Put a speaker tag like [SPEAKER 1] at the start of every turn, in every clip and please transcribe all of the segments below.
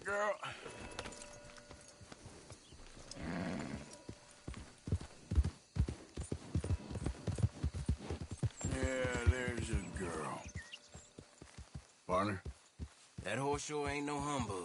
[SPEAKER 1] it, girl. Yeah, there's a girl. Partner?
[SPEAKER 2] That horse sure ain't no humbug.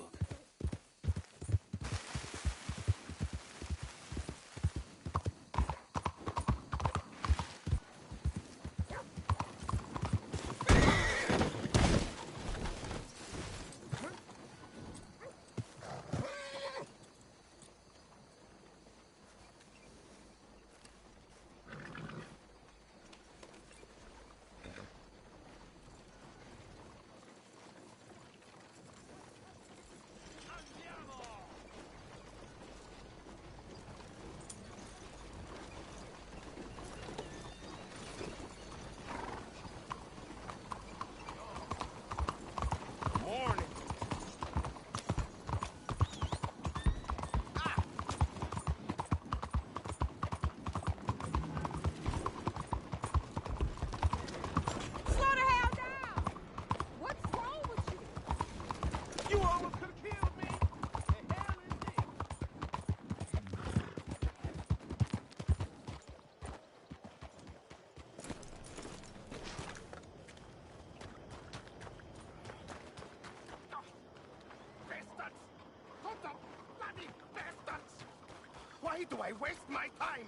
[SPEAKER 3] Why do I waste my time?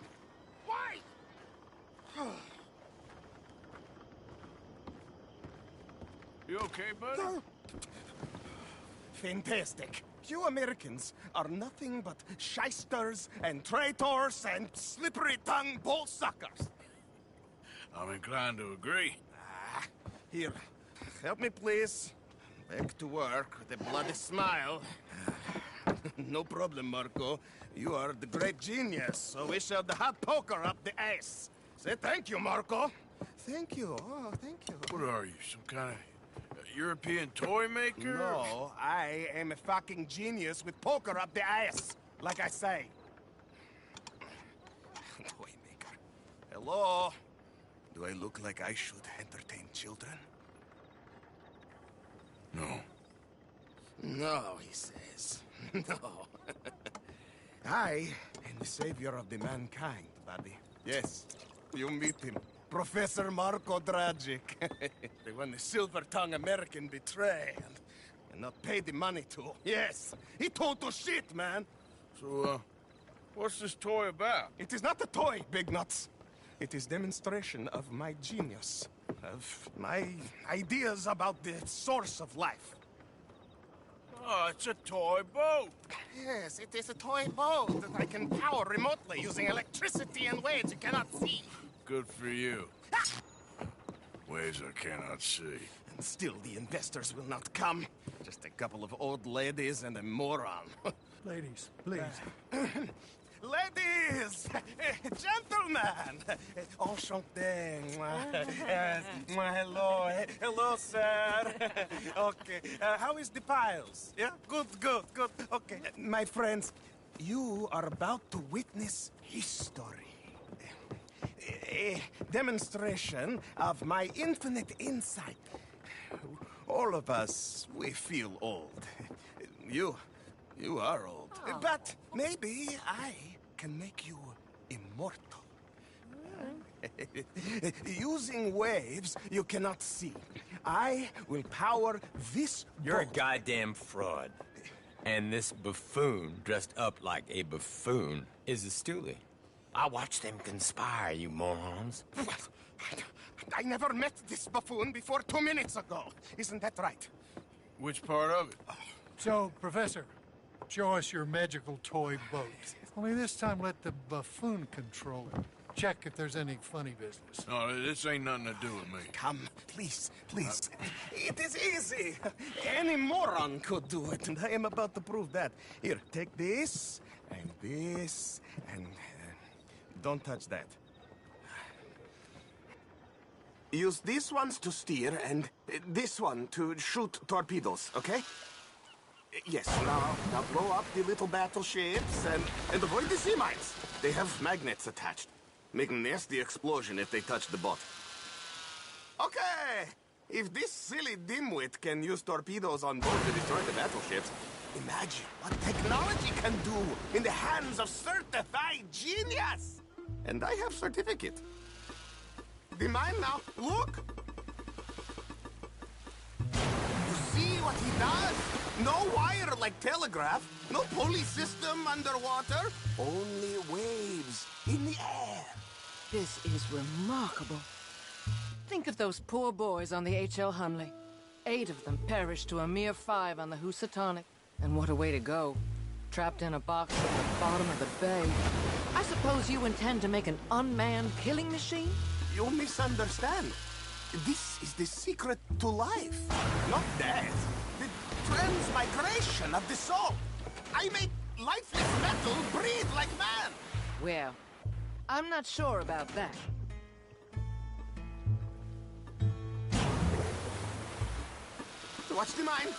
[SPEAKER 3] Why?
[SPEAKER 1] You okay, buddy?
[SPEAKER 3] Fantastic. You Americans are nothing but shysters and traitors and slippery-tongued bull-suckers.
[SPEAKER 1] I'm inclined to agree.
[SPEAKER 3] Here, help me, please. Back to work with a bloody smile. No problem, Marco. You are the great genius, so we shall the hot poker up the ass. Say thank you, Marco. Thank you. Oh, thank you.
[SPEAKER 1] What are you, some kind of European toy maker?
[SPEAKER 3] No, I am a fucking genius with poker up the ass, like I say. Toy maker. Hello? Do I look like I should entertain children?
[SPEAKER 1] No.
[SPEAKER 3] No, he says. No. I am the savior of the mankind, buddy. Yes, you meet him. Professor Marco Dragic. The one the silver-tongued American betray and not pay the money to. Yes, he total shit, man.
[SPEAKER 1] So, what's this toy about?
[SPEAKER 3] It is not a toy, Big Nuts. It is demonstration of my genius, of my ideas about the source of life.
[SPEAKER 1] Oh, it's a toy boat.
[SPEAKER 3] Yes, it is a toy boat that I can power remotely using electricity in ways you cannot see.
[SPEAKER 1] Good for you. Ways I cannot see.
[SPEAKER 3] And still the investors will not come. Just a couple of old ladies and a moron.
[SPEAKER 4] Ladies, please.
[SPEAKER 3] Ladies! Gentlemen! Enchanté. Hello. Hello, sir. Okay. How is the piles? Yeah? Good. Okay. My friends, you are about to witness history. A demonstration of my infinite insight. All of us, we feel old. You are old. Oh. But maybe I can make you immortal. Using waves you cannot see, I will power this
[SPEAKER 5] You're
[SPEAKER 3] boat.
[SPEAKER 5] a goddamn fraud. And this buffoon, dressed up like a buffoon, is a stoolie. I watched them conspire, you morons.
[SPEAKER 3] I never met this buffoon before 2 minutes ago. Isn't that right?
[SPEAKER 1] Which part of it?
[SPEAKER 4] So, Professor, show us your magical toy boat. Only this time let the buffoon control it. Check if there's any funny business.
[SPEAKER 1] No, this ain't nothing to do with me.
[SPEAKER 3] Come, please. It is easy. Any moron could do it, and I am about to prove that. Here, take this, and this, and... don't touch that. Use these ones to steer, and this one to shoot torpedoes, okay? Yes, now blow up the little battleships, and avoid the sea mines. They have magnets attached. Make a nasty explosion if they touch the boat. Okay! If this silly dimwit can use torpedoes on board to destroy the battleships, Imagine what technology can do in the hands of certified genius! And I have certificate. Be mine now. Look! You see what he does? No wire like telegraph, no pulley system underwater, only waves in the air.
[SPEAKER 6] This is remarkable. Think of those poor boys on the H.L. Hunley. 8 of them perished to a mere 5 on the Housatonic. And what a way to go. Trapped in a box at the bottom of the bay. I suppose you intend to make an unmanned killing machine?
[SPEAKER 3] You misunderstand. This is the secret to life, not death. The transmigration of the soul. I make lifeless metal breathe like man.
[SPEAKER 6] Well, I'm not sure about that.
[SPEAKER 3] Watch the mine.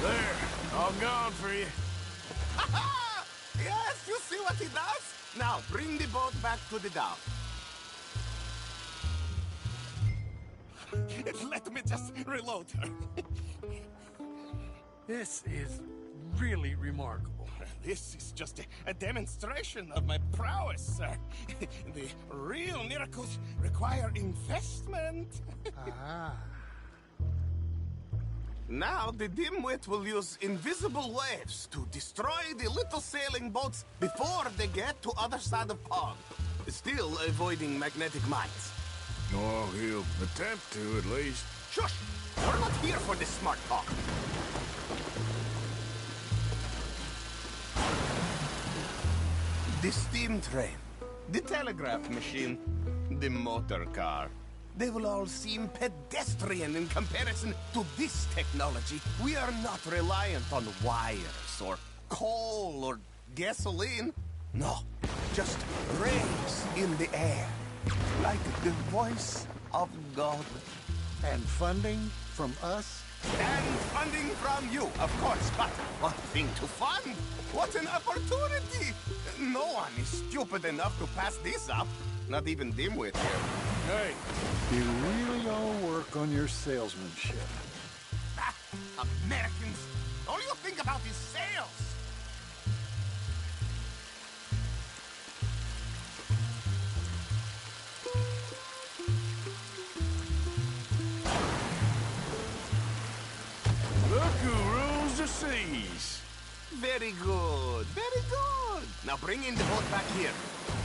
[SPEAKER 1] There, all gone for you.
[SPEAKER 3] Yes, you see what he does? Now, bring the boat back to the dock. Let me just reload her.
[SPEAKER 4] This is really remarkable.
[SPEAKER 3] This is just a demonstration of my prowess, sir. The real miracles require investment.
[SPEAKER 4] Ah.
[SPEAKER 3] Now, the dimwit will use invisible waves to destroy the little sailing boats before they get to other side of pond, still avoiding magnetic mines.
[SPEAKER 1] Or he'll attempt to, at least.
[SPEAKER 3] Shush! You're not here for this smart talk. The steam train, the telegraph machine, the motor car. They will all seem pedestrian in comparison to this technology. We are not reliant on wires or coal or gasoline. No, just rays in the air, like the voice of God.
[SPEAKER 4] And funding from us?
[SPEAKER 3] And funding from you, of course, but one thing to fund. What an opportunity! No one is stupid enough to pass this up. Not even dimwit here.
[SPEAKER 1] Hey,
[SPEAKER 7] You really all work on your salesmanship.
[SPEAKER 3] Ah, Americans, all you think about is sales.
[SPEAKER 1] look who rules the seas.
[SPEAKER 3] Very good, very good. Now bring in the boat back here.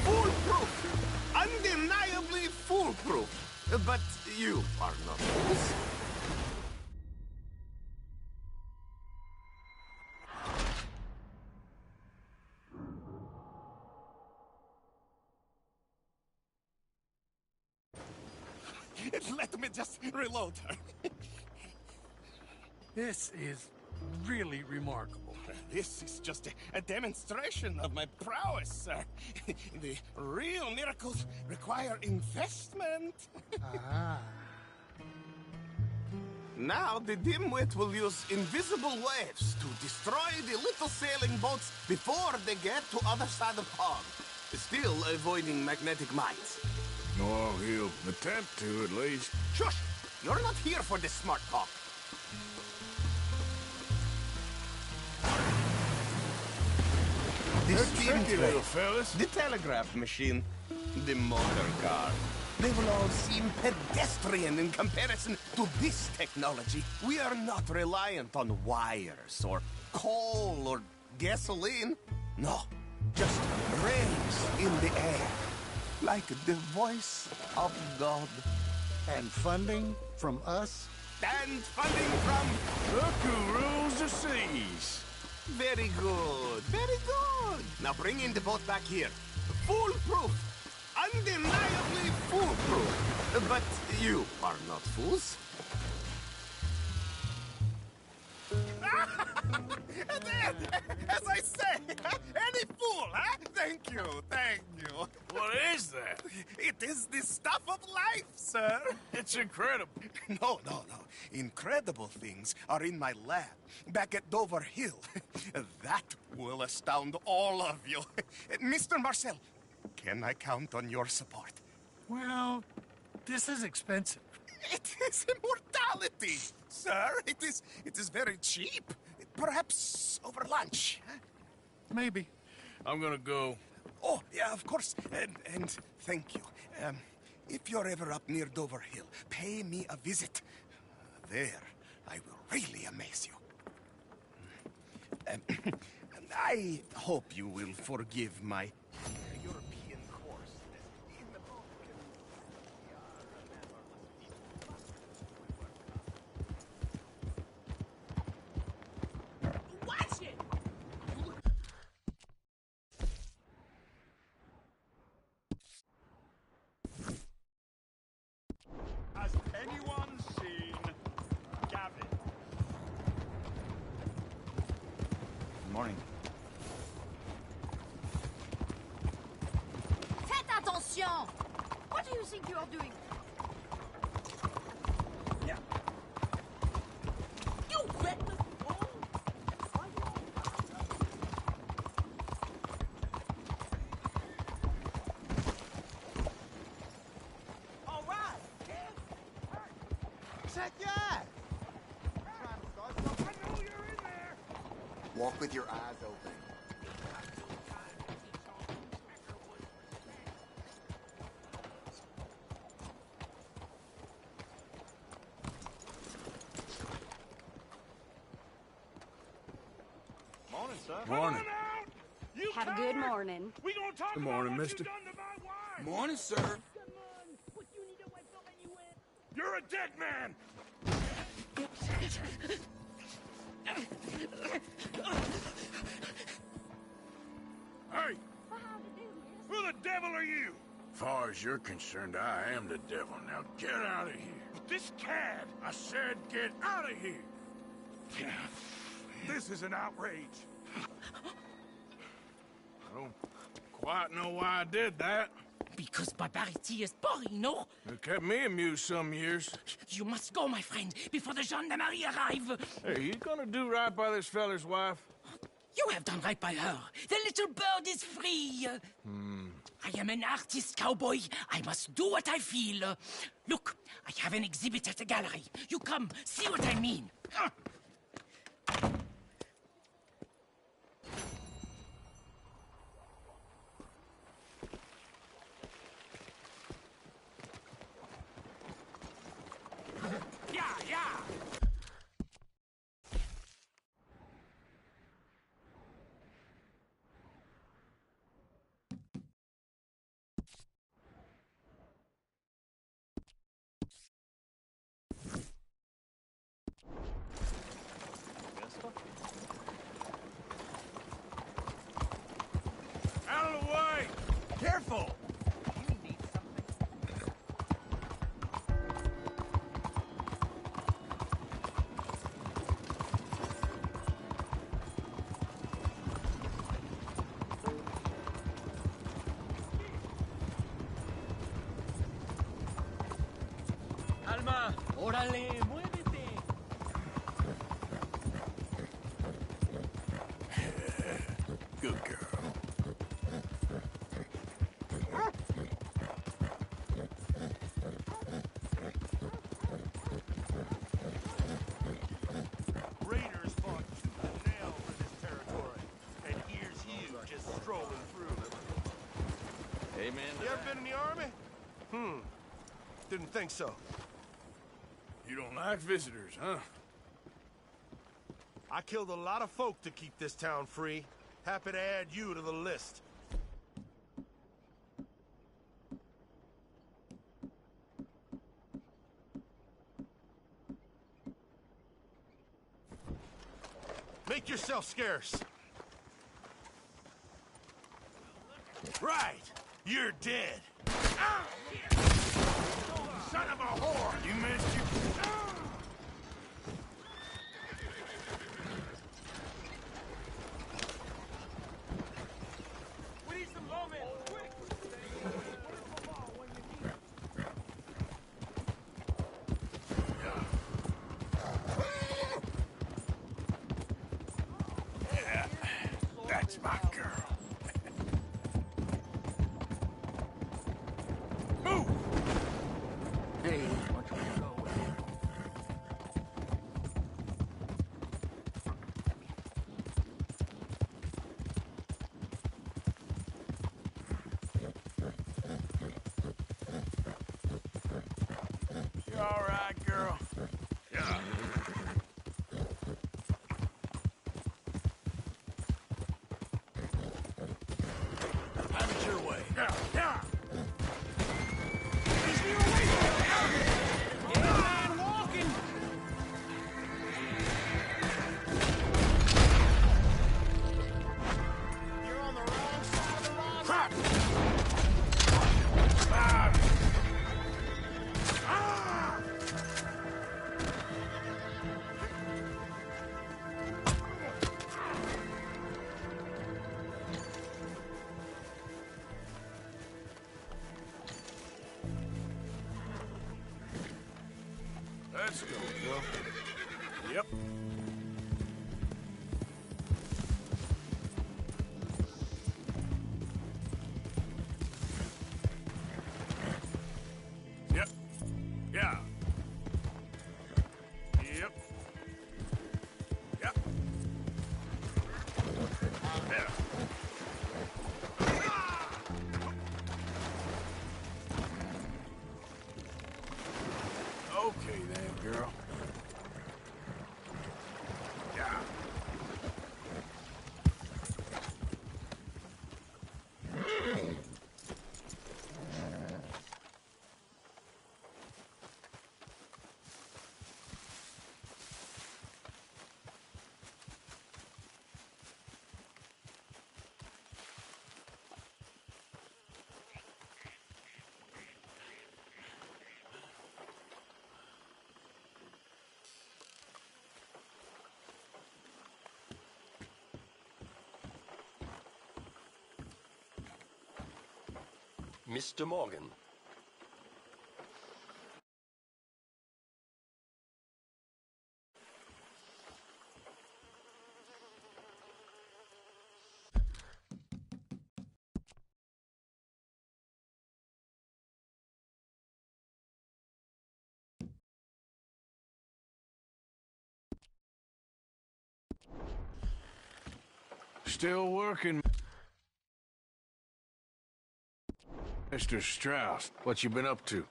[SPEAKER 3] Foolproof. Undeniably foolproof. But you are not fools. Let me just reload her.
[SPEAKER 4] This is really remarkable.
[SPEAKER 3] This is just a demonstration of my prowess, sir. The real miracles require investment.
[SPEAKER 4] Ah.
[SPEAKER 3] Now, the dimwit will use invisible waves to destroy the little sailing boats before they get to other side of pond, still avoiding magnetic mines.
[SPEAKER 1] Or he'll attempt to, at least.
[SPEAKER 3] Shush! You're not here for this smart talk. The
[SPEAKER 1] They're
[SPEAKER 3] steam
[SPEAKER 1] tricky
[SPEAKER 3] train,
[SPEAKER 1] little fellas.
[SPEAKER 3] the telegraph machine, the motor car. They will all seem pedestrian in comparison to this technology. We are not reliant on wires or coal or gasoline. No, just rays in the air, like the voice of God.
[SPEAKER 7] And funding from us?
[SPEAKER 3] And funding from...
[SPEAKER 1] Look who rules the seas.
[SPEAKER 3] Very good, very good. Now bring in the boat back here. Foolproof. Undeniably foolproof. But you are not fools. As I say, any fool, huh? Thank you, thank you.
[SPEAKER 1] What is that?
[SPEAKER 3] It is the stuff of life, sir.
[SPEAKER 1] It's incredible.
[SPEAKER 3] No. Incredible things are in my lab, back at Dover Hill. That will astound all of you. Mr. Marcel, Can I count on your support?
[SPEAKER 4] Well, this is expensive.
[SPEAKER 3] It is immortality, sir. It is very cheap. Perhaps over lunch. Huh?
[SPEAKER 4] Maybe.
[SPEAKER 1] I'm gonna go.
[SPEAKER 3] Oh, yeah, of course. And thank you. If you're ever up near Dover Hill, pay me a visit. There, I will really amaze you. I hope you will forgive my European course. In the book.
[SPEAKER 8] Watch it!
[SPEAKER 9] Has anyone seen Gavin?
[SPEAKER 7] Good morning.
[SPEAKER 8] Faites attention! What do you think you are doing?
[SPEAKER 3] Yeah.
[SPEAKER 8] You reckless fool!
[SPEAKER 9] All right, kids! Check your eye! I know you're in there!
[SPEAKER 10] Walk with your eyes open.
[SPEAKER 9] Morning, sir.
[SPEAKER 1] Morning.
[SPEAKER 9] You
[SPEAKER 8] Have a good morning.
[SPEAKER 9] We gonna talk
[SPEAKER 1] Good
[SPEAKER 9] about
[SPEAKER 1] morning,
[SPEAKER 9] what
[SPEAKER 1] mister.
[SPEAKER 9] you done to my wife.
[SPEAKER 2] Morning, sir.
[SPEAKER 9] You're a dead man. Hey, who the devil are you?
[SPEAKER 1] Far as you're concerned, I am the devil. Now get out of here.
[SPEAKER 9] This cad.
[SPEAKER 1] I said get out of here.
[SPEAKER 9] This is an outrage.
[SPEAKER 1] I don't quite know why I did that.
[SPEAKER 11] Because barbarity is boring, no?
[SPEAKER 1] It kept me amused some years.
[SPEAKER 11] You must go, my friend, before the gendarmerie arrive.
[SPEAKER 1] Hey, you gonna do right by this feller's wife?
[SPEAKER 11] You have done right by her. The little bird is free. I am an artist, cowboy. I must do what I feel. Look, I have an exhibit at the gallery. You come, see what I mean.
[SPEAKER 9] Yeah, yeah.
[SPEAKER 1] Out of the way!
[SPEAKER 2] Careful!
[SPEAKER 11] Alma, órale, muévete.
[SPEAKER 1] Good girl.
[SPEAKER 9] Raiders fought tooth and nail for this territory, and here's you just strolling through.
[SPEAKER 2] Amen.
[SPEAKER 9] You ever been in the army? Didn't think so.
[SPEAKER 1] You don't like visitors, huh?
[SPEAKER 9] I killed a lot of folk to keep this town free. Happy to add you to the list. Make yourself scarce. Right. You're dead.
[SPEAKER 1] Son of a whore! You missed you.
[SPEAKER 9] We need some lawmen, quick!
[SPEAKER 1] Yeah, that's my girl.
[SPEAKER 3] Let's go, girl. Yep. Yep. Yeah. Yep. Yep. Yeah. Okay then, girl. Yeah.
[SPEAKER 12] Mr. Morgan.
[SPEAKER 1] Still working, Mr. Strauss. What you been up to?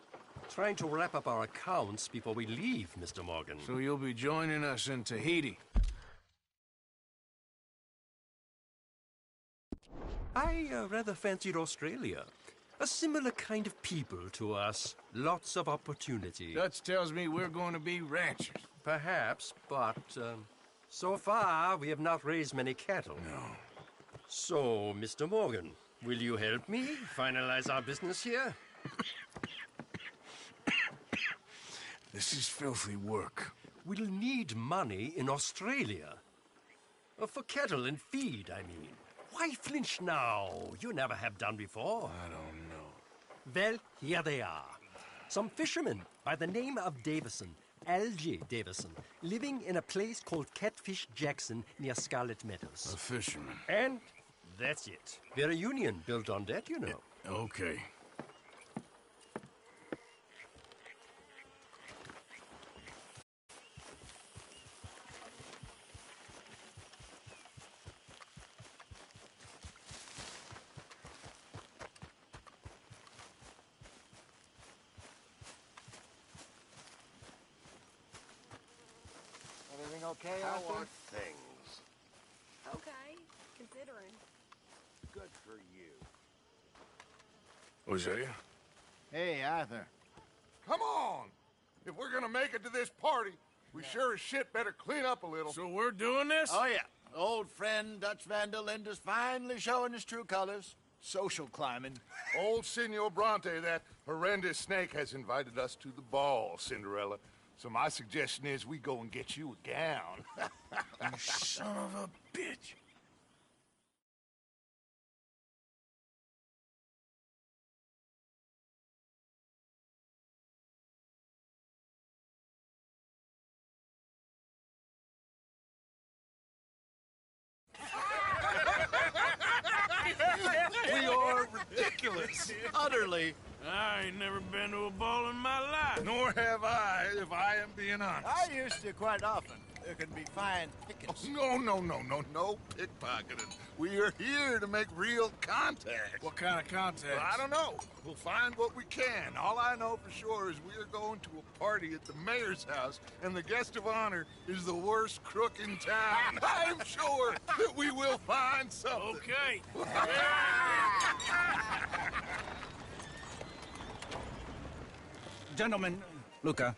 [SPEAKER 12] Trying to wrap up our accounts before we leave, Mr. Morgan.
[SPEAKER 1] So you'll be joining us in Tahiti?
[SPEAKER 12] I rather fancied Australia. A similar kind of people to us. Lots of opportunity.
[SPEAKER 1] Dutch tells me we're going to be ranchers.
[SPEAKER 12] Perhaps, but so far we have not raised many cattle.
[SPEAKER 1] No.
[SPEAKER 12] So, Mr. Morgan, will you help me finalize our business here?
[SPEAKER 1] This is filthy work.
[SPEAKER 12] We'll need money in Australia. For cattle and feed, I mean. Why flinch now? You never have done before.
[SPEAKER 1] I don't know.
[SPEAKER 12] Well, here they are. Some fishermen by the name of Davison, Algie Davison, living in a place called Catfish Jackson near Scarlet Meadows.
[SPEAKER 1] A fisherman.
[SPEAKER 12] And that's it. We're a union built on that, you know.
[SPEAKER 1] Okay.
[SPEAKER 10] Everything okay,
[SPEAKER 9] How
[SPEAKER 10] Arthur?
[SPEAKER 9] are things?
[SPEAKER 8] Okay, considering.
[SPEAKER 9] Good for you.
[SPEAKER 1] Hosea?
[SPEAKER 10] Hey, Arthur.
[SPEAKER 9] Come on! If we're gonna make it to this party, we sure as shit better clean up a little.
[SPEAKER 1] So we're doing this?
[SPEAKER 10] Oh, yeah. Old friend Dutch Van der Linde's finally showing his true colors. Social climbing.
[SPEAKER 9] Old Senor Bronte, that horrendous snake, has invited us to the ball, Cinderella. So my suggestion is we go and get you a gown.
[SPEAKER 1] You son of a bitch.
[SPEAKER 3] We are ridiculous. Utterly.
[SPEAKER 1] I ain't never been to a ball in my life.
[SPEAKER 9] Nor have I, if I am being honest.
[SPEAKER 10] I used to quite often. There can be fine pickings.
[SPEAKER 9] No pickpocketing. We are here to make real contact.
[SPEAKER 1] What kind of contact?
[SPEAKER 9] Well, I don't know. We'll find what we can. All I know for sure is we are going to a party at the mayor's house, and the guest of honor is the worst crook in town. I'm sure that we will find something.
[SPEAKER 1] Okay.
[SPEAKER 13] Gentlemen, Luca,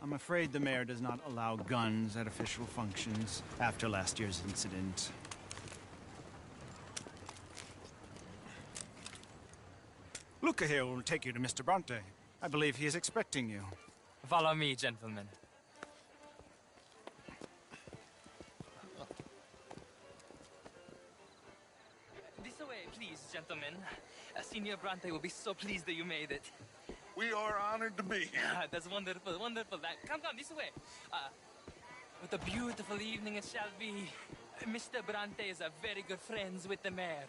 [SPEAKER 13] I'm afraid the mayor does not allow guns at official functions after last year's incident. Luca here will take you to Mr. Bronte. I believe he is expecting you.
[SPEAKER 14] Follow me, gentlemen. This way, please, gentlemen. Senior Bronte will be so pleased that you made it.
[SPEAKER 9] We are honored to be here.
[SPEAKER 14] That's wonderful, wonderful. Come, this way. What a beautiful evening it shall be. Mr. Bronte is a very good friends with the mayor.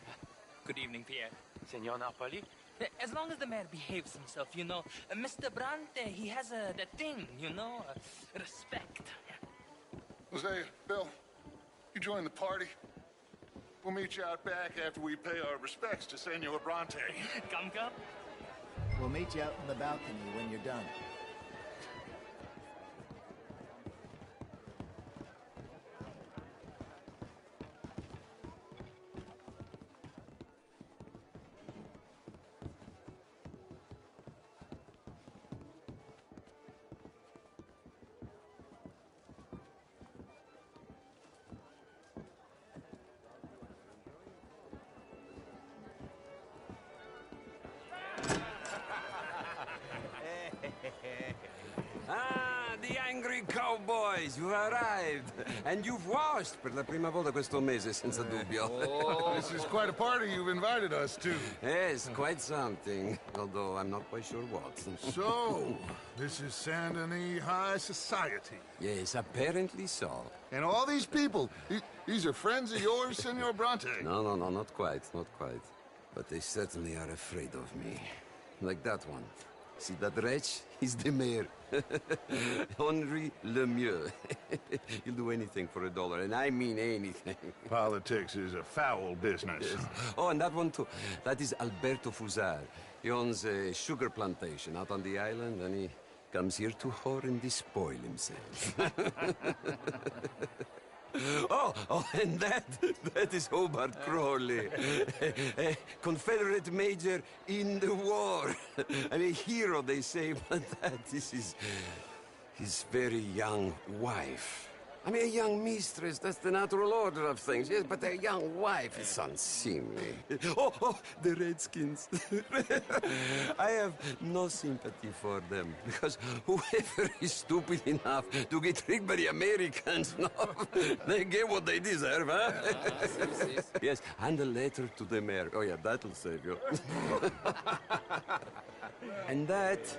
[SPEAKER 14] Good evening, Pierre.
[SPEAKER 15] Senor Napoli?
[SPEAKER 14] As long as the mayor behaves himself, you know. Mr. Bronte, he has that thing, you know, respect.
[SPEAKER 9] Jose, Bill, you join the party. We'll meet you out back after we pay our respects to Senor Bronte.
[SPEAKER 14] Come.
[SPEAKER 10] We'll meet you out in the balcony when you're done.
[SPEAKER 16] The angry cowboys, you've arrived. And you've washed per la prima volta questo mese, senza dubbio.
[SPEAKER 9] Oh, this is quite a party you've invited us to.
[SPEAKER 16] Yes, quite something. Although I'm not quite sure what.
[SPEAKER 9] So, this is Saint Denis High Society.
[SPEAKER 16] Yes, apparently so.
[SPEAKER 9] And all these people, these are friends of yours, Senor Bronte?
[SPEAKER 16] No, not quite, not quite. But they certainly are afraid of me. Like that one. See that wretch? He's the mayor. Henri Lemieux. He'll do anything for $1, and I mean anything.
[SPEAKER 9] Politics is a foul business.
[SPEAKER 16] Yes. Oh, and that one too. That is Alberto Fusar. He owns a sugar plantation out on the island, and he comes here to whore and despoil himself. Oh, and that is Hobart Crawley, a Confederate major in the war. I mean, a hero, they say, but that is his very young wife. I mean, a young mistress, that's the natural order of things, yes, but a young wife is unseemly. Oh, the Redskins. I have no sympathy for them, because whoever is stupid enough to get tricked by the Americans, no, they get what they deserve, huh? Yes, and a letter to the mayor. Oh, yeah, that'll save you. And that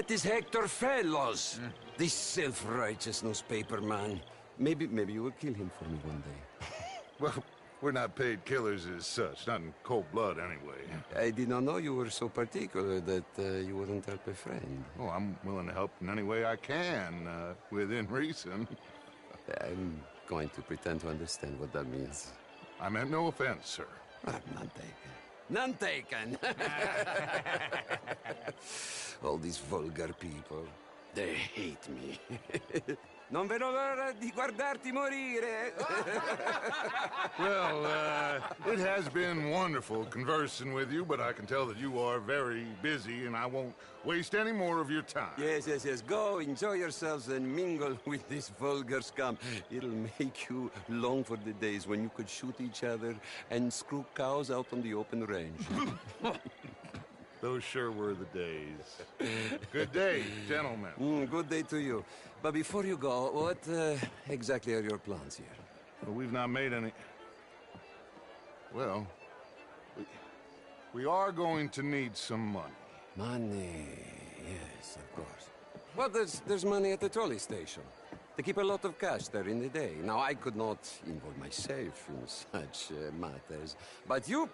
[SPEAKER 16] is Hector Fellows. This self-righteous newspaper man. Maybe you will kill him for me one day.
[SPEAKER 9] Well, we're not paid killers as such, not in cold blood anyway.
[SPEAKER 16] I did not know you were so particular that you wouldn't help a friend.
[SPEAKER 9] Oh, I'm willing to help in any way I can, within reason.
[SPEAKER 16] I'm going to pretend to understand what that means.
[SPEAKER 9] I meant no offense, sir.
[SPEAKER 16] None taken. None taken! All these vulgar people. They hate me. Non vedo l'ora di guardarti morire.
[SPEAKER 9] Well, it has been wonderful conversing with you, but I can tell that you are very busy, and I won't waste any more of your time.
[SPEAKER 16] Yes. Go, enjoy yourselves, and mingle with this vulgar scum. It'll make you long for the days when you could shoot each other and screw cows out on the open range.
[SPEAKER 9] Those sure were the days. Good day, gentlemen.
[SPEAKER 16] Good day to you. But before you go, what exactly are your plans here?
[SPEAKER 9] Well, we've not made any... Well, we are going to need some money.
[SPEAKER 16] Money, yes, of course. Well, there's money at the trolley station. They keep a lot of cash there in the day. Now, I could not involve myself in such matters. But you...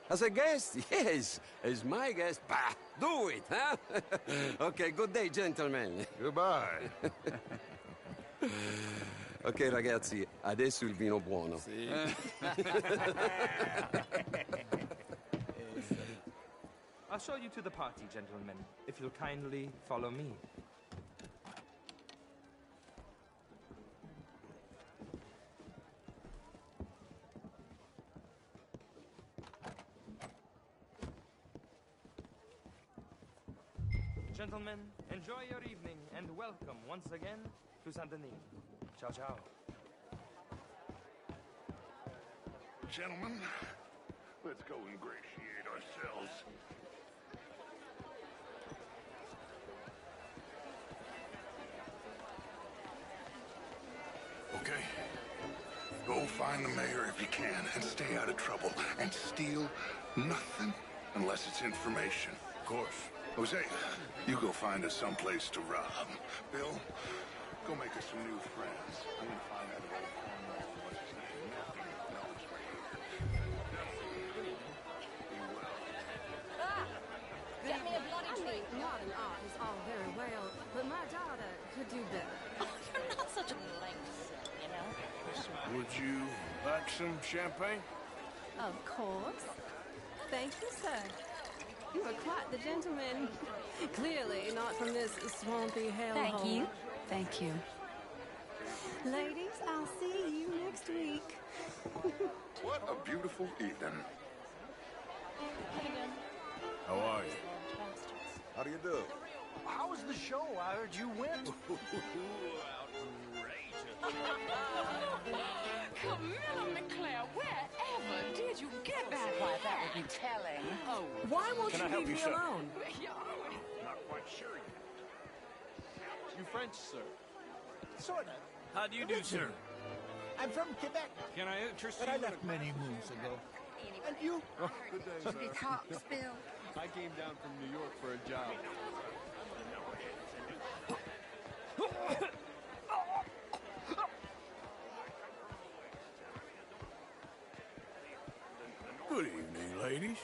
[SPEAKER 16] As a guest? Yes. As my guest? Bah, do it, huh? Okay, good day, gentlemen.
[SPEAKER 9] Goodbye.
[SPEAKER 16] Ok, ragazzi, adesso il vino buono.
[SPEAKER 14] Sì. I'll show you to the party, gentlemen, if you'll kindly follow me. Gentlemen, enjoy your evening and welcome once again to Saint Denis. Ciao, ciao.
[SPEAKER 9] Gentlemen, let's go ingratiate ourselves. Okay. Go find the mayor if you can and stay out of trouble. And steal nothing unless it's information.
[SPEAKER 1] Of course. Jose, you go find us someplace to rob. Bill, go make us some new friends. I'm gonna find that old Cornwall, what's his name? Knows we're here. He will.
[SPEAKER 8] Get me a bloody drink.
[SPEAKER 15] Modern art is all very well, but my daughter could do better.
[SPEAKER 8] You're not such a lynx, you know?
[SPEAKER 1] Would you like some champagne?
[SPEAKER 15] Of course. Thank you, sir. You are quite the gentleman. Clearly not from this swampy hellhole.
[SPEAKER 8] Thank you. Thank you.
[SPEAKER 15] Ladies, I'll see you next week.
[SPEAKER 1] What a beautiful evening. How are you?
[SPEAKER 10] How do you do?
[SPEAKER 12] How was the show? I heard you win.
[SPEAKER 11] Camilla McClare, wherever did you get that?
[SPEAKER 8] Why, that would be telling.
[SPEAKER 11] Oh,
[SPEAKER 6] Why won't
[SPEAKER 1] Can I
[SPEAKER 6] you
[SPEAKER 1] help
[SPEAKER 6] leave
[SPEAKER 1] you,
[SPEAKER 6] me
[SPEAKER 1] sir?
[SPEAKER 6] alone?
[SPEAKER 2] Not quite sure yet. You French, sir?
[SPEAKER 10] Sort of.
[SPEAKER 2] How do you do, sir?
[SPEAKER 10] I'm from Quebec,
[SPEAKER 2] Can I interest
[SPEAKER 10] but
[SPEAKER 2] you
[SPEAKER 10] I
[SPEAKER 2] in
[SPEAKER 10] left many moons ago. And you?
[SPEAKER 2] Oh, good day, sir.
[SPEAKER 8] It's hot, Bill.
[SPEAKER 2] I came down from New York for a job.
[SPEAKER 1] Good evening, ladies.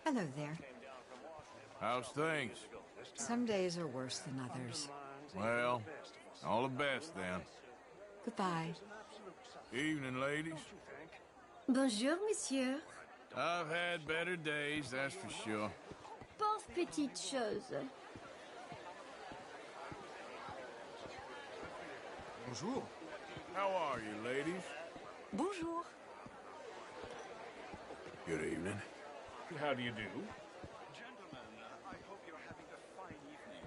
[SPEAKER 17] Hello there.
[SPEAKER 1] How's things?
[SPEAKER 17] Some days are worse than others.
[SPEAKER 1] Well, all the best then.
[SPEAKER 17] Goodbye.
[SPEAKER 1] Evening, ladies.
[SPEAKER 15] Bonjour, monsieur.
[SPEAKER 1] I've had better days, that's for sure.
[SPEAKER 15] Pauvre petite chose.
[SPEAKER 1] Bonjour. How are you, ladies?
[SPEAKER 17] Bonjour.
[SPEAKER 1] Good evening.
[SPEAKER 2] How do you do?
[SPEAKER 13] Gentlemen, I hope you're having a fine evening.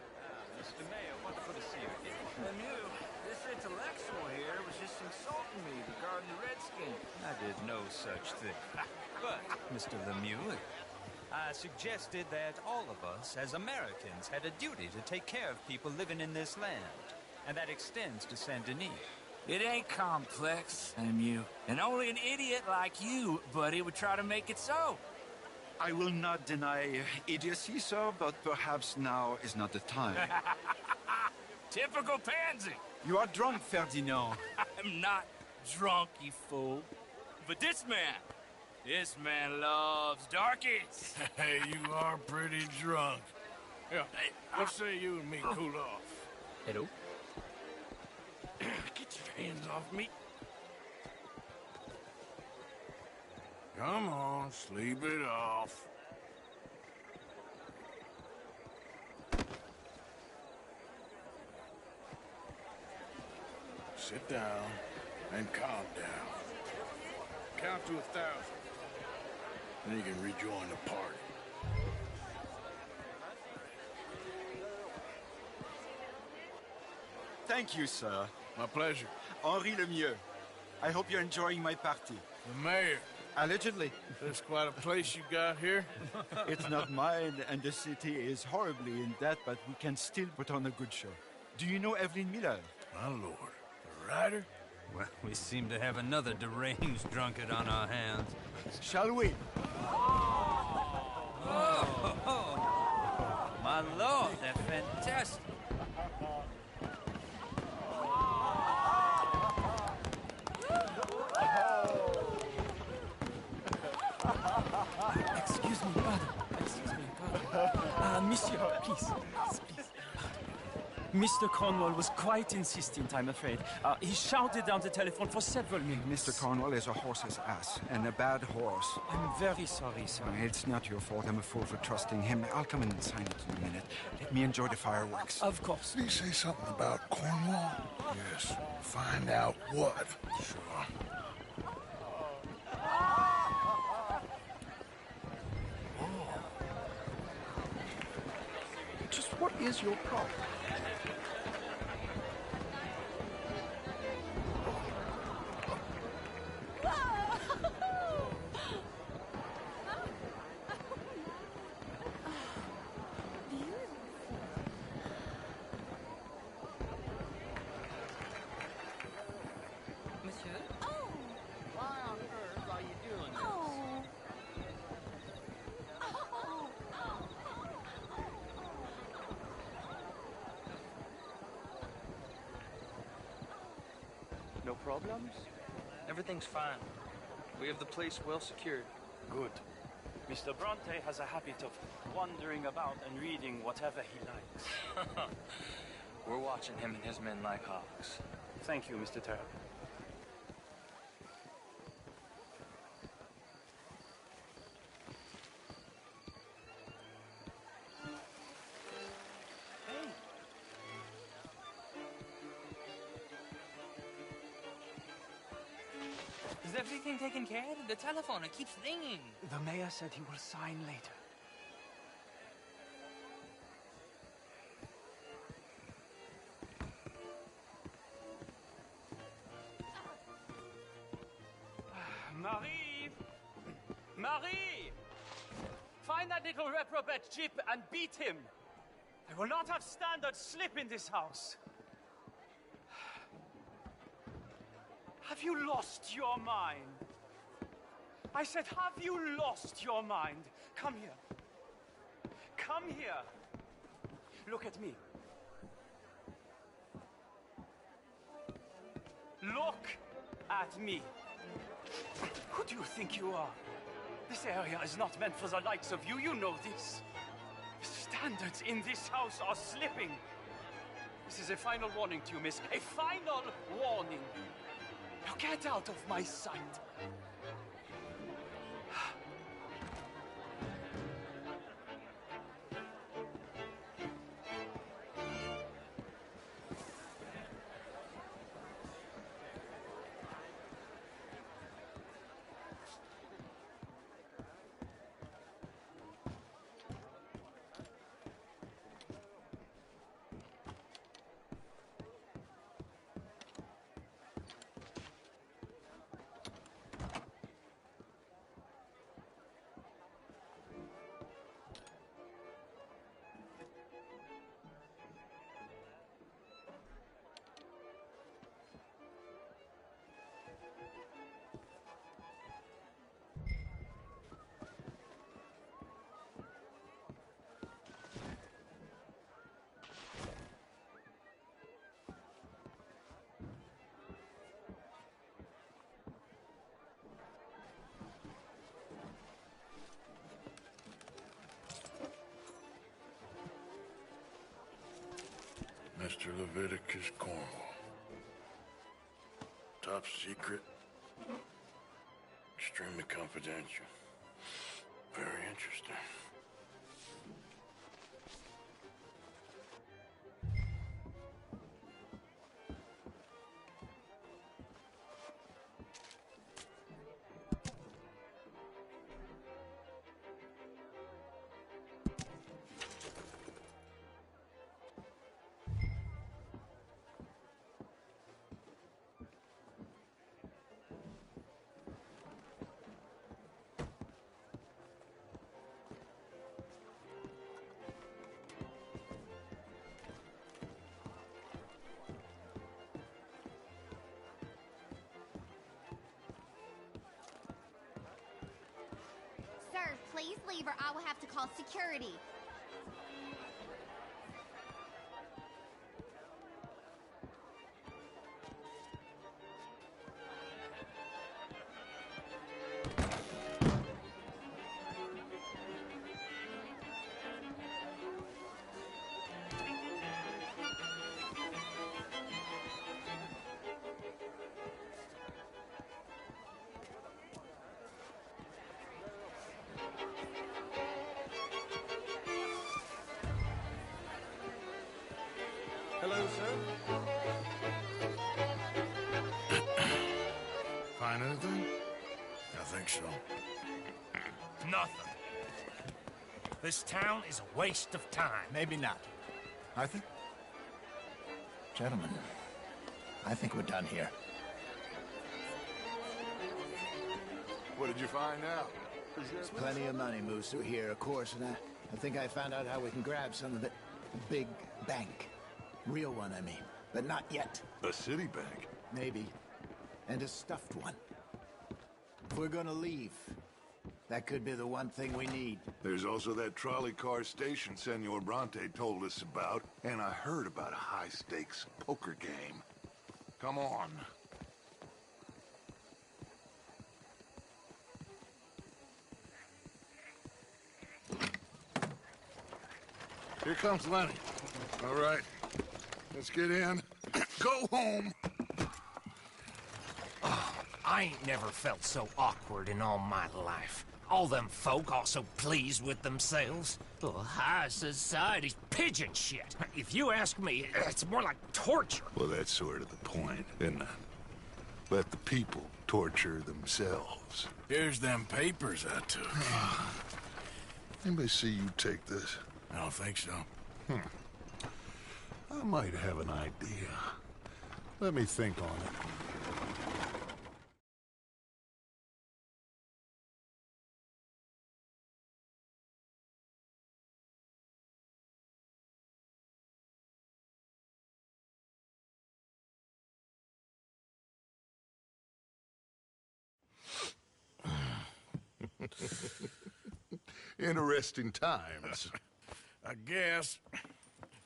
[SPEAKER 2] Mr. Mayor, wonderful to see you again.
[SPEAKER 18] Lemieux, this intellectual here was just insulting me regarding the Redskins. I did no such thing. But, Mr. Lemieux, I suggested that all of us, as Americans, had a duty to take care of people living in this land. And that extends to Saint Denis.
[SPEAKER 19] It ain't complex, Lemieux. And only an idiot like you, buddy, would try to make it so.
[SPEAKER 20] I will not deny idiocy, sir, but perhaps now is not the time.
[SPEAKER 19] Typical pansy.
[SPEAKER 20] You are drunk, Ferdinand.
[SPEAKER 19] I'm not drunk, you fool. But this man loves darkies.
[SPEAKER 1] Hey, you are pretty drunk. Yeah, hey, let's say you and me cool off.
[SPEAKER 19] Hello?
[SPEAKER 1] Get your hands off me. Come on, sleep it off. Sit down and calm down. Count to 1,000. Then you can rejoin the party.
[SPEAKER 20] Thank you, sir.
[SPEAKER 1] My pleasure.
[SPEAKER 20] Henri Lemieux. I hope you're enjoying my party.
[SPEAKER 1] The mayor.
[SPEAKER 20] Allegedly.
[SPEAKER 1] That's quite a place you got here.
[SPEAKER 20] It's not mine, and the city is horribly in debt, but we can still put on a good show. Do you know Evelyn Miller?
[SPEAKER 1] My lord. The writer?
[SPEAKER 18] Well, we seem to have another deranged drunkard on our hands.
[SPEAKER 20] Shall we?
[SPEAKER 18] Oh, my lord, that's fantastic.
[SPEAKER 14] Excuse me, pardon. Excuse me, pardon. Monsieur, please. Mr. Cornwall was quite insistent, I'm afraid. He shouted down the telephone for several minutes.
[SPEAKER 20] Mr. Cornwall is a horse's ass, and a bad horse.
[SPEAKER 14] I'm very sorry, sir.
[SPEAKER 20] It's not your fault. I'm a fool for trusting him. I'll come in and sign it in a minute. Let me enjoy the fireworks.
[SPEAKER 14] Of course.
[SPEAKER 1] Did he say something about Cornwall? Yes. Find out what. Sure.
[SPEAKER 20] Just what is your problem?
[SPEAKER 6] Monsieur?
[SPEAKER 8] Oh!
[SPEAKER 2] Why on earth are you doing this?
[SPEAKER 8] Oh!
[SPEAKER 18] problems?
[SPEAKER 14] Everything's fine. We have the place well secured.
[SPEAKER 18] Good. Mr. Bronte has a habit of wandering about and reading whatever he likes.
[SPEAKER 14] We're watching him and his men like hawks.
[SPEAKER 18] Thank you, Mr. Turner.
[SPEAKER 14] Is everything taken care of? The telephone, it keeps ringing.
[SPEAKER 18] The mayor said he will sign later. Marie! Marie! Find that little reprobate Chip and beat him. I will not have standard slip in this house. Have you lost your mind? I said, have you lost your mind? Come here. Come here. Look at me. Look at me. Who do you think you are? This area is not meant for the likes of you. You know this. Standards in this house are slipping. This is a final warning to you, miss. A final warning. Now get out of my sight.
[SPEAKER 1] Mr. Leviticus Cornwall. Top secret. Extremely confidential. Very interesting.
[SPEAKER 21] Sir, please leave or I will have to call security.
[SPEAKER 3] Hello, sir.
[SPEAKER 1] Find anything? I think so.
[SPEAKER 2] Nothing. This town is a waste of time.
[SPEAKER 10] Maybe not. Arthur? Gentlemen, I think we're done here.
[SPEAKER 9] What did you find out?
[SPEAKER 10] There's plenty of money moves through here, of course, and I think I found out how we can grab some of it. A big bank. Real one, I mean. But not yet.
[SPEAKER 1] A city bank?
[SPEAKER 10] Maybe. And a stuffed one. If we're gonna leave, that could be the one thing we need.
[SPEAKER 1] There's also that trolley car station Senor Bronte told us about, and I heard about a high-stakes poker game. Come on.
[SPEAKER 9] Here comes Lenny. All right, let's get in. Go home.
[SPEAKER 5] I ain't never felt so awkward in all my life. All them folk all so pleased with themselves. Oh, high society's pigeon shit. If you ask me, it's more like torture.
[SPEAKER 9] Well, that's sort of the point, isn't it? Let the people torture themselves.
[SPEAKER 2] Here's them papers I took.
[SPEAKER 9] Anybody see you take this?
[SPEAKER 2] I don't think so.
[SPEAKER 9] I might have an idea. Let me think on it. Interesting times.
[SPEAKER 2] I guess.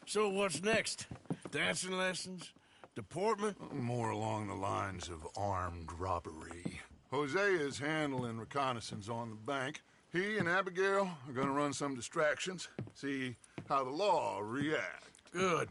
[SPEAKER 2] So what's next? Dancing lessons? Deportment?
[SPEAKER 9] More along the lines of armed robbery. Hosea is handling reconnaissance on the bank. He and Abigail are gonna run some distractions, see how the law reacts.
[SPEAKER 2] Good.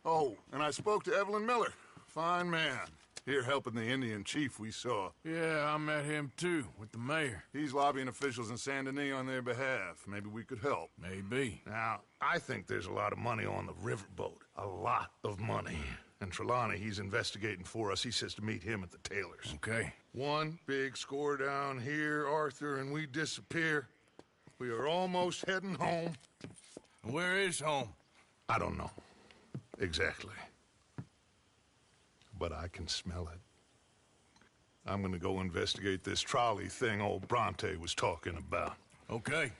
[SPEAKER 9] Oh, and I spoke to Evelyn Miller. Fine man. Here helping the Indian chief we saw.
[SPEAKER 2] Yeah, I met him too, with the mayor.
[SPEAKER 9] He's lobbying officials in Saint Denis on their behalf. Maybe we could help.
[SPEAKER 2] Maybe.
[SPEAKER 9] Now, I think there's a lot of money on the riverboat. A lot of money. And Trelawney, he's investigating for us. He says to meet him at the Taylor's.
[SPEAKER 2] Okay.
[SPEAKER 9] One big score down here, Arthur, and we disappear. We are almost heading home.
[SPEAKER 2] Where is home?
[SPEAKER 9] I don't know. Exactly. But I can smell it. I'm gonna go investigate this trolley thing old Bronte was talking about.
[SPEAKER 2] Okay.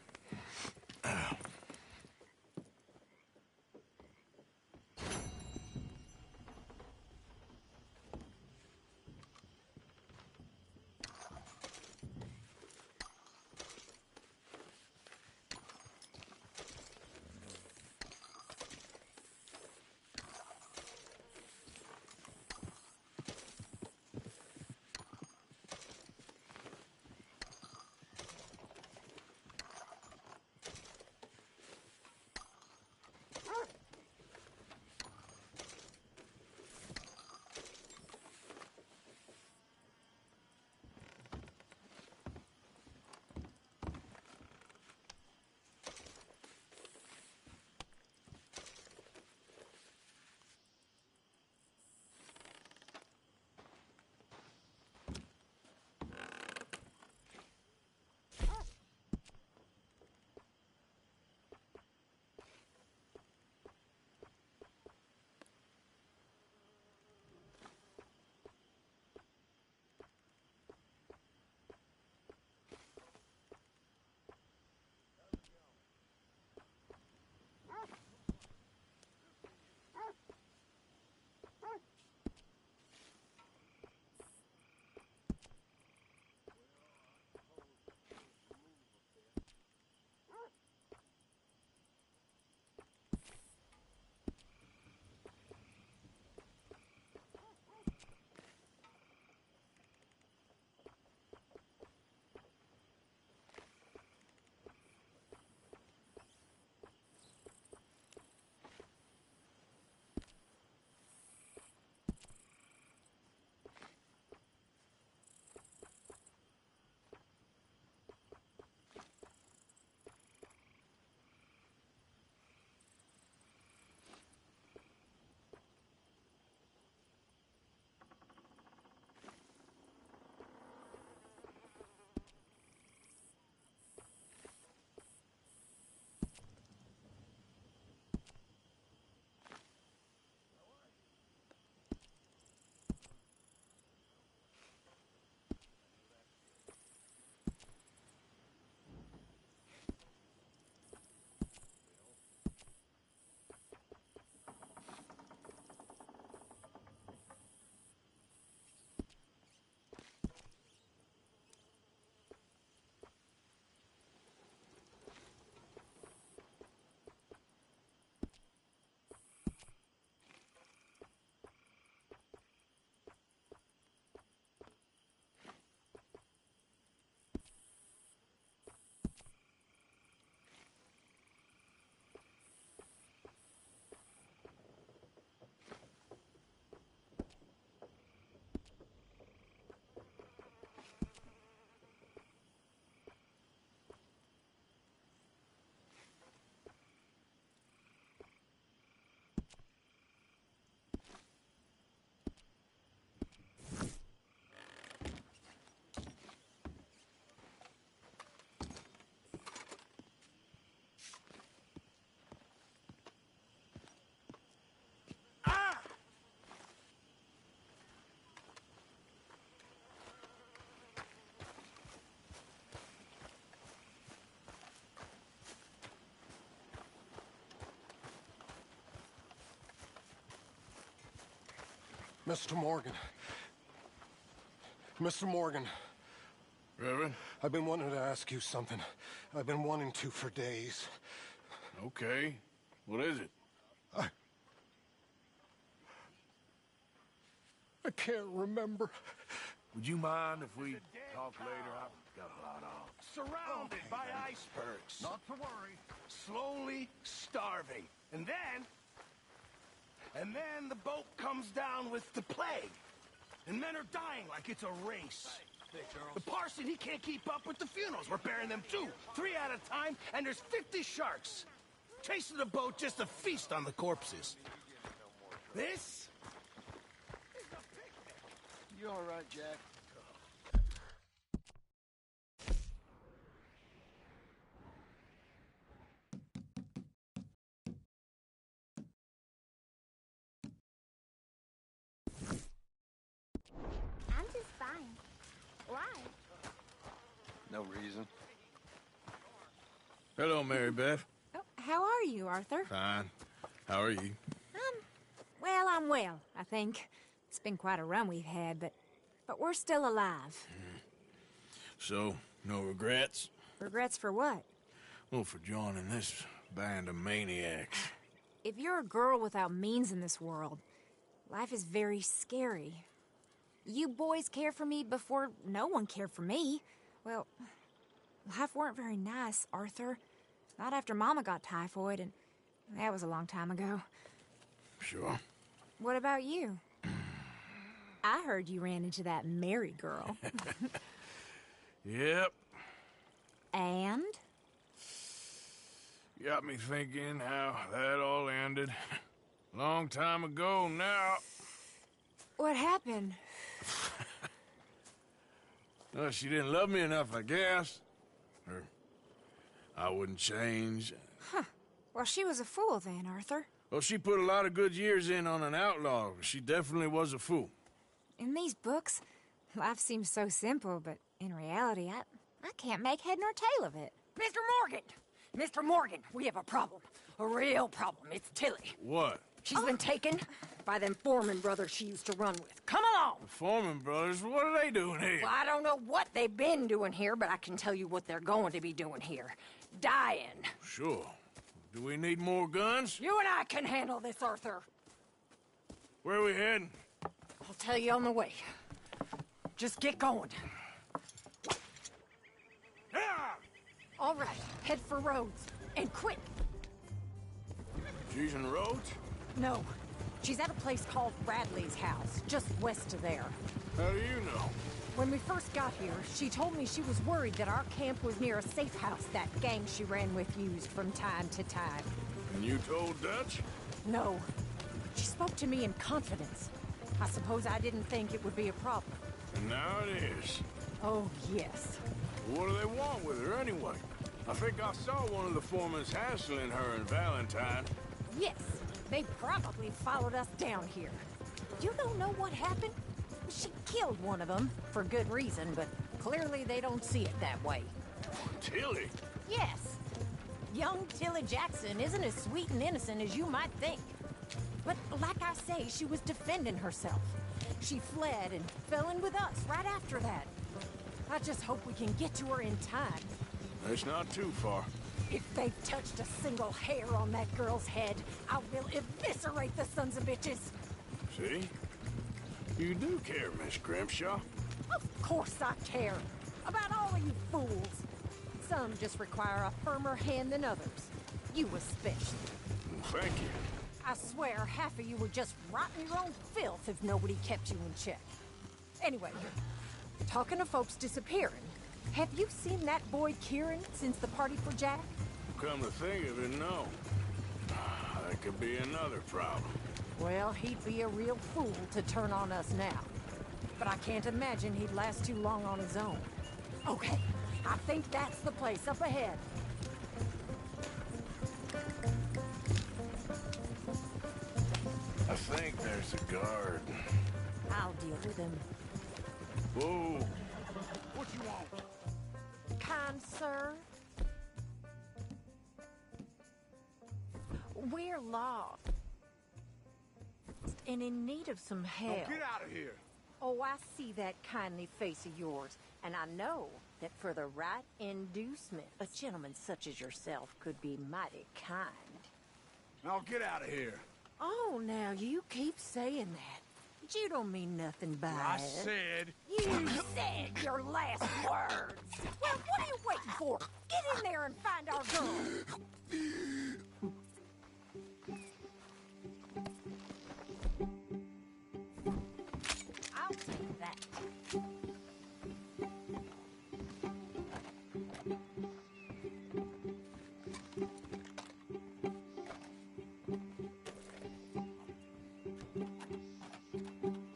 [SPEAKER 4] Mr. Morgan. Mr. Morgan.
[SPEAKER 9] Reverend?
[SPEAKER 4] I've been wanting to ask you something. I've been wanting to for days.
[SPEAKER 9] Okay. What is it?
[SPEAKER 4] I can't remember.
[SPEAKER 9] Would you mind if we talk later? I've got a lot on.
[SPEAKER 3] Surrounded by icebergs. Not to worry. Slowly starving. And then the boat comes down with the plague. And men are dying like it's a race. The parson, he can't keep up with the funerals. We're burying them 2, 3 at a time, and there's 50 sharks. Chasing the boat just to feast on the corpses. This?
[SPEAKER 20] You all right, Jack?
[SPEAKER 21] I'm just fine. Why?
[SPEAKER 20] No reason.
[SPEAKER 9] Hello, Mary Beth.
[SPEAKER 17] Oh, how are you, Arthur?
[SPEAKER 9] Fine. How are you?
[SPEAKER 17] Well, I'm well, I think. It's been quite a run we've had, but we're still alive.
[SPEAKER 9] So, no regrets?
[SPEAKER 17] Regrets for what?
[SPEAKER 9] Well, for joining this band of maniacs.
[SPEAKER 17] If you're a girl without means in this world, life is very scary. You boys cared for me before no one cared for me. Well, life weren't very nice, Arthur. Not after Mama got typhoid, and that was a long time ago.
[SPEAKER 9] Sure.
[SPEAKER 17] What about you? I heard you ran into that Mary girl.
[SPEAKER 9] Yep.
[SPEAKER 17] And?
[SPEAKER 9] Got me thinking how that all ended. Long time ago now.
[SPEAKER 17] What happened?
[SPEAKER 9] Well, she didn't love me enough, I guess. Or I wouldn't change.
[SPEAKER 17] Huh. Well, she was a fool then, Arthur.
[SPEAKER 9] Well, she put a lot of good years in on an outlaw. She definitely was a fool.
[SPEAKER 17] In these books, life seems so simple, but in reality, I can't make head nor tail of it.
[SPEAKER 11] Mr. Morgan! Mr. Morgan, we have a problem. A real problem. It's Tilly.
[SPEAKER 9] What?
[SPEAKER 11] She's been taken by them Foreman brothers she used to run with. Come along!
[SPEAKER 9] The Foreman brothers? What are they doing here?
[SPEAKER 11] Well, I don't know what they've been doing here, but I can tell you what they're going to be doing here. Dying.
[SPEAKER 9] Sure. Do we need more guns?
[SPEAKER 11] You and I can handle this, Arthur.
[SPEAKER 9] Where are we heading?
[SPEAKER 11] I'll tell you on the way. Just get going. All right, head for Rhodes. And quick!
[SPEAKER 9] She's in Rhodes?
[SPEAKER 11] No. She's at a place called Bradley's house, just west of there.
[SPEAKER 9] How do you know?
[SPEAKER 11] When we first got here, she told me she was worried that our camp was near a safe house that gang she ran with used from time to time.
[SPEAKER 9] And you told Dutch?
[SPEAKER 11] No. She spoke to me in confidence. I suppose I didn't think it would be a problem.
[SPEAKER 9] And now it is.
[SPEAKER 11] Oh, yes.
[SPEAKER 9] What do they want with her anyway? I think I saw one of the foremans hassling her and Valentine.
[SPEAKER 11] Yes. They probably followed us down here. You don't know what happened? She killed one of them, for good reason, but clearly they don't see it that way.
[SPEAKER 9] Tilly?
[SPEAKER 11] Yes. Young Tilly Jackson isn't as sweet and innocent as you might think. But like I say, she was defending herself. She fled and fell in with us right after that. I just hope we can get to her in time.
[SPEAKER 9] It's not too far.
[SPEAKER 11] If they've touched a single hair on that girl's head, I will eviscerate the sons of bitches.
[SPEAKER 9] See? You do care, Miss Grimshaw.
[SPEAKER 11] Of course I care. About all of you fools. Some just require a firmer hand than others. You especially.
[SPEAKER 9] Thank you.
[SPEAKER 11] I swear half of you were just rotting your own filth if nobody kept you in check. Anyway, talking of folks disappearing, have you seen that boy Kieran since the party for Jack?
[SPEAKER 9] Come to think of it, no. That could be another problem.
[SPEAKER 11] Well, he'd be a real fool to turn on us now. But I can't imagine he'd last too long on his own. Okay, I think that's the place up ahead.
[SPEAKER 9] I think there's a guard.
[SPEAKER 11] I'll deal with him.
[SPEAKER 9] Whoa.
[SPEAKER 3] What you want?
[SPEAKER 11] Kind sir? We're lost
[SPEAKER 7] and in need of some help.
[SPEAKER 9] Now get out of here.
[SPEAKER 7] Oh, I see that kindly face of yours, and I know that for the right inducement, a gentleman such as yourself could be mighty kind.
[SPEAKER 9] Now get out of here.
[SPEAKER 7] Oh, now you keep saying that. But you don't mean nothing by
[SPEAKER 9] I
[SPEAKER 7] it.
[SPEAKER 9] said...
[SPEAKER 7] You said your last words. Well, what are you waiting for? Get in there and find our girl. I'll take that.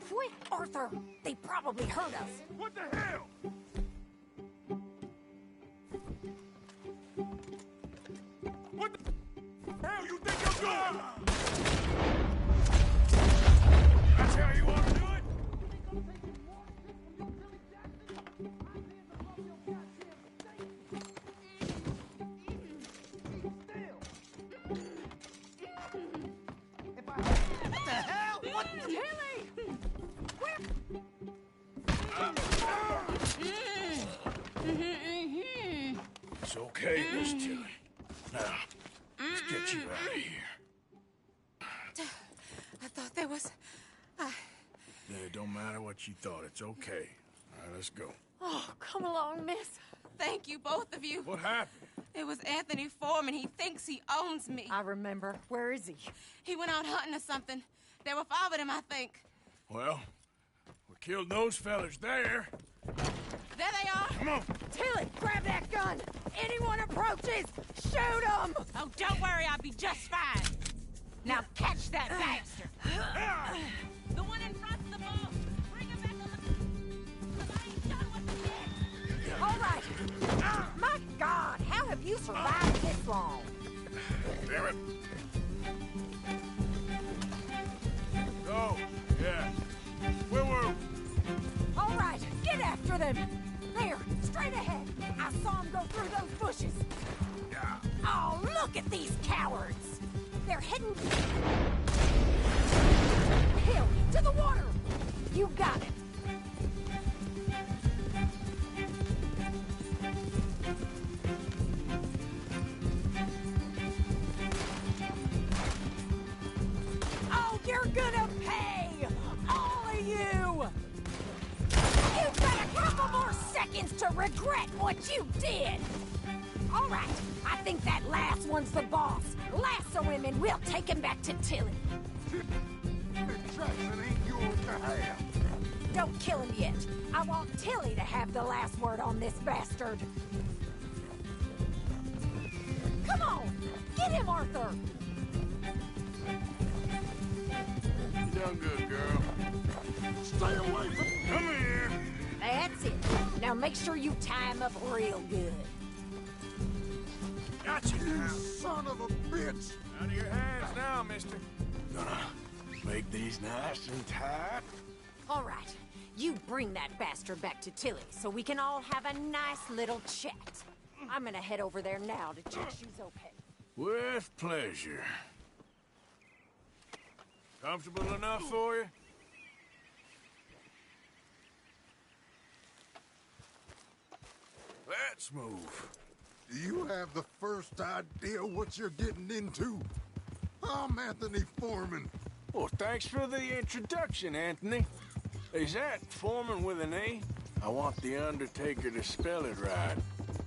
[SPEAKER 7] Quick, Arthur! They probably heard us.
[SPEAKER 9] What the hell? What the hell you think you're doing? That's how you want to do it?
[SPEAKER 11] What the hell? What?
[SPEAKER 7] Tilly!
[SPEAKER 9] It's okay, Miss Tilly. Now, let's get you out of here.
[SPEAKER 15] I thought there was...
[SPEAKER 9] It don't matter what you thought. It's okay. All right, let's go.
[SPEAKER 15] Oh, come along, miss. Thank you, both of you.
[SPEAKER 9] What happened?
[SPEAKER 15] It was Anthony Foreman. He thinks he owns me.
[SPEAKER 7] I remember. Where is he?
[SPEAKER 15] He went out hunting or something. There were 5 of them, I think.
[SPEAKER 9] Well, we killed those fellas there.
[SPEAKER 15] There they are.
[SPEAKER 9] Come on.
[SPEAKER 7] Tilly, grab that gun! Anyone approaches, shoot them!
[SPEAKER 15] Oh, don't worry. I'll be just fine.
[SPEAKER 7] Now catch that bastard!
[SPEAKER 15] The one in front's the boss. Bring him back on the... I ain't done with him yet.
[SPEAKER 7] All right. My God, how have you survived this long?
[SPEAKER 9] Damn it. Go. Yeah. Where were we?
[SPEAKER 7] All right, get after them. There, straight ahead. I saw them go through those bushes.
[SPEAKER 9] Yeah.
[SPEAKER 7] Oh, look at these cowards. They're heading... Hill, to the water. You got it. Oh, you're gonna pay! All of you! You've got a couple more seconds to regret what you did! All right, I think that last one's the boss. Lasso him and we'll take him back to Tilly.
[SPEAKER 9] Jackson ain't yours to have.
[SPEAKER 7] Don't kill him yet. I want Tilly to have the last word on this bastard. Come on! Get him, Arthur!
[SPEAKER 9] You done good, girl. Stay away from... Come here.
[SPEAKER 7] That's it. Now make sure you tie him up real good.
[SPEAKER 9] Gotcha now. Son of a bitch. Out of your hands now, mister. Gonna make these nice and tight.
[SPEAKER 7] All right, you bring that bastard back to Tilly so we can all have a nice little chat. I'm gonna head over there now to check she's okay.
[SPEAKER 9] With pleasure. Comfortable enough for you? Let's move.
[SPEAKER 1] Do you have the first idea what you're getting into? I'm Anthony Foreman.
[SPEAKER 9] Well, thanks for the introduction, Anthony. Is that Foreman with an A? I want the Undertaker to spell it right.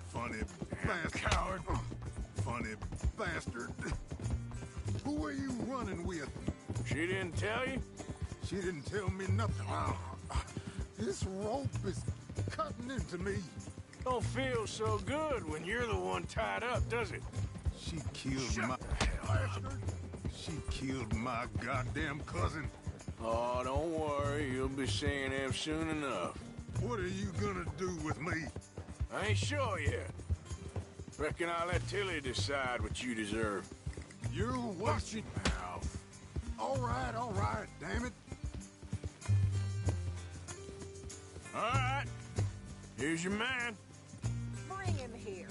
[SPEAKER 1] Funny bastard.
[SPEAKER 9] Coward.
[SPEAKER 1] Funny bastard. Who are you running with?
[SPEAKER 9] She didn't tell you?
[SPEAKER 1] She didn't tell me nothing. This rope is cutting into me.
[SPEAKER 9] Don't feel so good when you're the one tied up, does it?
[SPEAKER 1] She killed my bastard. She killed my goddamn cousin.
[SPEAKER 9] Oh, don't worry. You'll be seeing him soon enough.
[SPEAKER 1] What are you gonna do with me?
[SPEAKER 9] I ain't sure yet. Reckon I'll let Tilly decide what you deserve.
[SPEAKER 1] You watch your mouth. All right, damn it.
[SPEAKER 9] All right. Here's your man.
[SPEAKER 7] Bring him here.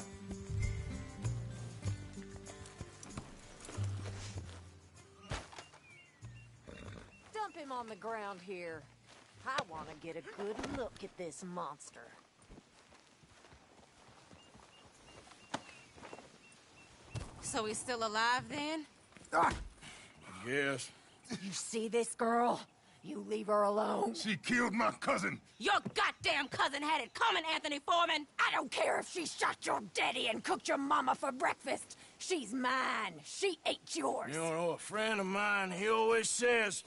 [SPEAKER 7] Dump on the ground here. I want to get a good look at this monster.
[SPEAKER 16] So he's still alive, then?
[SPEAKER 9] Yes.
[SPEAKER 7] You see this girl? You leave her alone.
[SPEAKER 9] She killed my cousin.
[SPEAKER 16] Your goddamn cousin had it coming, Anthony Foreman!
[SPEAKER 7] I don't care if she shot your daddy and cooked your mama for breakfast. She's mine. She ate yours.
[SPEAKER 22] You know, a friend of mine, he always says,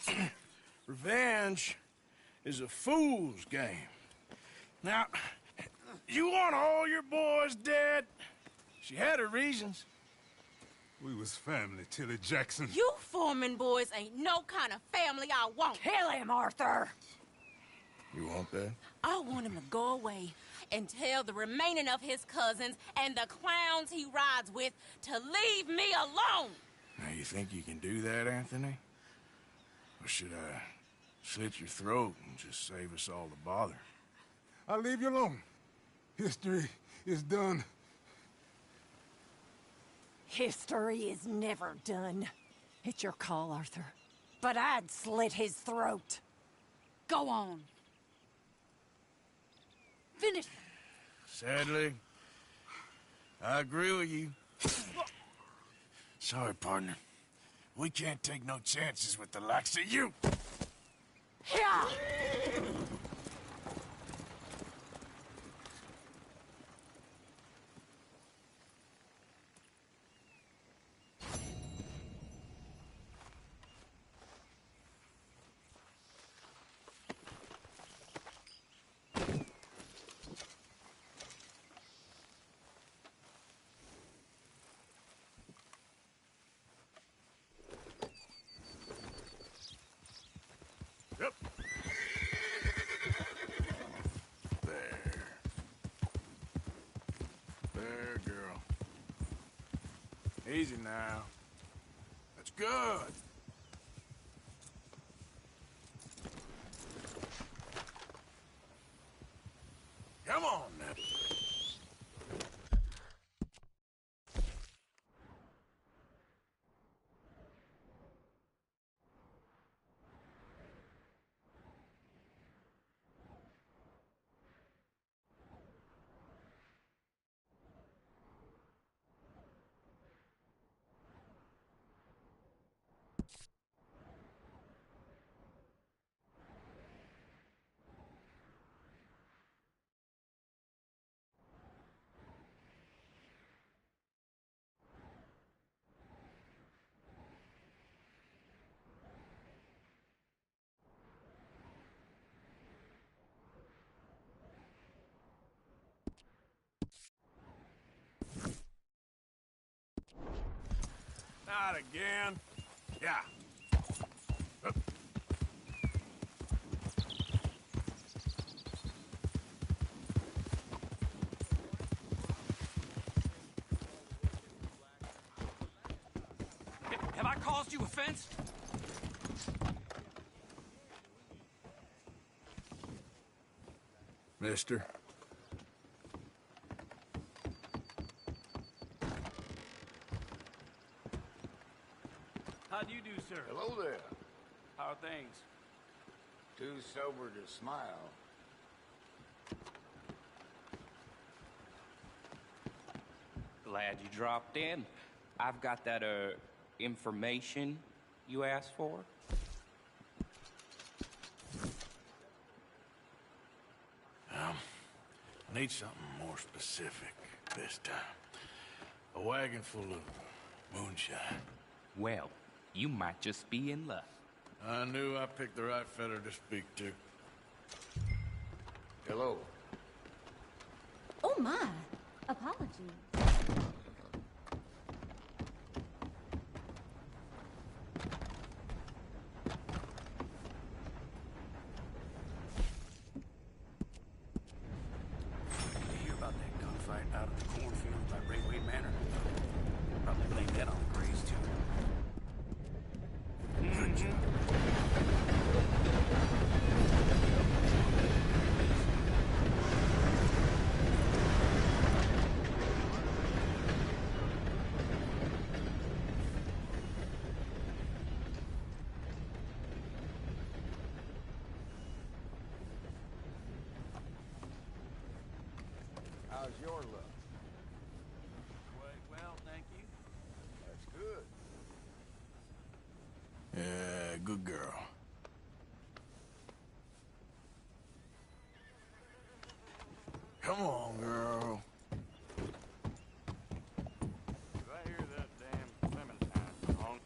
[SPEAKER 22] revenge is a fool's game. Now, you want all your boys dead? She had her reasons.
[SPEAKER 9] We was family, Tilly Jackson.
[SPEAKER 16] You Foreman boys ain't no kind of family I want.
[SPEAKER 7] Kill him, Arthur!
[SPEAKER 22] You want that?
[SPEAKER 16] I want him to go away and tell the remaining of his cousins and the clowns he rides with to leave me alone.
[SPEAKER 22] Now, you think you can do that, Anthony? Or should I slit your throat and just save us all the bother?
[SPEAKER 9] I'll leave you alone. History is done.
[SPEAKER 7] History is never done. It's your call, Arthur. But I'd slit his throat.
[SPEAKER 16] Go on. Finish.
[SPEAKER 22] Sadly, I agree with you. Sorry, partner. We can't take no chances with the likes of you.
[SPEAKER 7] Yeah.
[SPEAKER 22] Yep. There. There, girl. Easy now. That's good. Come on now. Not again. Yeah.
[SPEAKER 5] Have I caused you offense?
[SPEAKER 22] Mister.
[SPEAKER 23] How do you do, sir?
[SPEAKER 24] Hello there.
[SPEAKER 23] How are things?
[SPEAKER 24] Too sober to smile.
[SPEAKER 23] Glad you dropped in. I've got that, information you asked for.
[SPEAKER 22] I need something more specific this time. A wagon full of moonshine.
[SPEAKER 23] Well, you might just be in luck.
[SPEAKER 22] I knew I picked the right feller to speak to.
[SPEAKER 24] Hello.
[SPEAKER 21] Oh my. Apologies.
[SPEAKER 23] You hear about that gunfight out of the cornfield by Railway Manor? Probably blame that on the Grays, too.
[SPEAKER 24] How's your luck?
[SPEAKER 2] Quite well, thank you.
[SPEAKER 24] That's good.
[SPEAKER 22] Yeah, good girl. Come on, girl.
[SPEAKER 2] Did I hear that damn Clementine song?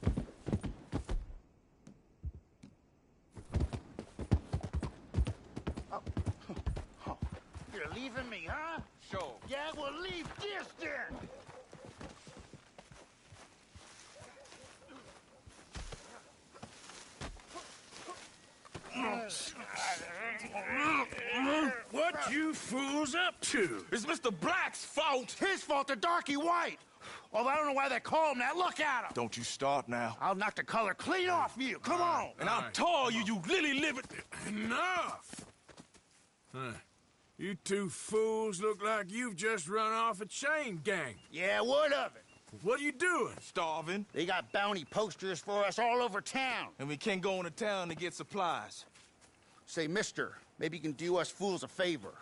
[SPEAKER 24] You're leaving me, huh?
[SPEAKER 2] Sure.
[SPEAKER 24] Yeah, well, leave this then!
[SPEAKER 22] What you fools up to?
[SPEAKER 3] It's Mr. Black's fault.
[SPEAKER 24] His fault, the darky white! Although I don't know why they call him that. Look at him!
[SPEAKER 3] Don't you start now.
[SPEAKER 24] I'll knock the color clean off you. Come on!
[SPEAKER 3] And I'll tell you, you lily livered.
[SPEAKER 22] Enough! Huh. You two fools look like you've just run off a chain gang.
[SPEAKER 24] Yeah, what of it?
[SPEAKER 3] What are you doing? Starving.
[SPEAKER 24] They got bounty posters for us all over town.
[SPEAKER 3] And we can't go into town to get supplies.
[SPEAKER 24] Say, mister, maybe you can do us fools a favor.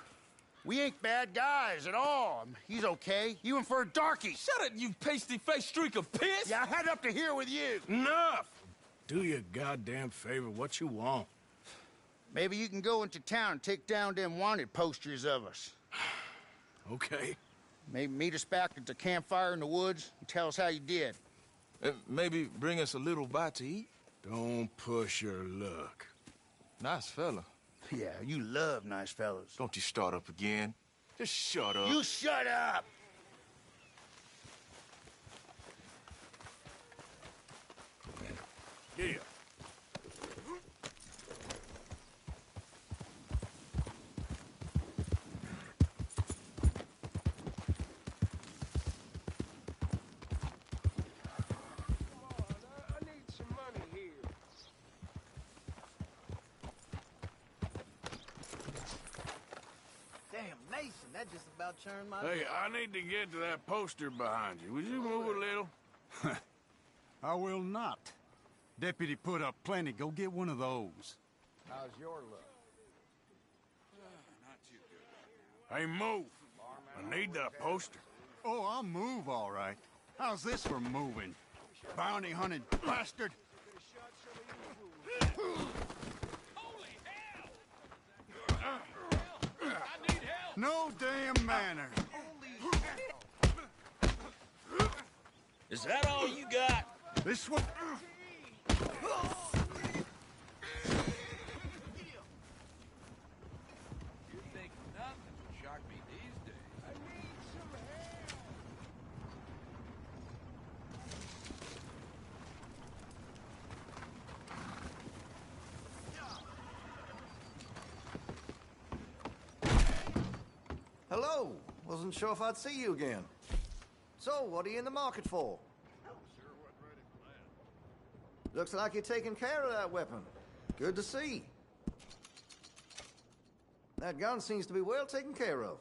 [SPEAKER 24] We ain't bad guys at all. He's okay. Even for a darky.
[SPEAKER 3] Shut it, you pasty-faced streak of piss!
[SPEAKER 24] Yeah, I had up to here with you.
[SPEAKER 22] Enough! Do your goddamn favor what you want.
[SPEAKER 24] Maybe you can go into town and take down them wanted posters of us.
[SPEAKER 22] Okay.
[SPEAKER 24] Maybe meet us back at the campfire in the woods and tell us how you did.
[SPEAKER 3] Maybe bring us a little bite to eat.
[SPEAKER 22] Don't push your luck.
[SPEAKER 3] Nice fella.
[SPEAKER 24] Yeah, you love nice fellas.
[SPEAKER 3] Don't you start up again. Just shut up.
[SPEAKER 24] You shut up!
[SPEAKER 22] Yeah.
[SPEAKER 2] I need some money here.
[SPEAKER 10] Damn, Mason, that just about turned my...
[SPEAKER 22] Hey, I need to get to that poster behind you. Would you move a little?
[SPEAKER 6] I will not. Deputy put up plenty. Go get one of those.
[SPEAKER 24] How's your luck?
[SPEAKER 22] Hey, move. I need that poster.
[SPEAKER 6] Oh, I'll move, all right. How's this for moving? Bounty hunting bastard! No damn manner.
[SPEAKER 3] Is that all you got?
[SPEAKER 6] This one...
[SPEAKER 2] You think nothing would shock me these days. I need some help.
[SPEAKER 12] Hello. Wasn't sure if I'd see you again. So, what are you in the market for? Looks like you're taking care of that weapon. Good to see. That gun seems to be well taken care of.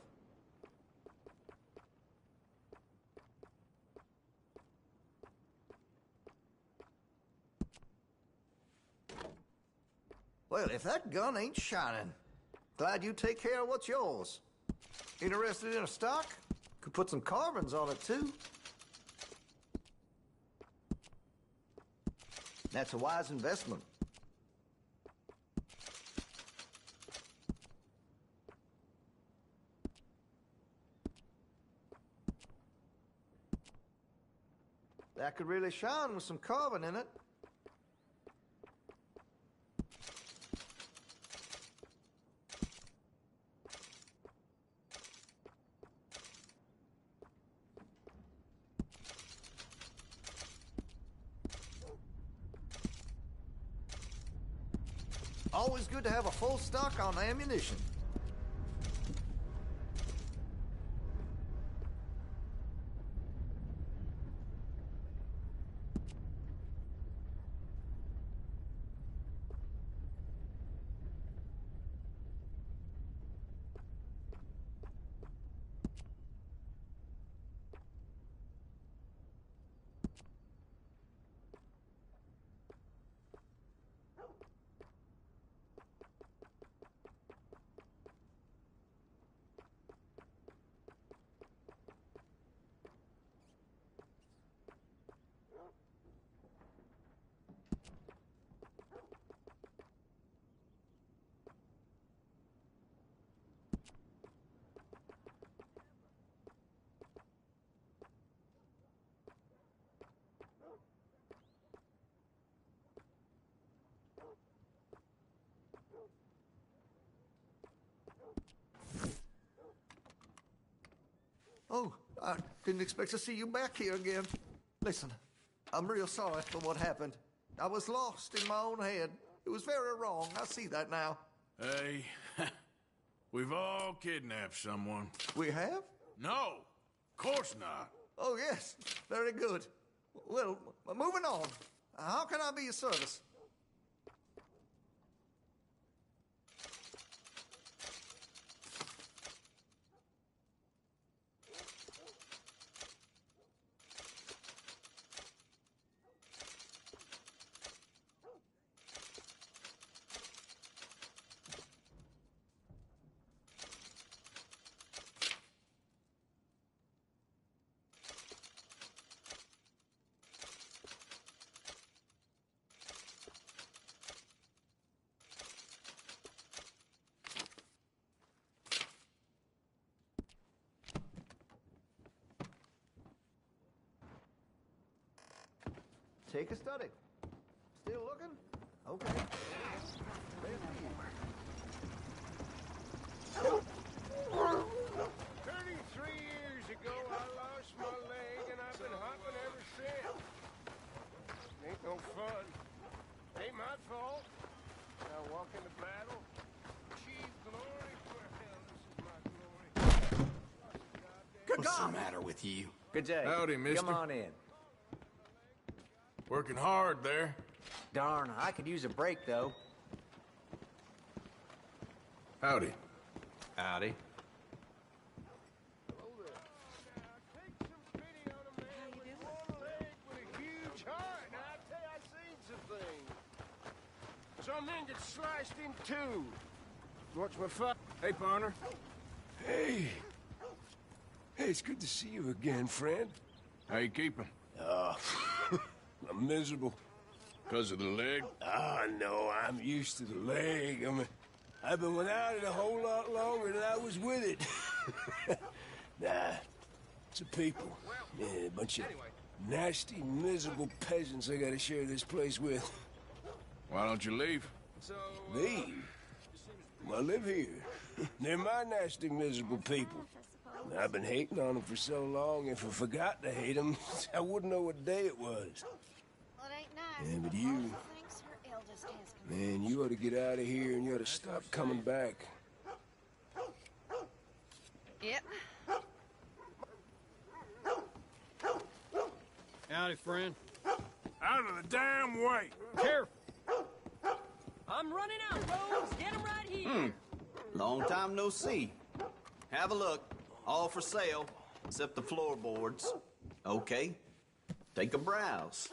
[SPEAKER 12] Well, if that gun ain't shining, glad you take care of what's yours. Interested in a stock? Could put some carbons on it, too. That's a wise investment. That could really shine with some carbon in it. Always good to have a full stock on ammunition. Oh, I didn't expect to see you back here again. Listen, I'm real sorry for what happened. I was lost in my own head. It was very wrong. I see that now.
[SPEAKER 22] Hey, we've all kidnapped someone.
[SPEAKER 12] We have?
[SPEAKER 22] No, of course not.
[SPEAKER 12] Oh, yes. Very good. Well, moving on. How can I be of service? Take a study. Still looking? Okay.
[SPEAKER 2] 33 years ago, I lost my leg, and I've been hopping ever since. Ain't no fun. Ain't my fault. I walk into battle, achieve glory. Well, this is my glory.
[SPEAKER 8] What's the matter with you?
[SPEAKER 22] Good day. Howdy, mister.
[SPEAKER 8] Come on in.
[SPEAKER 22] Working hard there.
[SPEAKER 8] Darn, I could use a break, though.
[SPEAKER 22] Howdy.
[SPEAKER 8] Howdy.
[SPEAKER 2] Some men get sliced in two. Watch my fuck. Hey, partner.
[SPEAKER 13] Hey. Hey, it's good to see you again, friend.
[SPEAKER 22] How you keeping?
[SPEAKER 13] I'm miserable.
[SPEAKER 22] Because of the leg?
[SPEAKER 13] Ah, no, I'm used to the leg. I mean, I've been without it a whole lot longer than I was with it. Nah, it's a people. Yeah, a bunch of nasty, miserable peasants I gotta share this place with.
[SPEAKER 22] Why don't you leave?
[SPEAKER 13] Leave? I live here. They're my nasty, miserable people. I've been hating on them for so long, if I forgot to hate them, I wouldn't know what day it was.
[SPEAKER 21] Well, it ain't nice.
[SPEAKER 13] Yeah, but you... Man, you ought to get out of here and you ought to stop coming back.
[SPEAKER 21] Yep.
[SPEAKER 6] Howdy, friend.
[SPEAKER 22] Out of the damn way!
[SPEAKER 6] Careful!
[SPEAKER 14] I'm running out, Rose. Get him right here.
[SPEAKER 8] Long time no see. Have a look. All for sale, except the floorboards. Okay. Take a browse.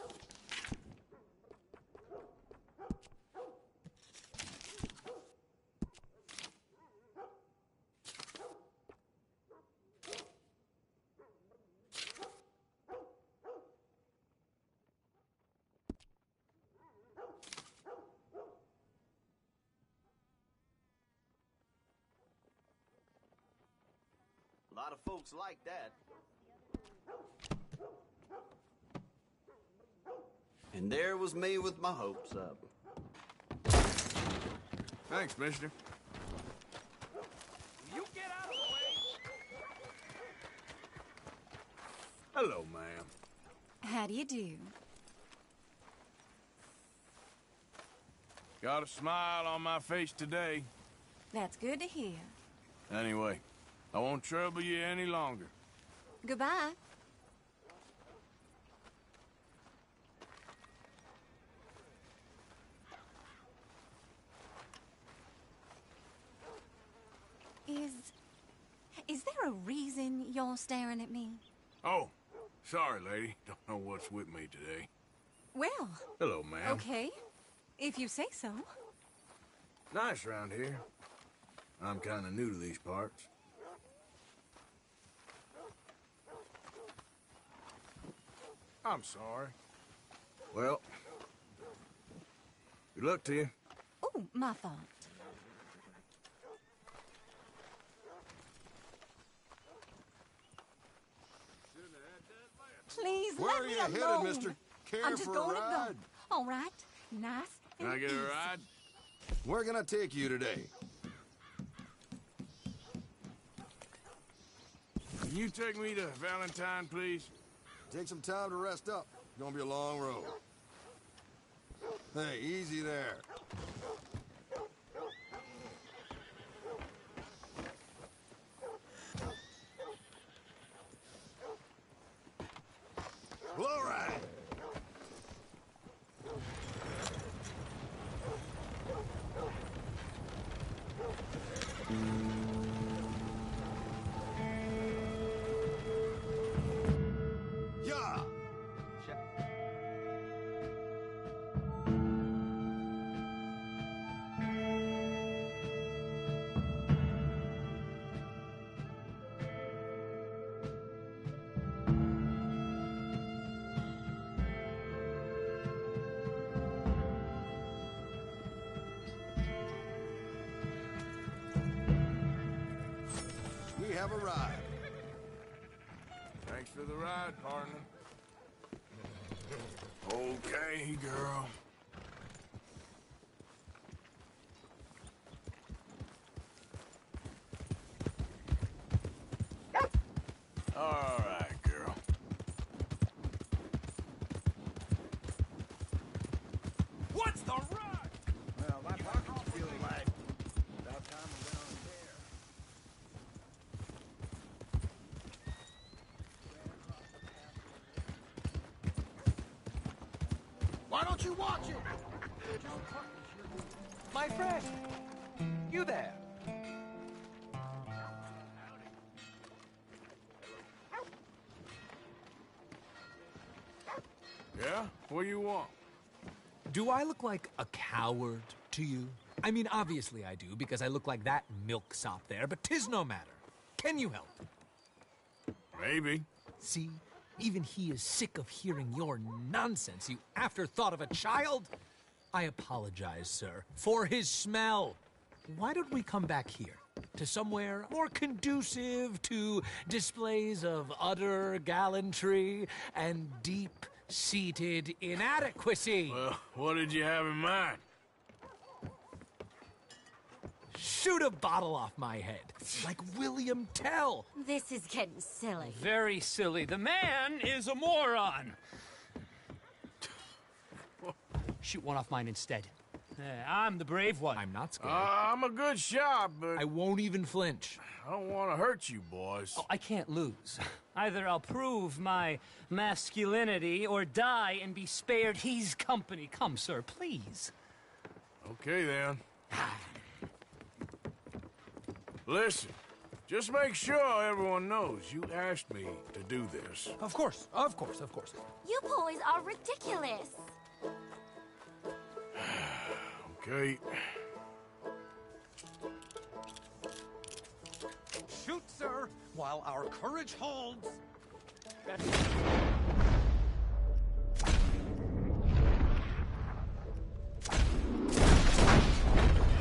[SPEAKER 8] A lot of folks like that. And there was me with my hopes up.
[SPEAKER 22] Thanks, mister.
[SPEAKER 2] You get out of the way.
[SPEAKER 22] Hello, ma'am.
[SPEAKER 17] How do you do?
[SPEAKER 22] Got a smile on my face today.
[SPEAKER 17] That's good to hear.
[SPEAKER 22] Anyway, I won't trouble you any longer.
[SPEAKER 17] Goodbye. Is there a reason you're staring at me?
[SPEAKER 22] Oh, sorry, lady. Don't know what's with me today.
[SPEAKER 17] Well...
[SPEAKER 22] Hello, ma'am.
[SPEAKER 17] Okay, if you say so.
[SPEAKER 22] Nice around here. I'm kind of new to these parts. I'm sorry. Well, good luck to you.
[SPEAKER 17] Oh, my fault. Please,
[SPEAKER 4] Where
[SPEAKER 17] let
[SPEAKER 4] are
[SPEAKER 17] me
[SPEAKER 4] you
[SPEAKER 17] alone.
[SPEAKER 4] headed, mister? Care
[SPEAKER 17] I'm just
[SPEAKER 4] for a
[SPEAKER 17] going to
[SPEAKER 4] ride?
[SPEAKER 17] go. All right, nice
[SPEAKER 22] Can
[SPEAKER 17] and
[SPEAKER 22] I get
[SPEAKER 17] easy.
[SPEAKER 22] a ride?
[SPEAKER 4] Where can I take you today?
[SPEAKER 22] Can you take me to Valentine, please?
[SPEAKER 11] Take some time to rest up. It's gonna be a long road. Hey, easy there. Well, all right. Yeah. We have arrived.
[SPEAKER 22] Thanks for the ride, partner. Okay, girl. All right, girl.
[SPEAKER 3] What's the rush?
[SPEAKER 10] Well, my pocket's feeling light. About time we went on there.
[SPEAKER 18] Why don't you watch it? My friend, you there?
[SPEAKER 22] Yeah? What do you want?
[SPEAKER 19] Do I look like a coward to you? I mean, obviously I do, because I look like that milksop there, but 'tis no matter. Can you help?
[SPEAKER 22] Maybe.
[SPEAKER 19] See? Even he is sick of hearing your nonsense, you afterthought of a child. I apologize, sir, for his smell. Why don't we come back here? To somewhere more conducive to displays of utter gallantry and deep-seated inadequacy.
[SPEAKER 22] Well, what did you have in mind?
[SPEAKER 19] Shoot a bottle off my head, like William Tell.
[SPEAKER 20] This is getting silly.
[SPEAKER 14] Very silly. The man is a moron. Shoot one off mine instead. I'm the brave one.
[SPEAKER 19] I'm not scared.
[SPEAKER 22] I'm a good shot, but
[SPEAKER 19] I won't even flinch.
[SPEAKER 22] I don't want to hurt you, boys.
[SPEAKER 14] Oh, I can't lose. Either I'll prove my masculinity or die and be spared his company. Come, sir, please.
[SPEAKER 22] Okay, then. Listen, just make sure everyone knows you asked me to do this.
[SPEAKER 19] Of course, of course, of course.
[SPEAKER 21] You boys are ridiculous.
[SPEAKER 22] Okay.
[SPEAKER 18] Shoot, sir, while our courage holds.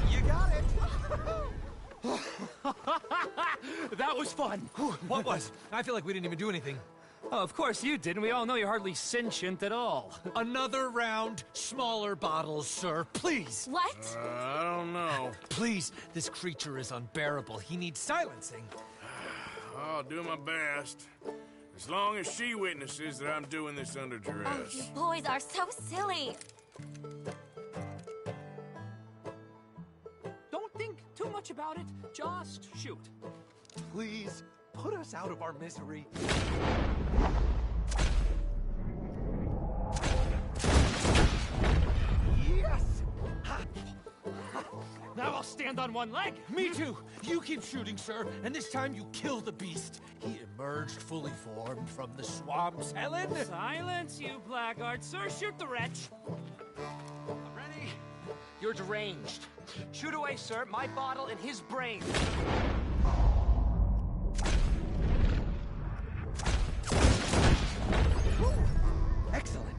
[SPEAKER 18] You got it.
[SPEAKER 14] That was fun.
[SPEAKER 19] What was? I feel like we didn't even do anything.
[SPEAKER 14] Oh, of course you didn't. We all know you're hardly sentient at all.
[SPEAKER 19] Another round, smaller bottles, sir, please.
[SPEAKER 21] What?
[SPEAKER 22] I don't know.
[SPEAKER 19] Please, this creature is unbearable. He needs silencing.
[SPEAKER 22] I'll do my best. As long as she witnesses that I'm doing this under
[SPEAKER 21] Oh,
[SPEAKER 22] duress.
[SPEAKER 21] you boys are so silly.
[SPEAKER 14] Don't think too much about it. Just shoot.
[SPEAKER 18] Please, put us out of our misery. Yes!
[SPEAKER 14] Now I'll stand on one leg.
[SPEAKER 19] Me too. You keep shooting, sir, and this time you kill the beast. He emerged fully formed from the swamps, Helen.
[SPEAKER 14] Silence, you blackguard. Sir, shoot the wretch.
[SPEAKER 18] Ready?
[SPEAKER 14] You're deranged. Shoot away, sir. My bottle in his brain.
[SPEAKER 18] Excellent.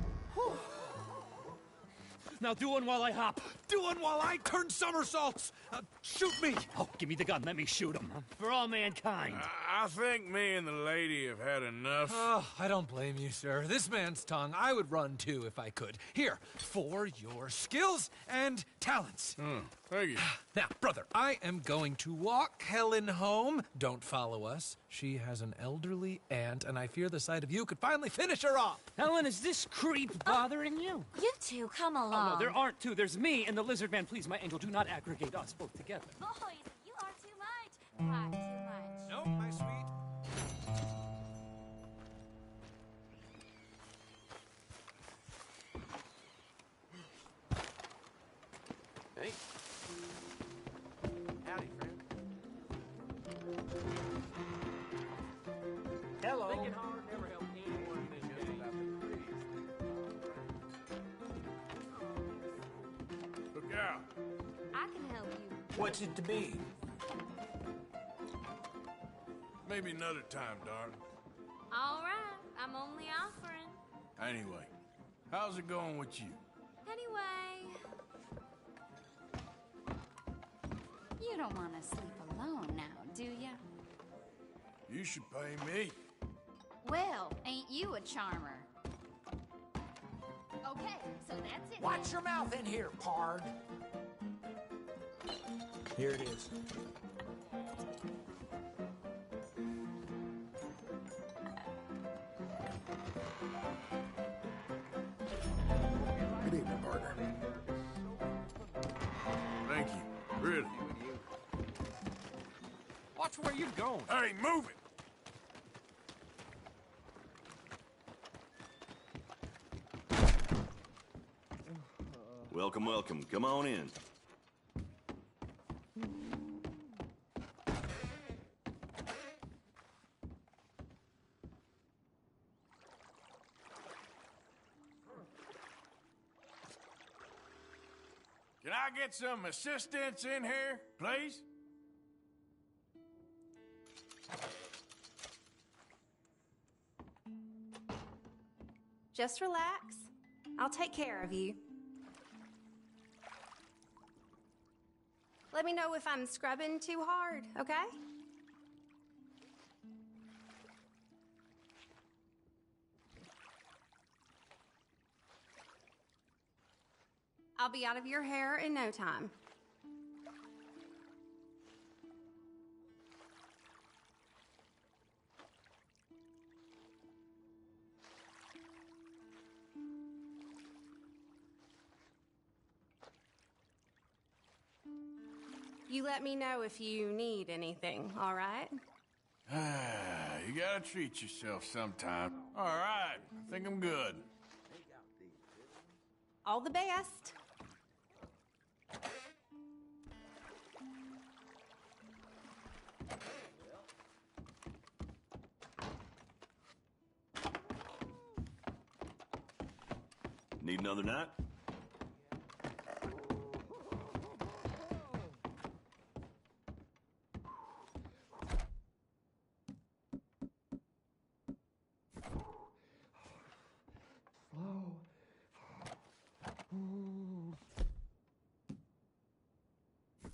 [SPEAKER 14] Now do one while I hop.
[SPEAKER 19] Do one while I turn somersaults. Shoot me.
[SPEAKER 14] Oh, give me the gun. Let me shoot him. For all mankind.
[SPEAKER 22] I think me and the lady have had enough.
[SPEAKER 19] Oh, I don't blame you, sir. This man's tongue, I would run too if I could. Here, for your skills and talents.
[SPEAKER 22] Thank you.
[SPEAKER 19] Now, brother, I am going to walk Helen home. Don't follow us. She has an elderly aunt, and I fear the sight of you could finally finish her off.
[SPEAKER 14] Helen, is this creep bothering you?
[SPEAKER 1] You two, come along.
[SPEAKER 14] Oh, no, there aren't two. There's me and the lizard man. Please, my angel, do not aggregate us both together.
[SPEAKER 1] Boys, you are too much. Far too much.
[SPEAKER 19] No, my sweet.
[SPEAKER 18] Hey. Howdy, friend.
[SPEAKER 14] Hello. Thinking hard never helped anyone in this game.
[SPEAKER 22] Look out.
[SPEAKER 1] I can help you.
[SPEAKER 18] What's it to be?
[SPEAKER 22] Maybe another time, darling.
[SPEAKER 1] All right, I'm only offering.
[SPEAKER 22] Anyway, how's it going with you?
[SPEAKER 1] Anyway, you don't want to sleep alone now, do ya?
[SPEAKER 22] You should pay me.
[SPEAKER 1] Well, ain't you a charmer? Okay, so that's it.
[SPEAKER 18] Watch your mouth in here, pard. Here it is.
[SPEAKER 11] Good evening, partner.
[SPEAKER 22] Thank you. Really.
[SPEAKER 14] Watch where you're going.
[SPEAKER 22] Hey, move it!
[SPEAKER 9] Welcome, welcome. Come on in.
[SPEAKER 22] Can I get some assistance in here, please?
[SPEAKER 15] Just relax. I'll take care of you. Let me know if I'm scrubbing too hard, okay? I'll be out of your hair in no time. You let me know if you need anything, all right?
[SPEAKER 22] You gotta treat yourself sometime. All right, I think I'm good.
[SPEAKER 15] All the best.
[SPEAKER 9] Need another night?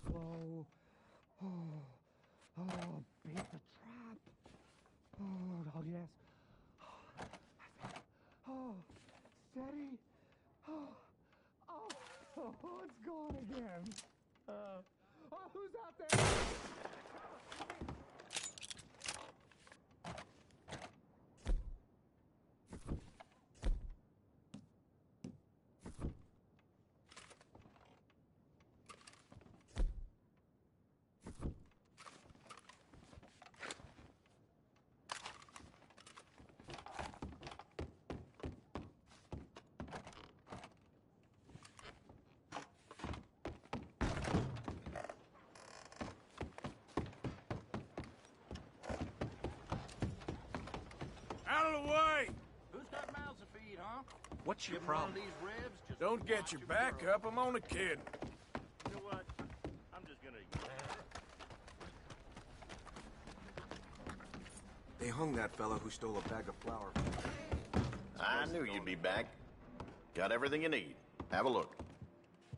[SPEAKER 2] Slow. Oh, beat the trap. Oh, yes. Oh, steady. Oh, it's gone again. Who's out there?
[SPEAKER 22] Out of the way!
[SPEAKER 24] Who's got mouths to feed, huh?
[SPEAKER 18] What's your
[SPEAKER 24] Give one of
[SPEAKER 18] problem?
[SPEAKER 24] these ribs, just
[SPEAKER 22] Don't get your back up, I'm only kidding.
[SPEAKER 24] You know what? I'm just gonna ignore it.
[SPEAKER 20] They hung that fellow who stole a bag of flour.
[SPEAKER 8] I knew you'd be back. Got everything you need. Have a look.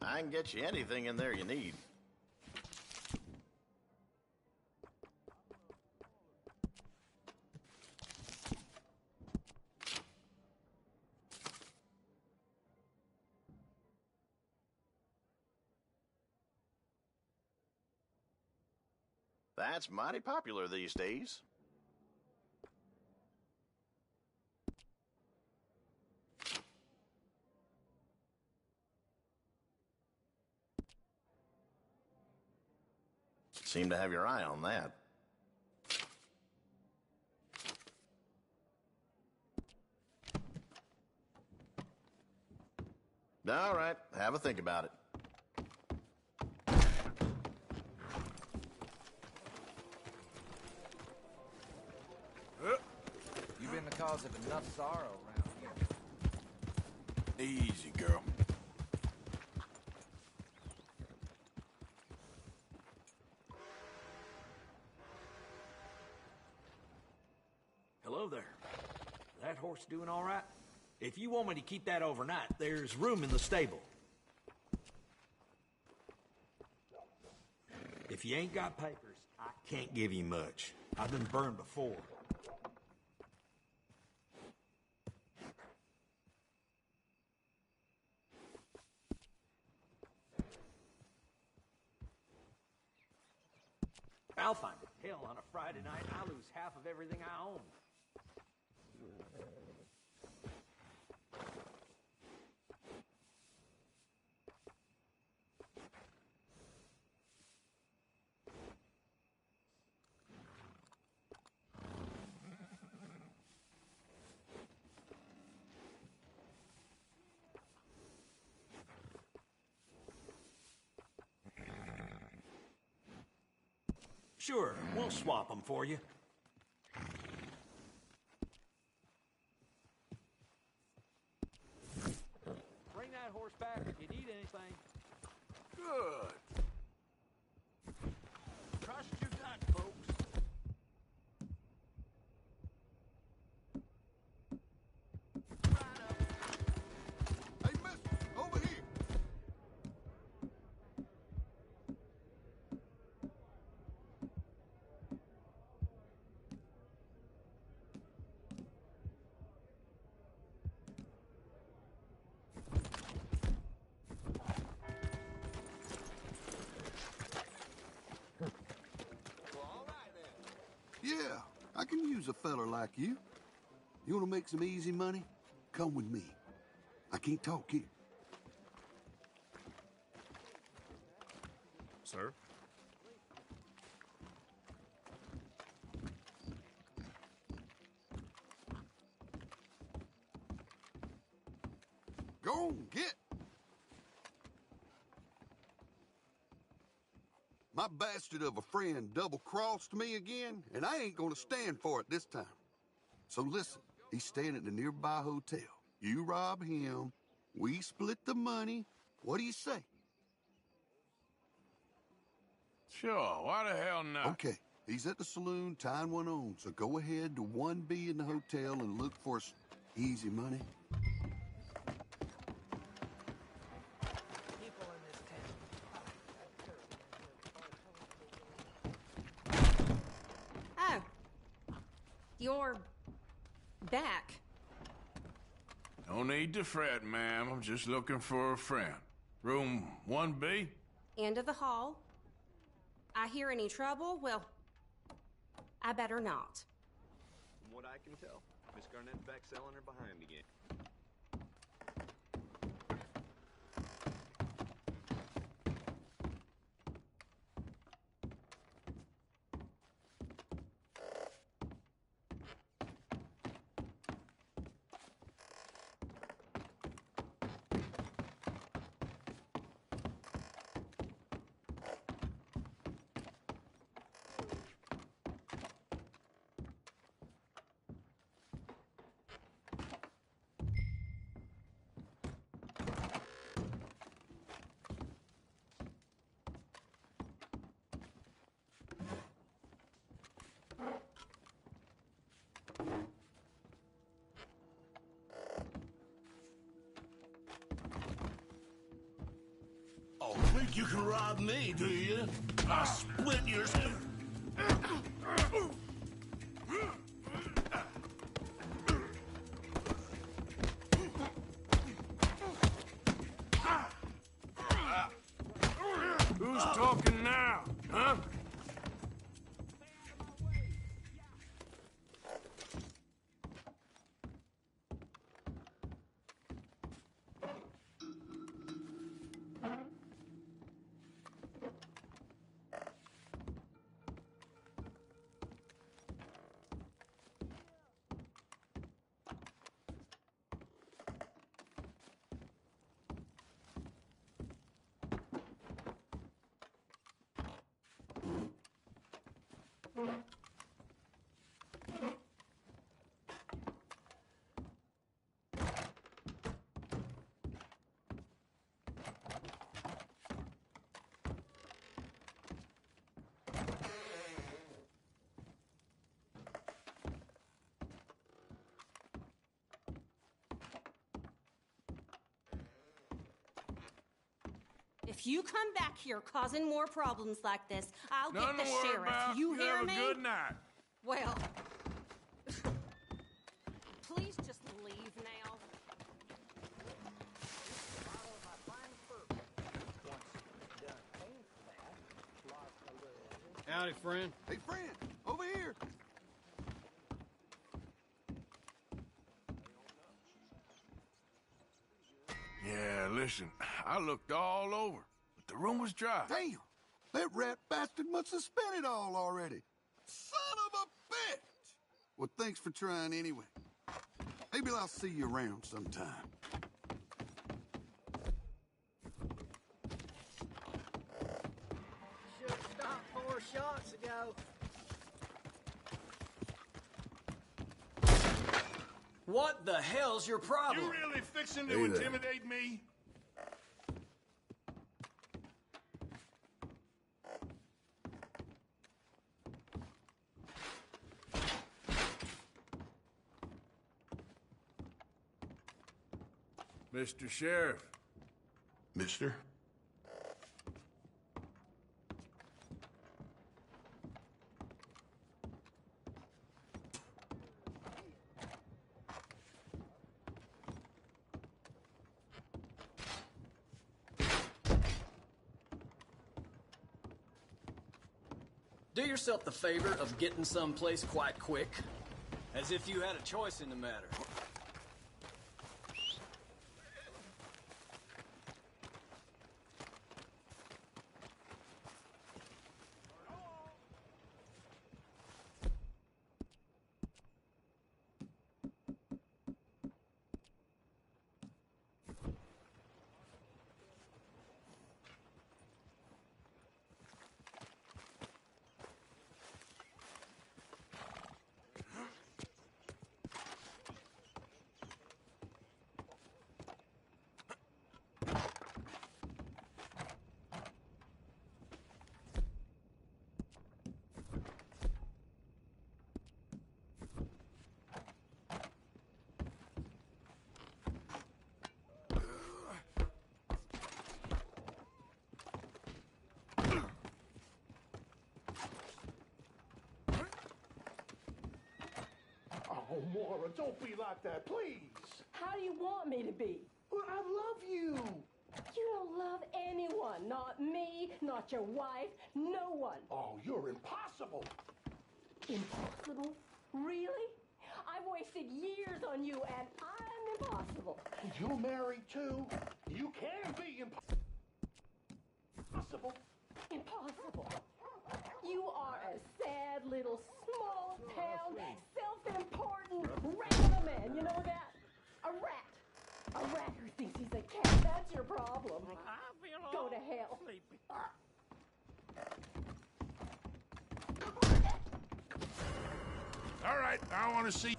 [SPEAKER 8] I can get you anything in there you need.
[SPEAKER 9] That's mighty popular these days. Seem to have your eye on that. All right, have a think about it.
[SPEAKER 18] You've been the cause of enough sorrow around here.
[SPEAKER 22] Easy, girl.
[SPEAKER 5] Hello there. That horse doing all right? If you want me to keep that overnight, there's room in the stable. If you ain't got papers, I can't give you much. I've been burned before. I'll find it. Hell, on a Friday night, I lose half of everything I own. Sure, we'll swap them for you. Bring that horse back if you need anything.
[SPEAKER 22] Good.
[SPEAKER 5] Trust your gut, folks.
[SPEAKER 6] Hey, mister, over here.
[SPEAKER 11] Yeah, I can use a feller like you. You want to make some easy money? Come with me. I can't talk here.
[SPEAKER 3] Sir?
[SPEAKER 11] Go on, get. My bastard of a friend double-crossed me again, and I ain't gonna stand for it this time. So listen, he's staying at the nearby hotel. You rob him, we split the money. What do you say?
[SPEAKER 22] Sure, why the hell not?
[SPEAKER 11] Okay, he's at the saloon tying one on, so go ahead to 1B in the hotel and look for us easy money.
[SPEAKER 15] Oh. You're back.
[SPEAKER 22] No need to fret, ma'am. I'm just looking for a friend. Room 1B?
[SPEAKER 15] End of the hall. I hear any trouble? Well, I better not.
[SPEAKER 7] From what I can tell, Miss Garnett's back selling her behind again.
[SPEAKER 16] Oh, think you can rob me, do you? I'll split your...
[SPEAKER 22] Who's talking now, huh?
[SPEAKER 15] If you come back here causing more problems like this, I'll
[SPEAKER 22] Nothing
[SPEAKER 15] get the
[SPEAKER 22] to worry
[SPEAKER 15] sheriff.
[SPEAKER 22] about.
[SPEAKER 15] You hear
[SPEAKER 22] have
[SPEAKER 15] me?
[SPEAKER 22] a good night.
[SPEAKER 15] Well, please just leave now.
[SPEAKER 12] Howdy, friend.
[SPEAKER 11] Hey, friend, over here.
[SPEAKER 22] Yeah, listen, I looked all over, but the room was dry.
[SPEAKER 11] Damn! That rat bastard must have spent it all already. Son of a bitch! Well, thanks for trying anyway. Maybe I'll see you around sometime.
[SPEAKER 18] Should've stopped 4 shots ago.
[SPEAKER 12] What the hell's your problem?
[SPEAKER 22] You really fixing to
[SPEAKER 11] Hey there.
[SPEAKER 22] intimidate me? Mr. Sheriff.
[SPEAKER 16] Mister?
[SPEAKER 12] Do yourself the favor of getting someplace quite quick. As if you had a choice in the matter.
[SPEAKER 13] Oh, Maura, don't be like that, please.
[SPEAKER 17] How do you want me to be?
[SPEAKER 13] Well, I love you.
[SPEAKER 17] You don't love anyone. Not me, not your wife, no one.
[SPEAKER 13] Oh, you're impossible.
[SPEAKER 17] Impossible? Really? I've wasted years on you, and I'm impossible.
[SPEAKER 13] You're married, too. You can be impossible.
[SPEAKER 17] Impossible. You are a sad little small town, self-important rat of a man. You know that? A rat. A rat who thinks he's a cat. That's your problem. Go to hell.
[SPEAKER 22] All right, I want to see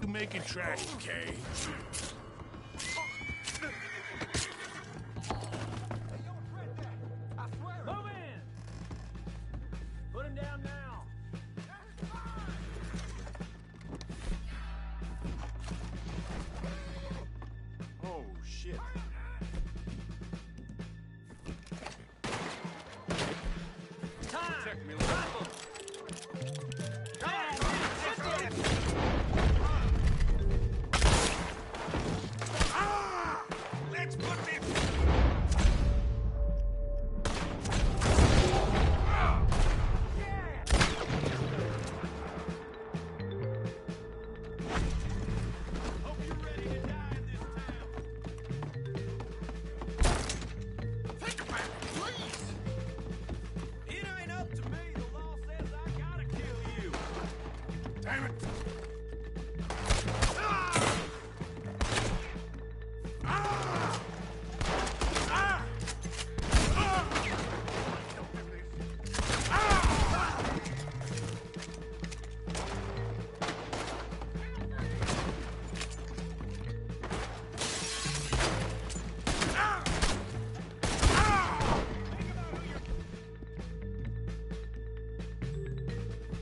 [SPEAKER 22] you making tracks, okay?
[SPEAKER 12] Move in! Put him down now.
[SPEAKER 22] Oh, shit.
[SPEAKER 12] Time!
[SPEAKER 22] Protect me,
[SPEAKER 12] Rifle!
[SPEAKER 22] Let's put this...
[SPEAKER 12] Hope you're ready to die in this town.
[SPEAKER 22] Think about it, please!
[SPEAKER 12] It ain't up to me. The law says I gotta kill you.
[SPEAKER 22] Damn it!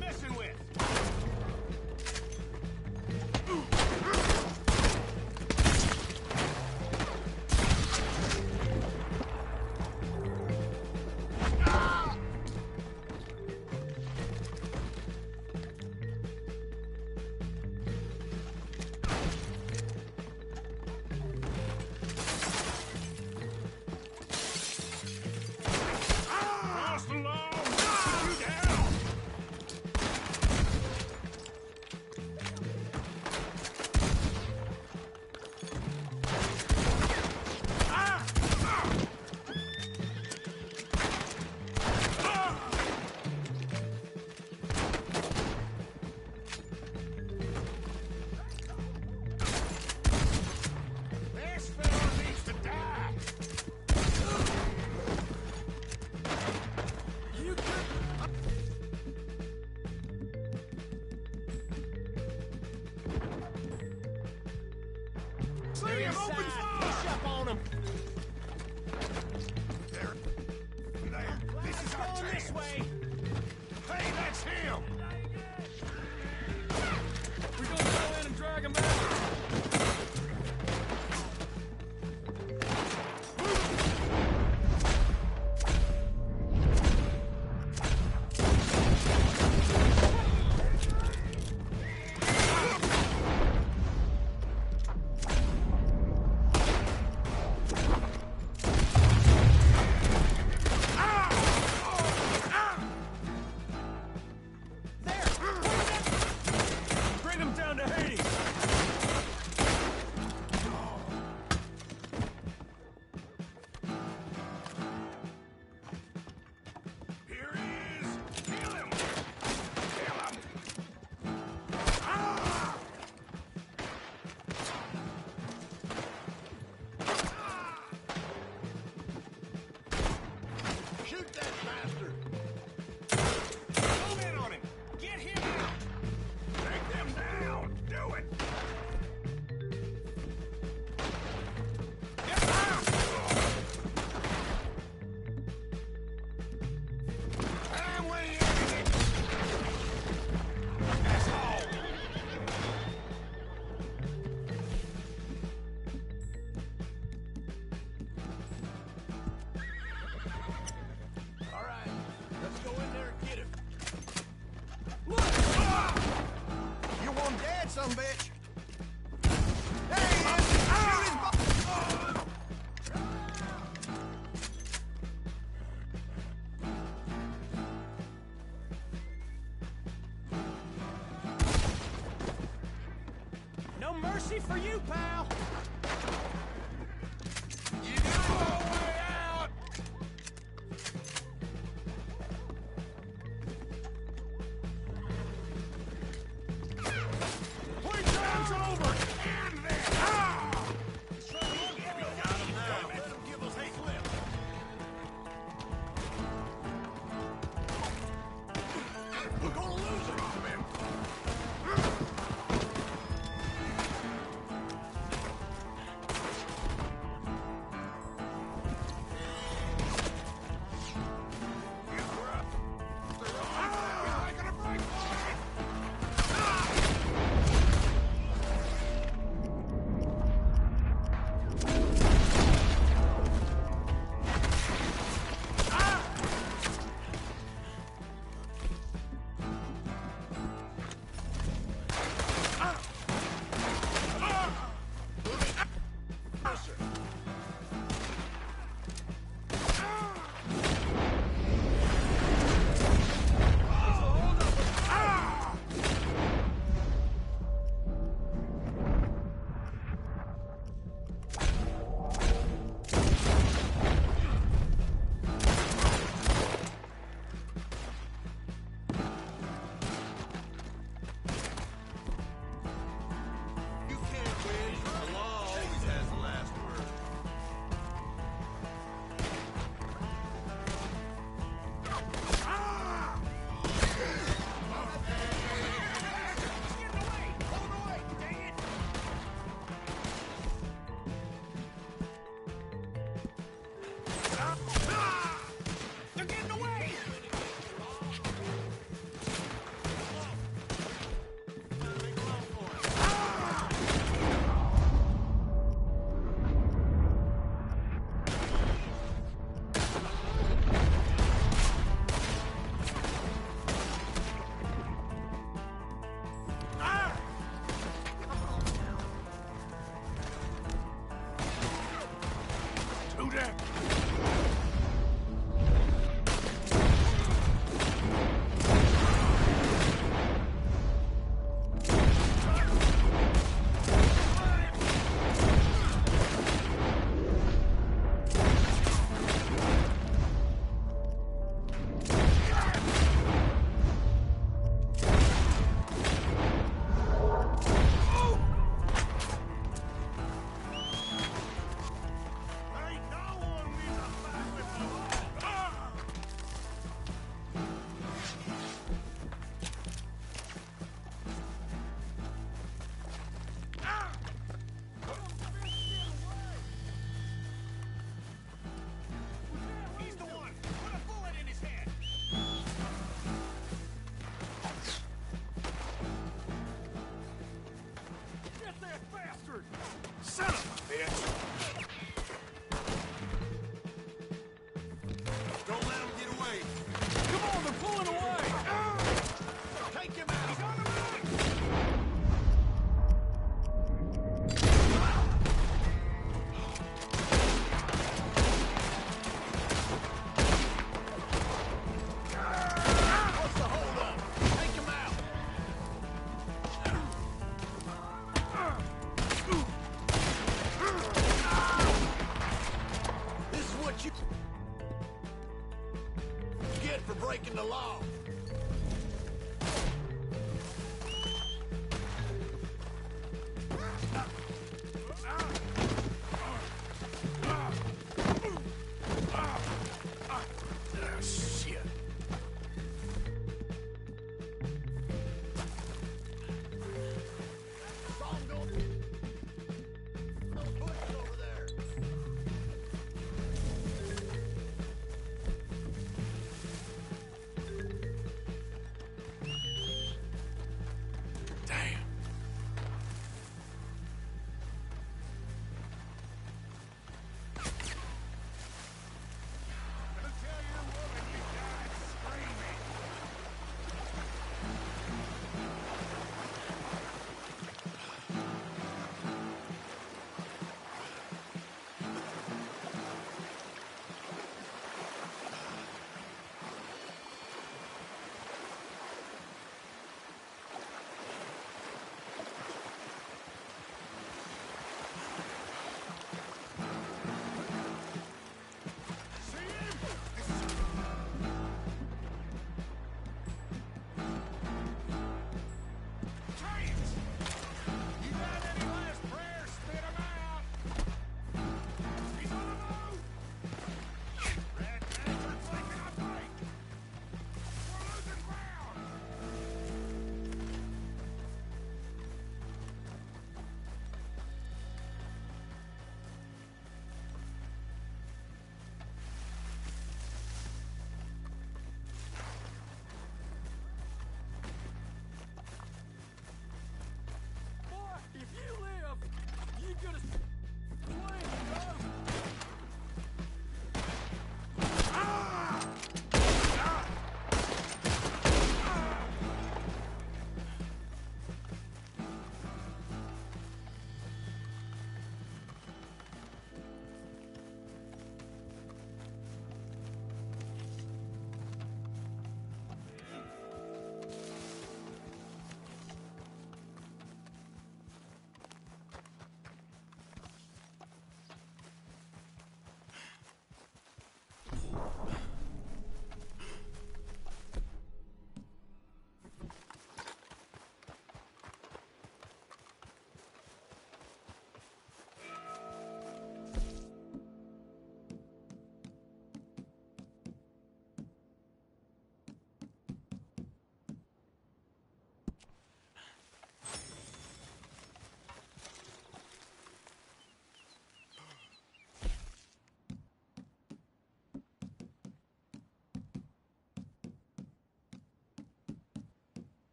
[SPEAKER 22] Messing with.
[SPEAKER 14] him.
[SPEAKER 3] There. This is our
[SPEAKER 14] Going this
[SPEAKER 3] chance.
[SPEAKER 14] way.
[SPEAKER 3] Hey, that's him!
[SPEAKER 12] We're gonna go in and drag him back.
[SPEAKER 22] Bring him down to Hades!
[SPEAKER 3] Here he is! Kill him! Kill him!
[SPEAKER 16] Shoot that bastard!
[SPEAKER 3] Move in on him! Get him out! Take them down! Do it! Get out! I'm waiting! Asshole!
[SPEAKER 22] All right, let's go in there and get him.
[SPEAKER 24] You want dead, some bitch? There he is! Shoot his
[SPEAKER 14] No mercy for you, pal.
[SPEAKER 3] You got no way out!
[SPEAKER 22] Point time's over!
[SPEAKER 3] And then... We got him now! Let him give us a clip! We're gonna lose it on him!
[SPEAKER 22] bastard! Son of a bitch!
[SPEAKER 16] Don't let him get away.
[SPEAKER 22] Come on, they're pulling away!
[SPEAKER 16] Take him out. He's on the run.
[SPEAKER 22] What's the hold up? Take him out!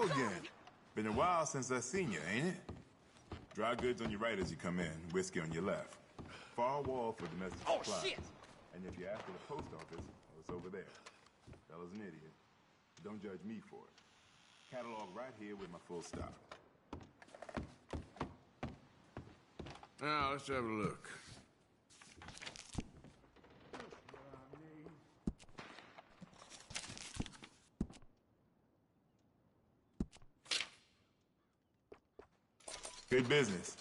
[SPEAKER 4] Hello again. Been a while since I seen you, ain't it? Dry goods on your right as you come in, whiskey on your left. Far wall for domestic supplies.
[SPEAKER 14] Shit!
[SPEAKER 4] And if you ask for the post office, well, it's over there. Fella's an idiot. Don't judge me for it. Catalog right here with my full stop.
[SPEAKER 22] Now, let's have a look.
[SPEAKER 4] Good business.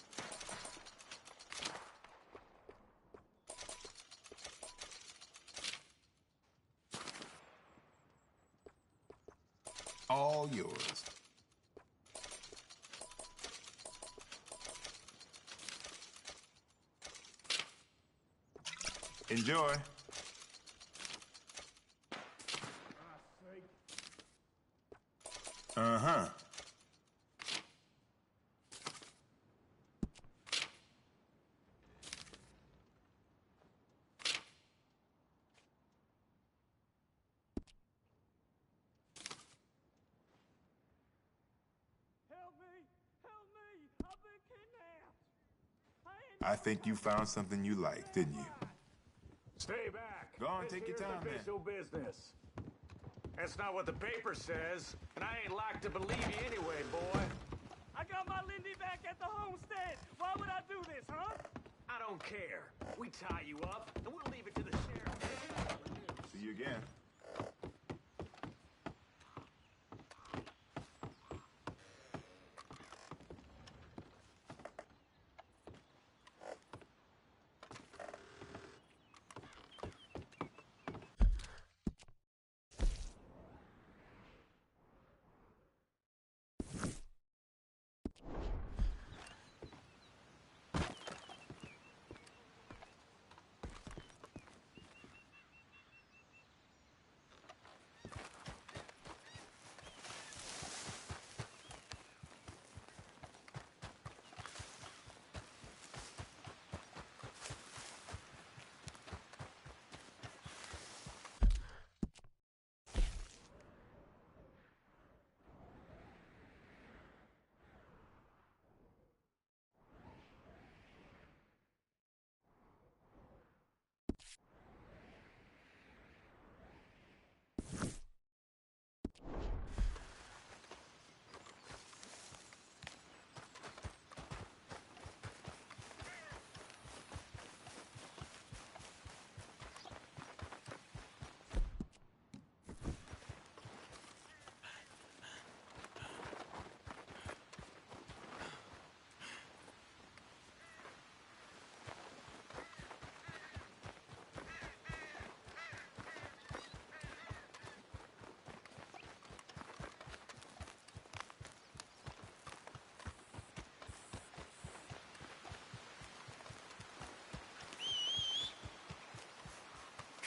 [SPEAKER 4] All yours. Enjoy. Uh-huh. I think you found something you like, didn't you?
[SPEAKER 5] Stay back.
[SPEAKER 4] Go on, take your
[SPEAKER 5] This
[SPEAKER 4] time,
[SPEAKER 5] here's official business. That's not what the paper says, and I ain't like to believe you anyway, boy.
[SPEAKER 10] I got my Lindy back at the homestead. Why would I do this, huh?
[SPEAKER 5] I don't care. We tie you up, and we'll leave it to the sheriff.
[SPEAKER 4] See you again.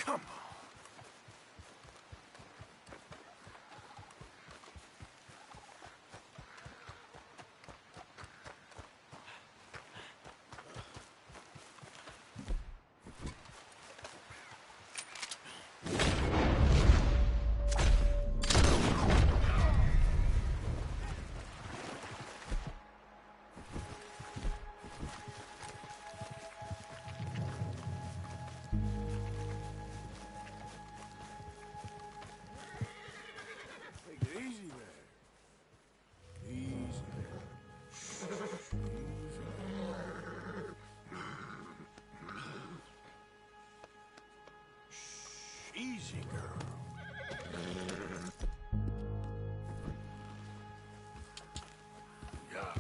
[SPEAKER 4] Come on. Easy, girl. Yeah.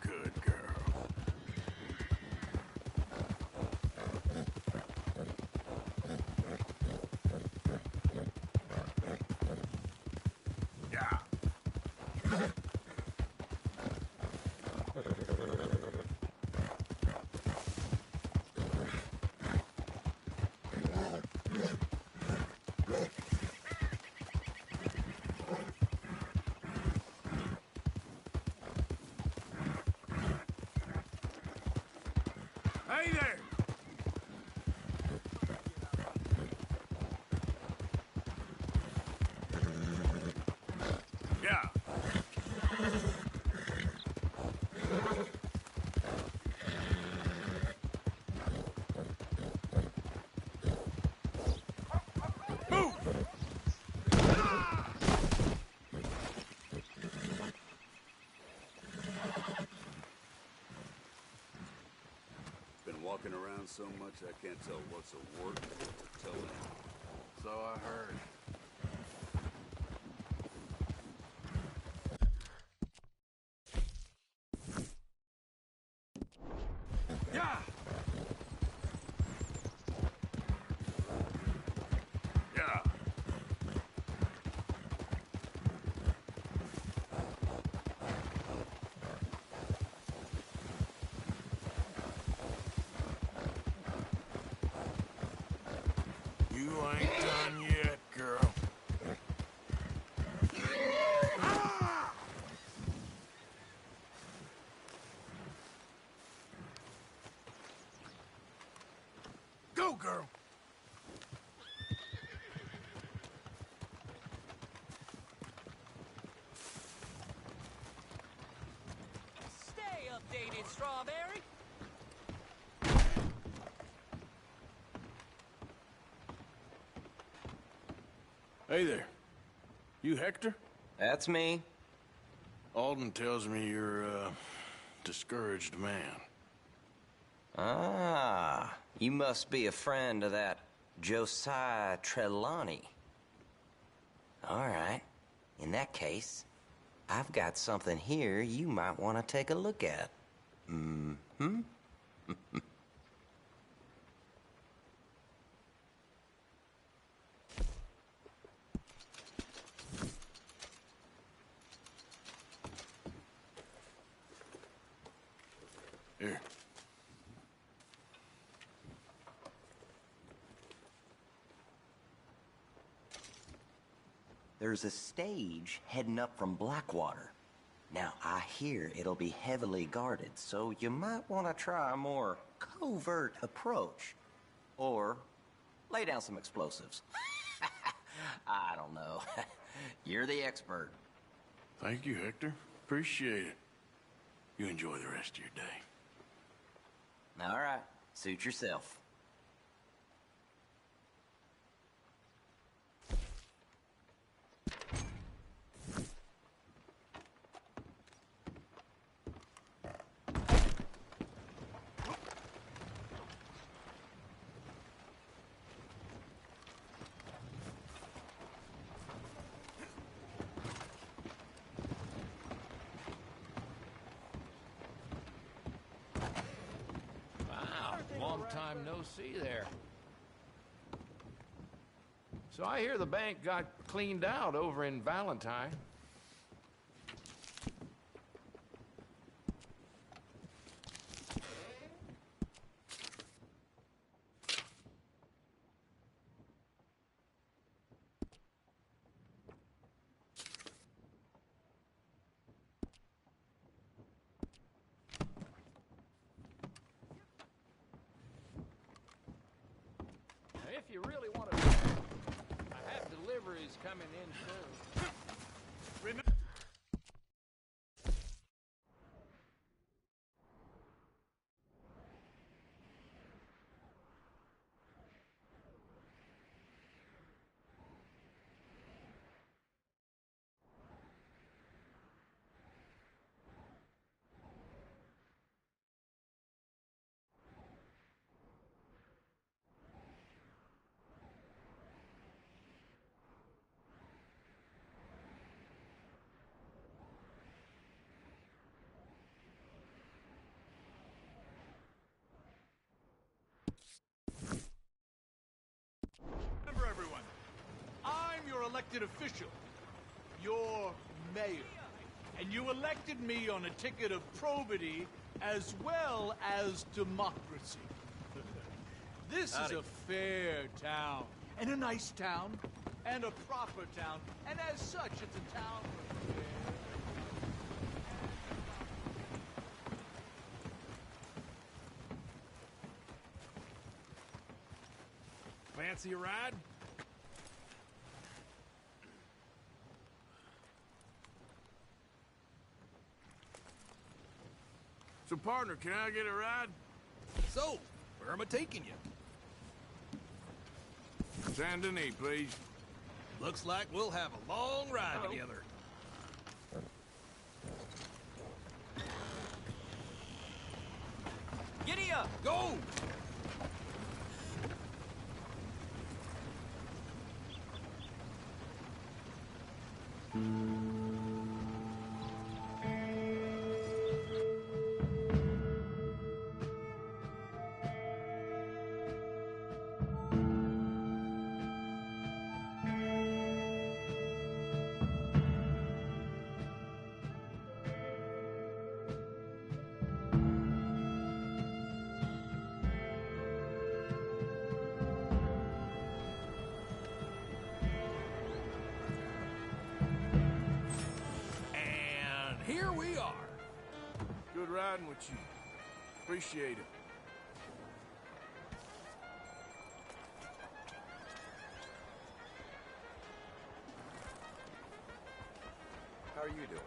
[SPEAKER 4] Good girl.
[SPEAKER 22] Hey there! Yeah.
[SPEAKER 1] Been walking around so much I can't tell what's a work and what's a toe.
[SPEAKER 22] So I heard. Yeah! Yeah! You ain't done yet, girl. Go, girl!
[SPEAKER 10] Stay updated, Strawberry.
[SPEAKER 22] Hey there. You Hector?
[SPEAKER 18] That's me.
[SPEAKER 22] Alden tells me you're a discouraged man.
[SPEAKER 18] Ah, you must be a friend of that Josiah Trelawney. All right. In that case, I've got something here you might want to take a look at. Mm-hmm.
[SPEAKER 22] Here.
[SPEAKER 18] There's a stage heading up from Blackwater. Now, I hear it'll be heavily guarded, so you might want to try a more covert approach. Or lay down some explosives. I don't know. You're the expert.
[SPEAKER 22] Thank you, Hector. Appreciate it. You enjoy the rest of your day.
[SPEAKER 18] All right. Suit yourself.
[SPEAKER 5] Long time no see there. So I hear the bank got cleaned out over in Valentine. If you really want to, I have deliveries coming in soon. Remember.
[SPEAKER 19] Remember, everyone, I'm your elected official, your mayor, and you elected me on a ticket of probity as well as democracy. This is a fair town, and a nice town, and a proper town, and as such, it's a town for fair.
[SPEAKER 22] Fancy a ride? So, partner, can I get a ride?
[SPEAKER 19] So, where am I taking you?
[SPEAKER 22] Saint Denis, please.
[SPEAKER 19] Looks like we'll have a long ride together.
[SPEAKER 12] Giddy up!
[SPEAKER 19] Go! Here we are.
[SPEAKER 22] Good riding with you. Appreciate it.
[SPEAKER 7] How are you doing?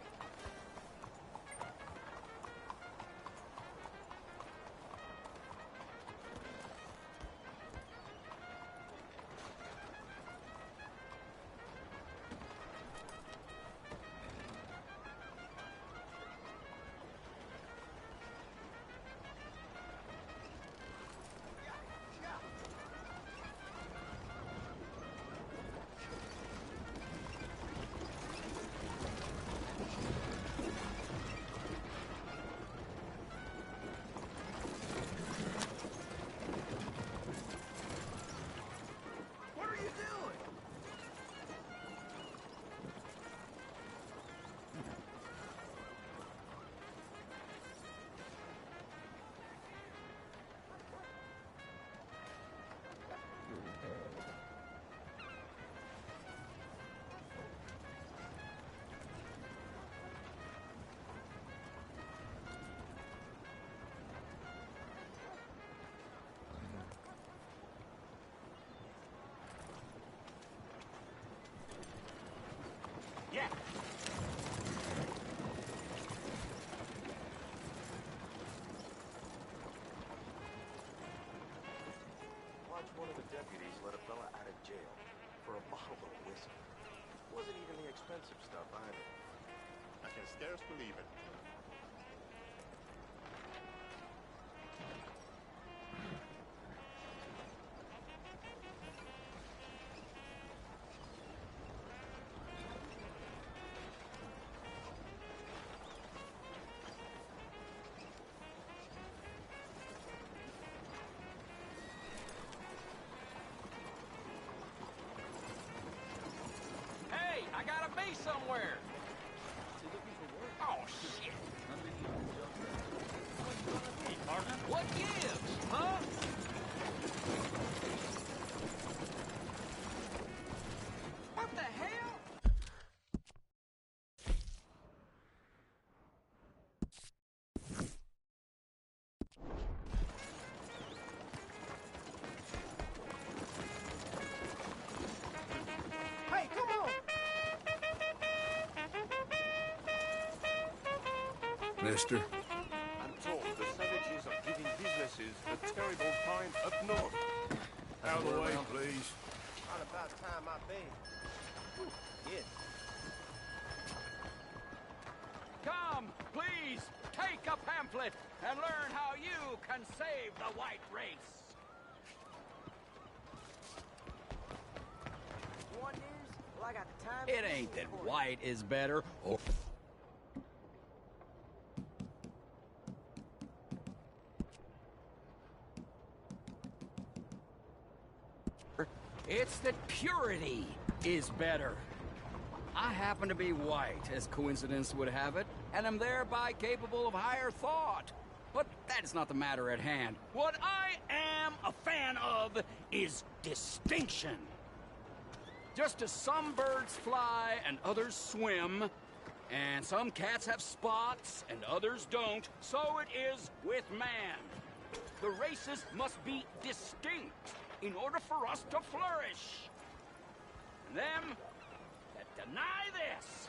[SPEAKER 5] Yeah.
[SPEAKER 7] Watch one of the deputies let a fella out of jail for a bottle of whiskey. Wasn't even the expensive stuff either.
[SPEAKER 4] I can scarce believe it.
[SPEAKER 12] Hey, I gotta be somewhere. Oh, shit. Hey, partner. What gives, huh? What the hell?
[SPEAKER 13] Hey, come on!
[SPEAKER 22] Mister.
[SPEAKER 7] I'm told the savages are giving businesses a terrible time up north.
[SPEAKER 22] Out of the way, please.
[SPEAKER 13] Not about time I paid. Yes.
[SPEAKER 12] Come, please, take a pamphlet and learn how you can save the white race.
[SPEAKER 13] You want news? Well, I got the time.
[SPEAKER 12] It ain't that white is better or... It's that purity is better. I happen to be white, as coincidence would have it, and am thereby capable of higher thought. But that's not the matter at hand. What I am a fan of is distinction. Just as some birds fly and others swim, and some cats have spots and others don't, so it is with man. The races must be distinct in order for us to flourish. Them that deny this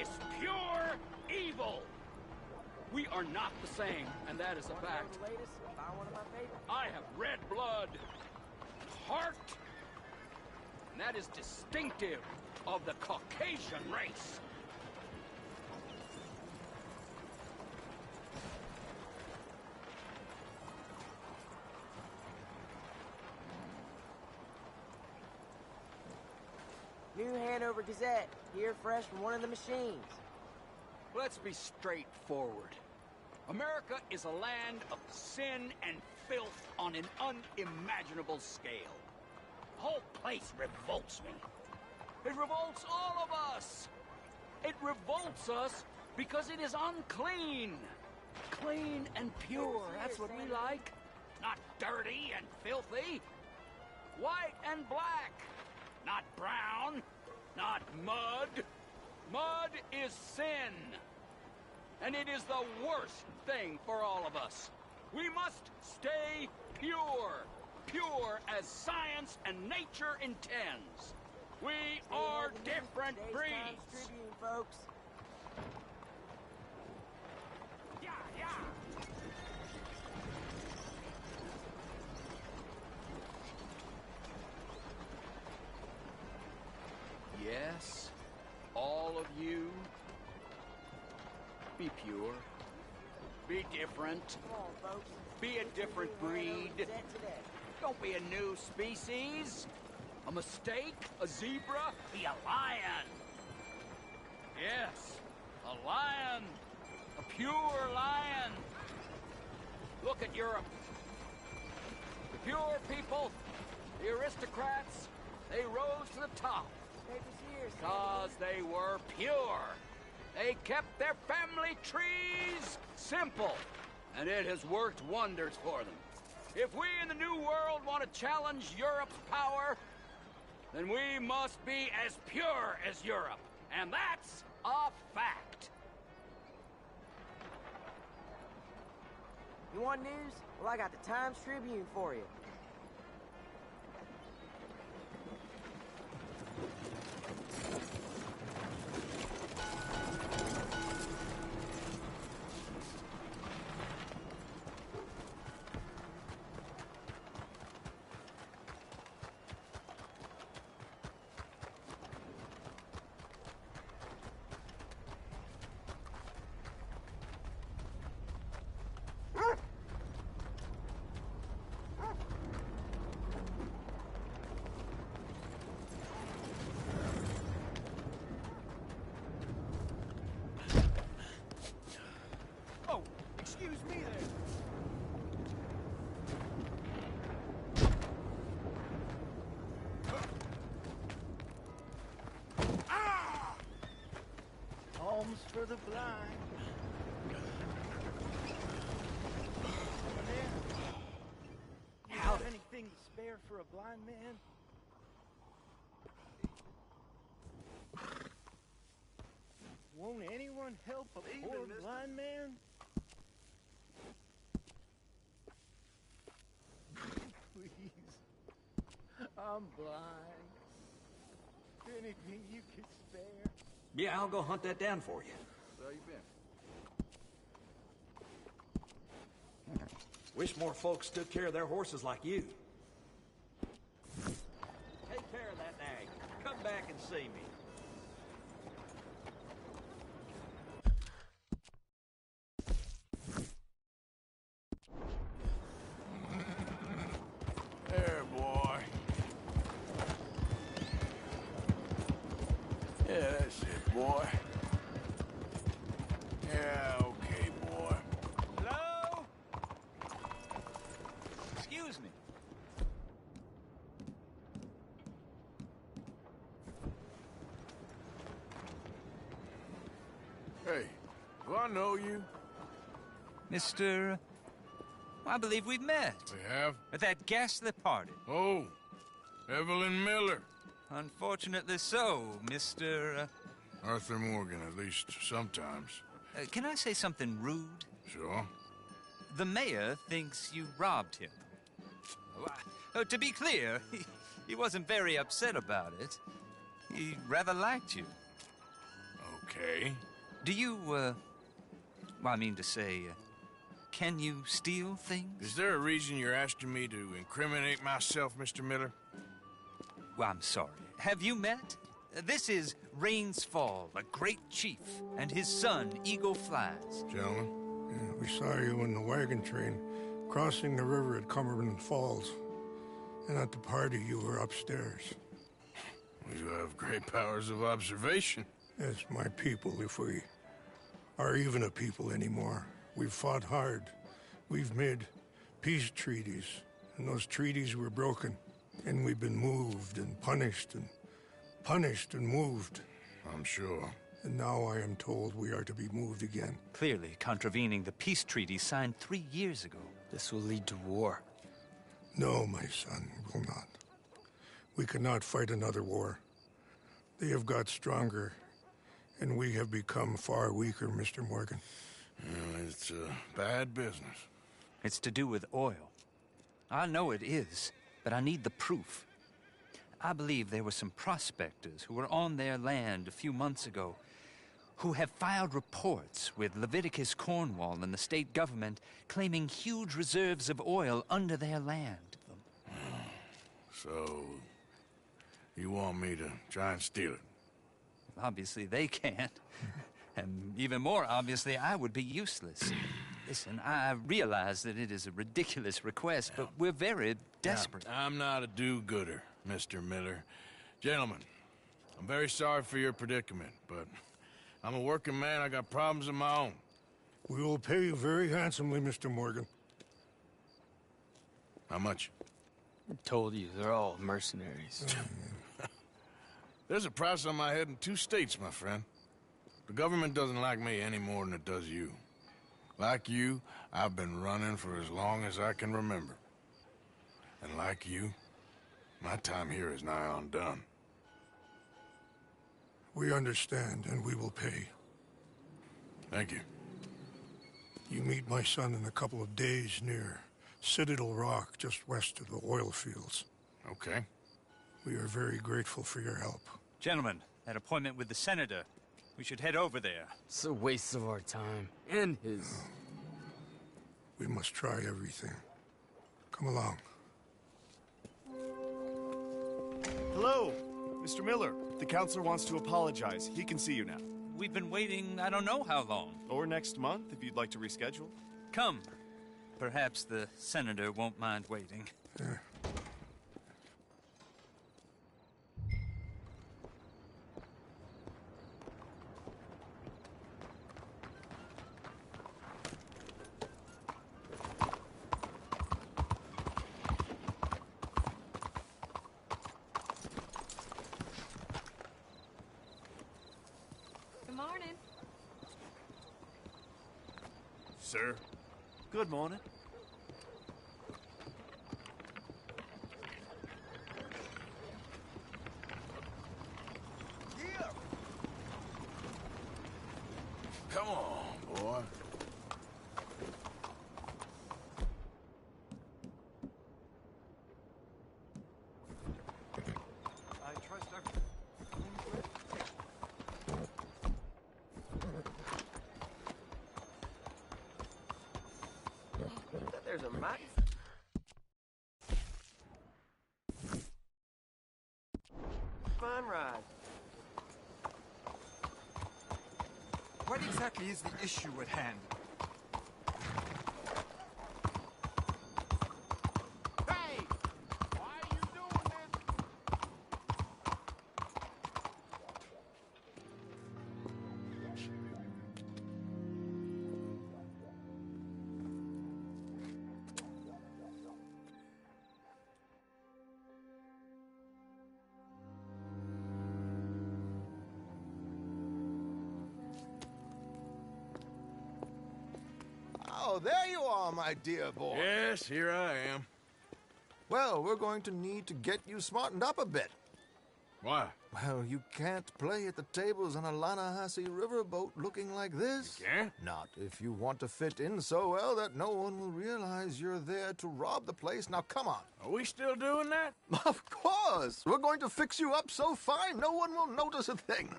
[SPEAKER 12] is pure evil. We are not the same, and that is a fact. I have red blood, heart, and that is distinctive of the Caucasian race.
[SPEAKER 13] New Hanover Gazette, here fresh from one of the machines.
[SPEAKER 12] Let's be straightforward. America is a land of sin and filth on an unimaginable scale. The whole place revolts me. It revolts all of us. It revolts us because it is unclean. Clean and pure, that's what we like. Not dirty and filthy. White and black. Not brown, not mud. Mud is sin. And it is the worst thing for all of us. We must stay pure. Pure as science and nature intends. We are different breeds.
[SPEAKER 13] Tribune, folks.
[SPEAKER 12] Yeah, yeah. Yes, all of you, be pure, be different, be a different breed. Don't be a new species, a mistake, a zebra, be a lion. Yes, a lion, a pure lion. Look at Europe. The pure people, the aristocrats, they rose to the top. Because they were pure. They kept their family trees simple. And it has worked wonders for them. If we in the New World want to challenge Europe's power, then we must be as pure as Europe. And that's a fact.
[SPEAKER 13] You want news? Well, I got the Times Tribune for you.
[SPEAKER 22] Excuse me there. Ah!
[SPEAKER 2] Homes for the blind. You have anything to spare for a blind man? Won't anyone help a poor blind man? Please. I'm blind. Anything you can spare?
[SPEAKER 20] Yeah, I'll go hunt that down for you.
[SPEAKER 2] Where you been?
[SPEAKER 20] Wish more folks took care of their horses like you.
[SPEAKER 2] Take care of that nag. Come back and see me.
[SPEAKER 22] There, boy. Yeah, that's it, boy. Yeah, okay, boy.
[SPEAKER 2] Hello? Excuse me.
[SPEAKER 22] Hey, do I know you?
[SPEAKER 21] Mr. I believe we've met.
[SPEAKER 22] We have?
[SPEAKER 21] At that ghastly party.
[SPEAKER 22] Oh, Evelyn Miller.
[SPEAKER 21] Unfortunately so, Mr.
[SPEAKER 22] Arthur Morgan, at least sometimes.
[SPEAKER 21] Can I say something rude?
[SPEAKER 22] Sure.
[SPEAKER 21] the mayor thinks you robbed him. To be clear, he wasn't very upset about it. He rather liked you.
[SPEAKER 22] Okay.
[SPEAKER 21] Do you, well, I mean to say, can you steal things?
[SPEAKER 22] Is there a reason you're asking me to incriminate myself, Mr. Miller?
[SPEAKER 21] Well, I'm sorry. Have you met? This is Rains Fall, a great chief, and his son, Eagle Flies.
[SPEAKER 22] Gentlemen?
[SPEAKER 6] Yeah, we saw you in the wagon train crossing the river at Cumberland Falls. And at the party, you were upstairs.
[SPEAKER 22] You have great powers of observation.
[SPEAKER 6] Yes, my people, if we are even a people anymore. We've fought hard. We've made peace treaties, and those treaties were broken. And we've been moved and punished and moved.
[SPEAKER 22] I'm sure.
[SPEAKER 6] And now I am told we are to be moved again.
[SPEAKER 21] Clearly contravening the peace treaty signed 3 years ago.
[SPEAKER 8] This will lead to war.
[SPEAKER 6] No, my son, it will not. We cannot fight another war. They have got stronger, and we have become far weaker, Mr. Morgan.
[SPEAKER 22] It's bad business.
[SPEAKER 21] It's to do with oil. I know it is, but I need the proof. I believe there were some prospectors who were on their land a few months ago who have filed reports with Leviticus Cornwall and the state government claiming huge reserves of oil under their land.
[SPEAKER 22] So, you want me to try and steal it?
[SPEAKER 21] Obviously they can't. And even more obviously, I would be useless. Listen, I realize that it is a ridiculous request, but we're very desperate.
[SPEAKER 22] Now, I'm not a do-gooder, Mr. Miller. Gentlemen, I'm very sorry for your predicament, but I'm a working man. I got problems of my own.
[SPEAKER 6] We will pay you very handsomely, Mr. Morgan.
[SPEAKER 22] How much?
[SPEAKER 8] I told you, they're all mercenaries.
[SPEAKER 22] There's a price on my head in 2 states, my friend. The government doesn't like me any more than it does you. Like you, I've been running for as long as I can remember. And like you, my time here is nigh undone.
[SPEAKER 6] We understand, and we will pay.
[SPEAKER 22] Thank you.
[SPEAKER 6] You meet my son in a couple of days near Citadel Rock, just west of the oil fields.
[SPEAKER 22] Okay.
[SPEAKER 6] We are very grateful for your help.
[SPEAKER 21] Gentlemen, that appointment with the senator. We should head over there.
[SPEAKER 8] It's a waste of our time. And his.
[SPEAKER 6] We must try everything. Come along.
[SPEAKER 9] Hello, Mr. Miller. The counselor wants to apologize. He can see you now.
[SPEAKER 21] We've been waiting I don't know how long.
[SPEAKER 9] Or next month, if you'd like to reschedule.
[SPEAKER 21] Come. Perhaps the senator won't mind waiting.
[SPEAKER 15] Good morning.
[SPEAKER 9] Sir. Good morning.
[SPEAKER 22] Come on, boy.
[SPEAKER 9] I trust
[SPEAKER 13] There's a mic. Fine ride.
[SPEAKER 23] What exactly is the issue at hand?
[SPEAKER 22] Hey! Why are you doing this?
[SPEAKER 25] Oh, there you are, my dear boy.
[SPEAKER 22] Yes, here I am.
[SPEAKER 25] Well, we're going to need to get you smartened up a bit.
[SPEAKER 19] Why?
[SPEAKER 25] Well, you can't play at the tables on a Lannahechee riverboat looking like this.
[SPEAKER 19] You can't?
[SPEAKER 25] Not if you want to fit in so well that no one will realize you're there to rob the place. Now, come on.
[SPEAKER 19] Are we still doing that?
[SPEAKER 25] Of course! We're going to fix you up so fine no one will notice a thing.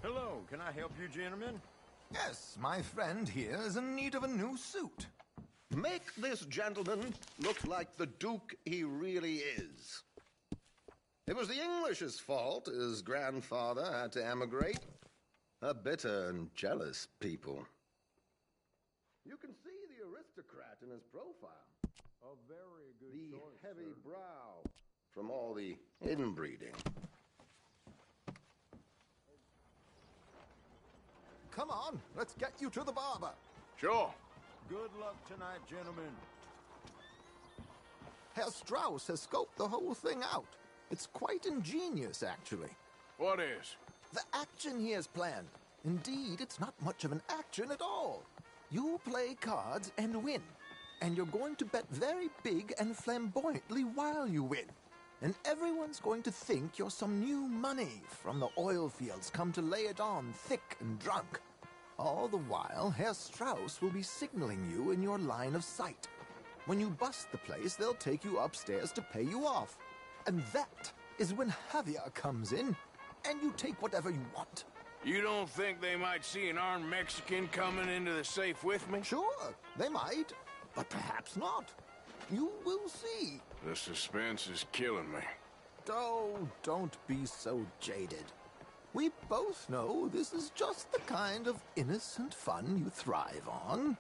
[SPEAKER 3] Hello, can I help you, gentlemen?
[SPEAKER 25] Yes, my friend here is in need of a new suit.
[SPEAKER 11] Make this gentleman look like the Duke he really is. It was the English's fault his grandfather had to emigrate. A bitter and jealous people. You can see the aristocrat in his profile.
[SPEAKER 3] A very good
[SPEAKER 11] The
[SPEAKER 3] choice,
[SPEAKER 11] heavy
[SPEAKER 3] sir.
[SPEAKER 11] brow from all the inbreeding.
[SPEAKER 25] Come on, let's get you to the barber.
[SPEAKER 19] Sure.
[SPEAKER 3] Good luck tonight, gentlemen.
[SPEAKER 25] Herr Strauss has scoped the whole thing out. It's quite ingenious, actually.
[SPEAKER 19] What is?
[SPEAKER 25] The action he has planned. Indeed, it's not much of an action at all. You play cards and win. And you're going to bet very big and flamboyantly while you win. And everyone's going to think you're some new money from the oil fields come to lay it on thick and drunk. All the while, Herr Strauss will be signaling you in your line of sight. When you bust the place, they'll take you upstairs to pay you off. And that is when Javier comes in, and you take whatever you want.
[SPEAKER 19] You don't think they might see an armed Mexican coming into the safe with me?
[SPEAKER 25] Sure, they might, but perhaps not. You will see.
[SPEAKER 19] The suspense is killing me.
[SPEAKER 25] Oh, don't be so jaded. We both know this is just the kind of innocent fun you thrive on.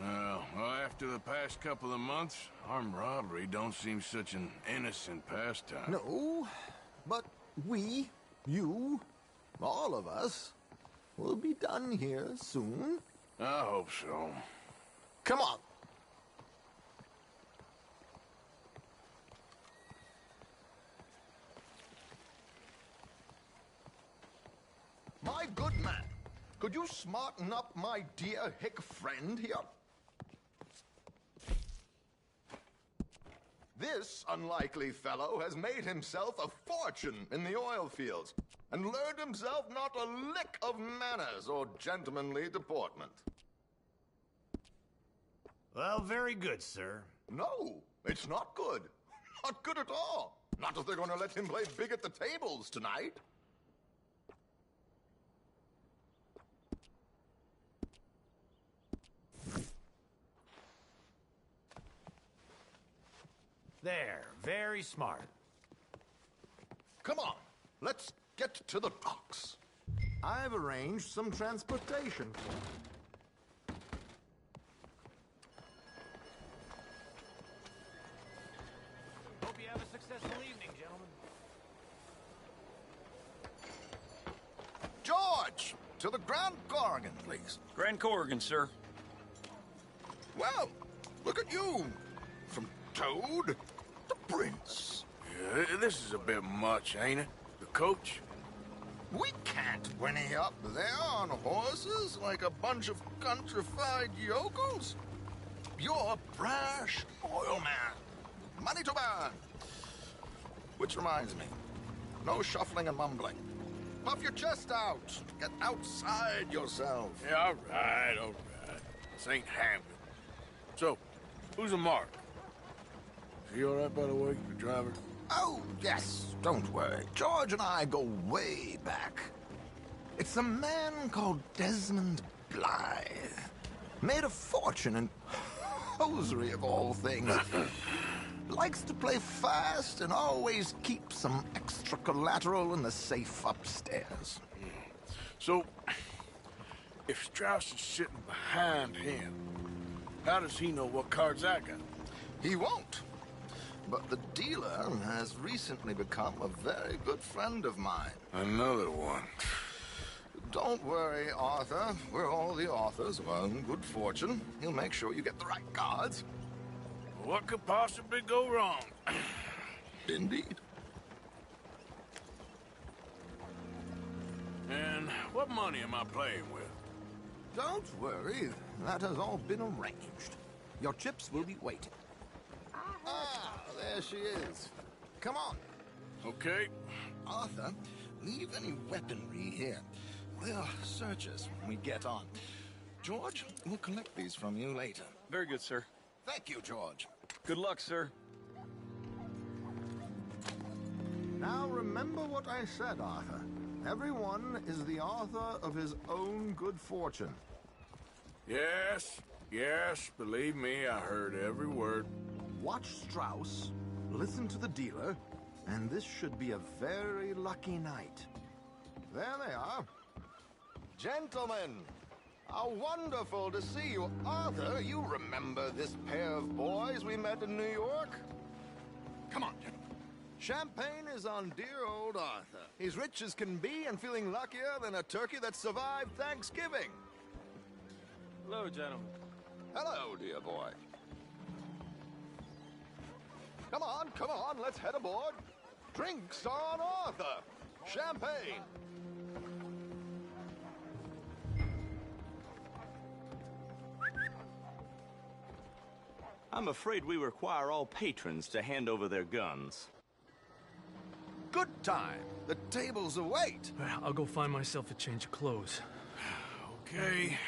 [SPEAKER 19] Well, after the past couple of months, armed robbery don't seem such an innocent pastime.
[SPEAKER 25] No, but we, you, all of us, will be done here soon.
[SPEAKER 19] I hope so.
[SPEAKER 25] Come on. My good man, could you smarten up my dear hick friend here? This unlikely fellow has made himself a fortune in the oil fields and learned himself not a lick of manners or gentlemanly deportment.
[SPEAKER 5] Well, very good, sir.
[SPEAKER 25] No, it's not good. Not good at all. Not if they're going to let him play big at the tables tonight.
[SPEAKER 5] There, very smart.
[SPEAKER 25] Come on, let's get to the docks. I've arranged some transportation.
[SPEAKER 5] Hope you have a successful evening, gentlemen.
[SPEAKER 25] George, to the Grand Corrigan, please.
[SPEAKER 16] Grand Corrigan, sir.
[SPEAKER 25] Well, look at you. From Toad to Prince.
[SPEAKER 19] Yeah, this is a bit much, ain't it? The coach?
[SPEAKER 25] We can't whinny up there on horses like a bunch of countrified yokels. You're a brash oil man. Money to burn. Which reminds me, no shuffling and mumbling. Puff your chest out. Get outside yourself.
[SPEAKER 19] Yeah, all right. This ain't happening. So, who's a mark? Is he all right, by the way, the driver?
[SPEAKER 25] Oh, yes, don't worry. George and I go way back. It's a man called Desmond Blythe. Made a fortune in hosiery of all things. Likes to play fast and always keeps some extra collateral in the safe upstairs.
[SPEAKER 19] So, if Strauss is sitting behind him, how does he know what cards I got?
[SPEAKER 25] He won't. But the dealer has recently become a very good friend of mine.
[SPEAKER 19] Another one.
[SPEAKER 25] Don't worry, Arthur. We're all the authors of our good fortune. He'll make sure you get the right cards.
[SPEAKER 19] What could possibly go wrong?
[SPEAKER 25] Indeed.
[SPEAKER 19] And what money am I playing with?
[SPEAKER 25] Don't worry. That has all been arranged. Your chips will be waiting. Ah,
[SPEAKER 11] there she is. Come on.
[SPEAKER 22] Okay.
[SPEAKER 11] Arthur, leave any weaponry here. They'll search us when we get on. George, we'll collect these from you later.
[SPEAKER 1] Very good, sir.
[SPEAKER 11] Thank you, George.
[SPEAKER 1] Good luck, sir.
[SPEAKER 11] Now remember what I said, Arthur. Everyone is the author of his own good fortune.
[SPEAKER 22] Yes, yes, believe me, I heard every word.
[SPEAKER 11] Watch Strauss, listen to the dealer, and this should be a very lucky night. There they are. Gentlemen, how wonderful to see you. Arthur, you remember this pair of boys we met in New York? Come on, gentlemen. Champagne is on dear old Arthur. He's rich as can be and feeling luckier than a turkey that survived Thanksgiving.
[SPEAKER 1] Hello, gentlemen.
[SPEAKER 11] Hello, dear boy. Come on, let's head aboard. Drinks on Arthur. Champagne.
[SPEAKER 14] I'm afraid we require all patrons to hand over their guns.
[SPEAKER 11] Good time. The tables await.
[SPEAKER 16] I'll go find myself a change of clothes.
[SPEAKER 22] Okay.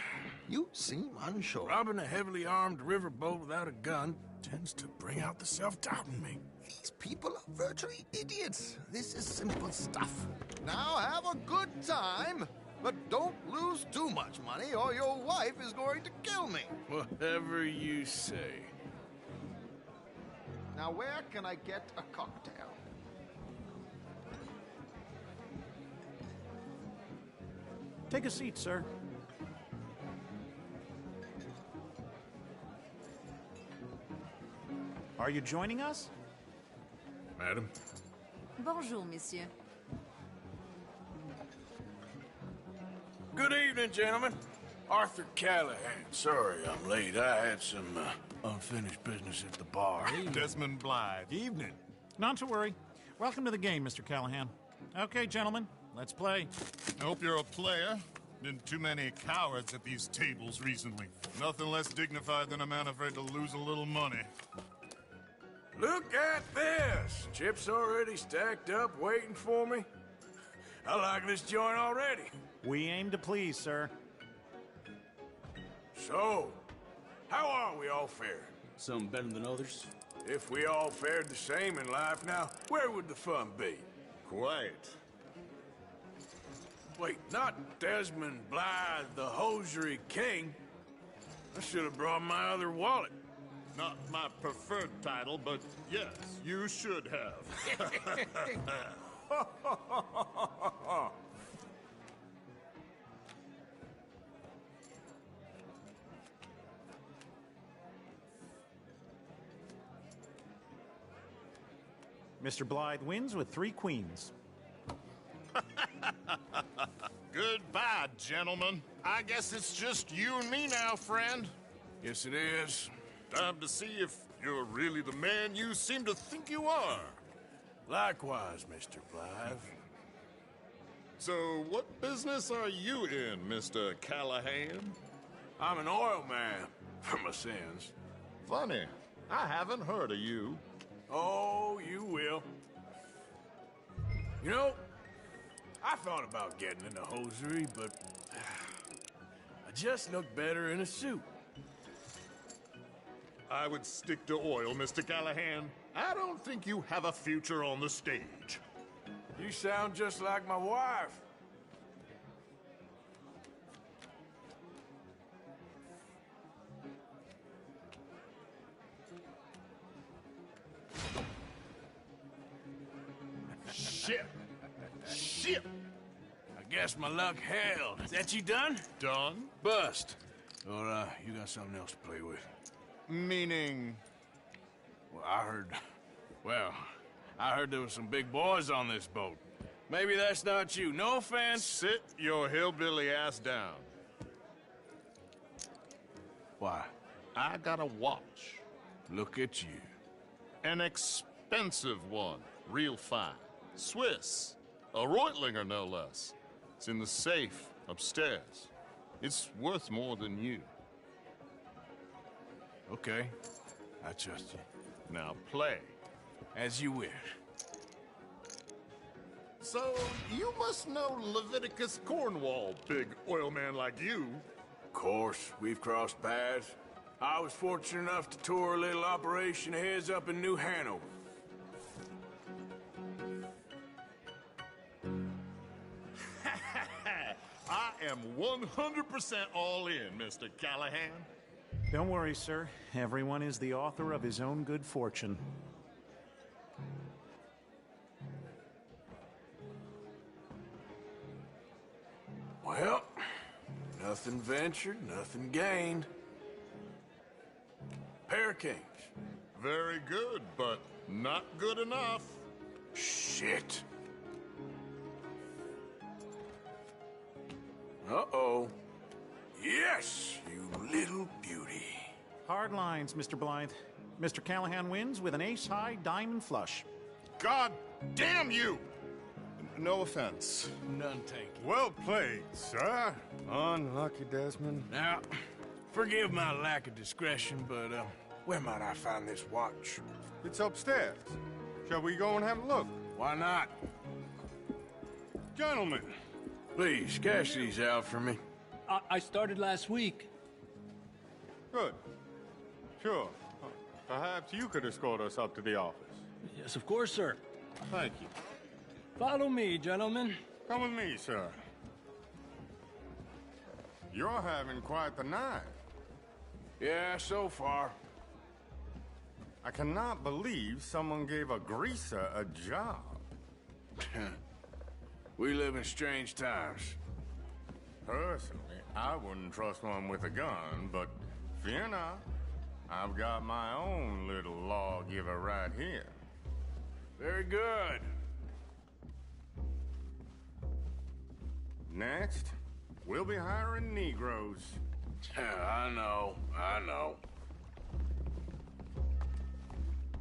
[SPEAKER 11] You seem unsure.
[SPEAKER 22] Robbing a heavily armed riverboat without a gun tends to bring out the self-doubt in me.
[SPEAKER 11] These people are virtually idiots. This is simple stuff. Now have a good time, but don't lose too much money or your wife is going to kill me.
[SPEAKER 22] Whatever you say.
[SPEAKER 11] Now where can I get a cocktail?
[SPEAKER 2] Take a seat, sir. Are you joining us?
[SPEAKER 22] Madam?
[SPEAKER 17] Bonjour, monsieur.
[SPEAKER 22] Good evening, gentlemen. Arthur Callahan. Sorry I'm late. I had some unfinished business at the bar.
[SPEAKER 24] Desmond Blythe. Evening.
[SPEAKER 26] Not to worry. Welcome to the game, Mr. Callahan. Okay, gentlemen, let's play.
[SPEAKER 24] I hope you're a player. Been too many cowards at these tables recently. Nothing less dignified than a man afraid to lose a little money.
[SPEAKER 22] Look at this! Chips already stacked up, waiting for me. I like this joint already.
[SPEAKER 2] We aim to please, sir.
[SPEAKER 22] So, how are we all faring?
[SPEAKER 14] Some better than others.
[SPEAKER 22] If we all fared the same in life now, where would the fun be?
[SPEAKER 24] Quiet.
[SPEAKER 22] Wait, not Desmond Blythe, the hosiery king. I should have brought my other wallet.
[SPEAKER 24] Not my preferred title, but yes, you should have.
[SPEAKER 2] Mr. Blythe wins with 3 queens.
[SPEAKER 24] Goodbye, gentlemen. I guess it's just you and me now, friend.
[SPEAKER 22] Yes, it is.
[SPEAKER 24] Time to see if you're really the man you seem to think you are.
[SPEAKER 22] Likewise, Mr. Blythe.
[SPEAKER 24] So, what business are you in, Mr. Callahan?
[SPEAKER 22] I'm an oil man, for my sins.
[SPEAKER 24] Funny. I haven't heard of you.
[SPEAKER 22] Oh, you will. You know, I thought about getting into hosiery, but I just look better in a suit.
[SPEAKER 24] I would stick to oil, Mr. Callahan. I don't think you have a future on the stage.
[SPEAKER 22] You sound just like my wife.
[SPEAKER 24] Shit! Shit!
[SPEAKER 22] I guess my luck held. Is that you done?
[SPEAKER 24] Done?
[SPEAKER 22] Bust. Or, you got something else to play with?
[SPEAKER 24] Meaning?
[SPEAKER 22] Well, I heard there was some big boys on this boat. Maybe that's not you. No offense.
[SPEAKER 24] Sit your hillbilly ass down.
[SPEAKER 22] Why?
[SPEAKER 24] I got a watch.
[SPEAKER 22] Look at you.
[SPEAKER 24] An expensive one. Real fine. Swiss. A Reutlinger, no less. It's in the safe upstairs. It's worth more than you.
[SPEAKER 22] Okay. I trust you.
[SPEAKER 24] Now play.
[SPEAKER 22] As you wish.
[SPEAKER 24] So, you must know Leviticus Cornwall, big oil man like you.
[SPEAKER 22] Of course, we've crossed paths. I was fortunate enough to tour a little operation of his up in New Hanover.
[SPEAKER 24] I am 100% all in, Mr. Callahan.
[SPEAKER 2] Don't worry, sir. Everyone is the author of his own good fortune.
[SPEAKER 22] Well, nothing ventured, nothing gained. Pair of kings.
[SPEAKER 24] Very good, but not good enough.
[SPEAKER 22] Shit. Uh-oh. Yes, you little beauty.
[SPEAKER 2] Hard lines, Mr. Blythe. Mr. Callahan wins with an ace-high diamond flush.
[SPEAKER 24] God damn you!
[SPEAKER 9] No offense.
[SPEAKER 22] None taken.
[SPEAKER 6] Well played, sir. Unlucky, Desmond.
[SPEAKER 22] Now, forgive my lack of discretion, but, where might I find this watch?
[SPEAKER 6] It's upstairs. Shall we go and have a look?
[SPEAKER 22] Why not?
[SPEAKER 6] Gentlemen.
[SPEAKER 22] Please, cash these out for me.
[SPEAKER 16] I started last week.
[SPEAKER 6] Good. Sure. Perhaps you could escort us up to the office.
[SPEAKER 16] Yes, of course, sir.
[SPEAKER 6] Thank you.
[SPEAKER 16] Follow me, gentlemen.
[SPEAKER 6] Come with me, sir. You're having quite the night.
[SPEAKER 22] Yeah, so far.
[SPEAKER 6] I cannot believe someone gave a greaser a job.
[SPEAKER 22] We live in strange times.
[SPEAKER 6] Personally, I wouldn't trust one with a gun, but fear not. I've got my own little lawgiver right here.
[SPEAKER 22] Very good.
[SPEAKER 6] Next, we'll be hiring Negroes.
[SPEAKER 22] I know.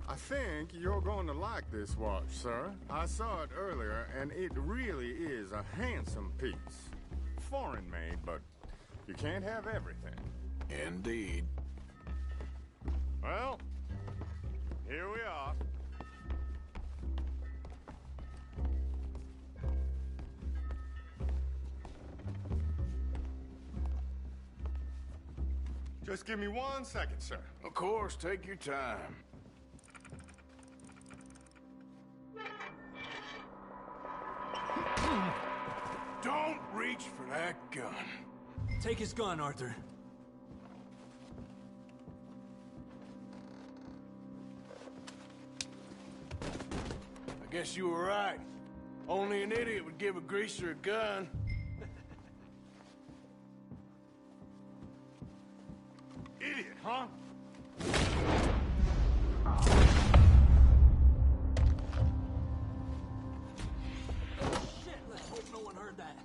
[SPEAKER 6] I think you're going to like this watch, sir. I saw it earlier, and it really is a handsome piece. Foreign made, but you can't have everything.
[SPEAKER 22] Indeed.
[SPEAKER 6] Well, here we are. Just give me 1 second, sir.
[SPEAKER 22] Of course, take your time. Don't reach for that gun.
[SPEAKER 16] Take his gun, Arthur.
[SPEAKER 22] I guess you were right. Only an idiot would give a greaser a gun.
[SPEAKER 6] Idiot, huh?
[SPEAKER 16] Shit, let's hope no one heard that.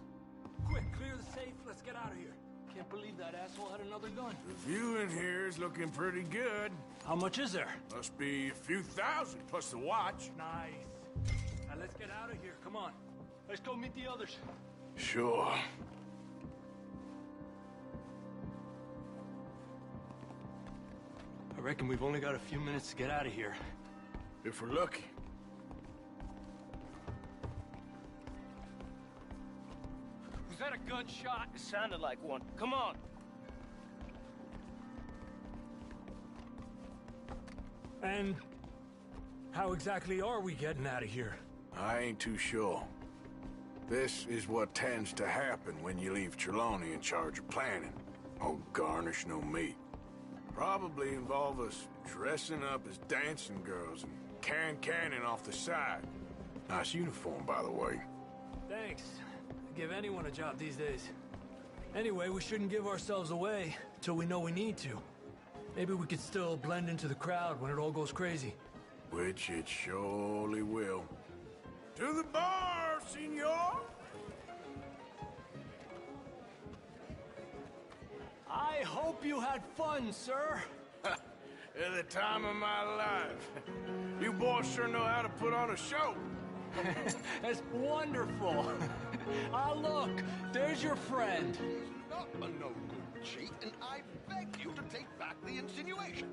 [SPEAKER 16] Quick, clear the safe, let's get out of here. Can't believe that asshole had another gun.
[SPEAKER 22] The view in here is looking pretty good.
[SPEAKER 16] How much is there?
[SPEAKER 22] Must be a few thousand plus the watch.
[SPEAKER 16] Nice. Now let's get out of here, come on. Let's go meet the others.
[SPEAKER 22] Sure.
[SPEAKER 16] I reckon we've only got a few minutes to get out of here.
[SPEAKER 22] If we're lucky.
[SPEAKER 16] Was that a gunshot? It sounded like one. Come on. And how exactly are we getting out of here?
[SPEAKER 22] I ain't too sure. This is what tends to happen when you leave Trelawney in charge of planning. Oh, garnish no meat. Probably involve us dressing up as dancing girls and carrying cannon off the side. Nice uniform, by the way.
[SPEAKER 16] Thanks. I'd give anyone a job these days. Anyway, we shouldn't give ourselves away till we know we need to. Maybe we could still blend into the crowd when it all goes crazy.
[SPEAKER 22] Which it surely will. To the bar, senor!
[SPEAKER 16] I hope you had fun, sir.
[SPEAKER 22] At the time of my life. You boys sure know how to put on a show.
[SPEAKER 16] That's wonderful. Ah, look, there's your friend.
[SPEAKER 11] Not a no good cheat, and I beg you to take back the insinuation.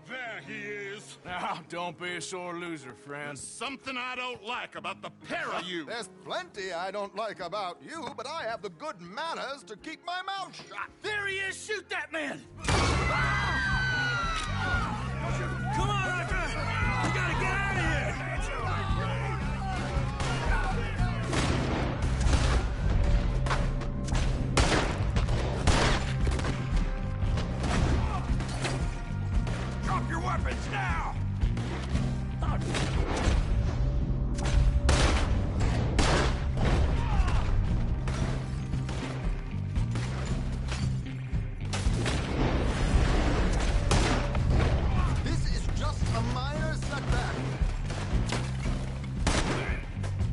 [SPEAKER 24] There he is.
[SPEAKER 22] Now, don't be a sore loser, friend.
[SPEAKER 24] There's something I don't like about the pair of you.
[SPEAKER 25] There's plenty I don't like about you, but I have the good manners to keep my mouth shut.
[SPEAKER 19] There he is! Shoot that man!
[SPEAKER 22] Come on, Arthur! We gotta get out of here!
[SPEAKER 19] Drop your weapons now!
[SPEAKER 25] This is just a minor setback.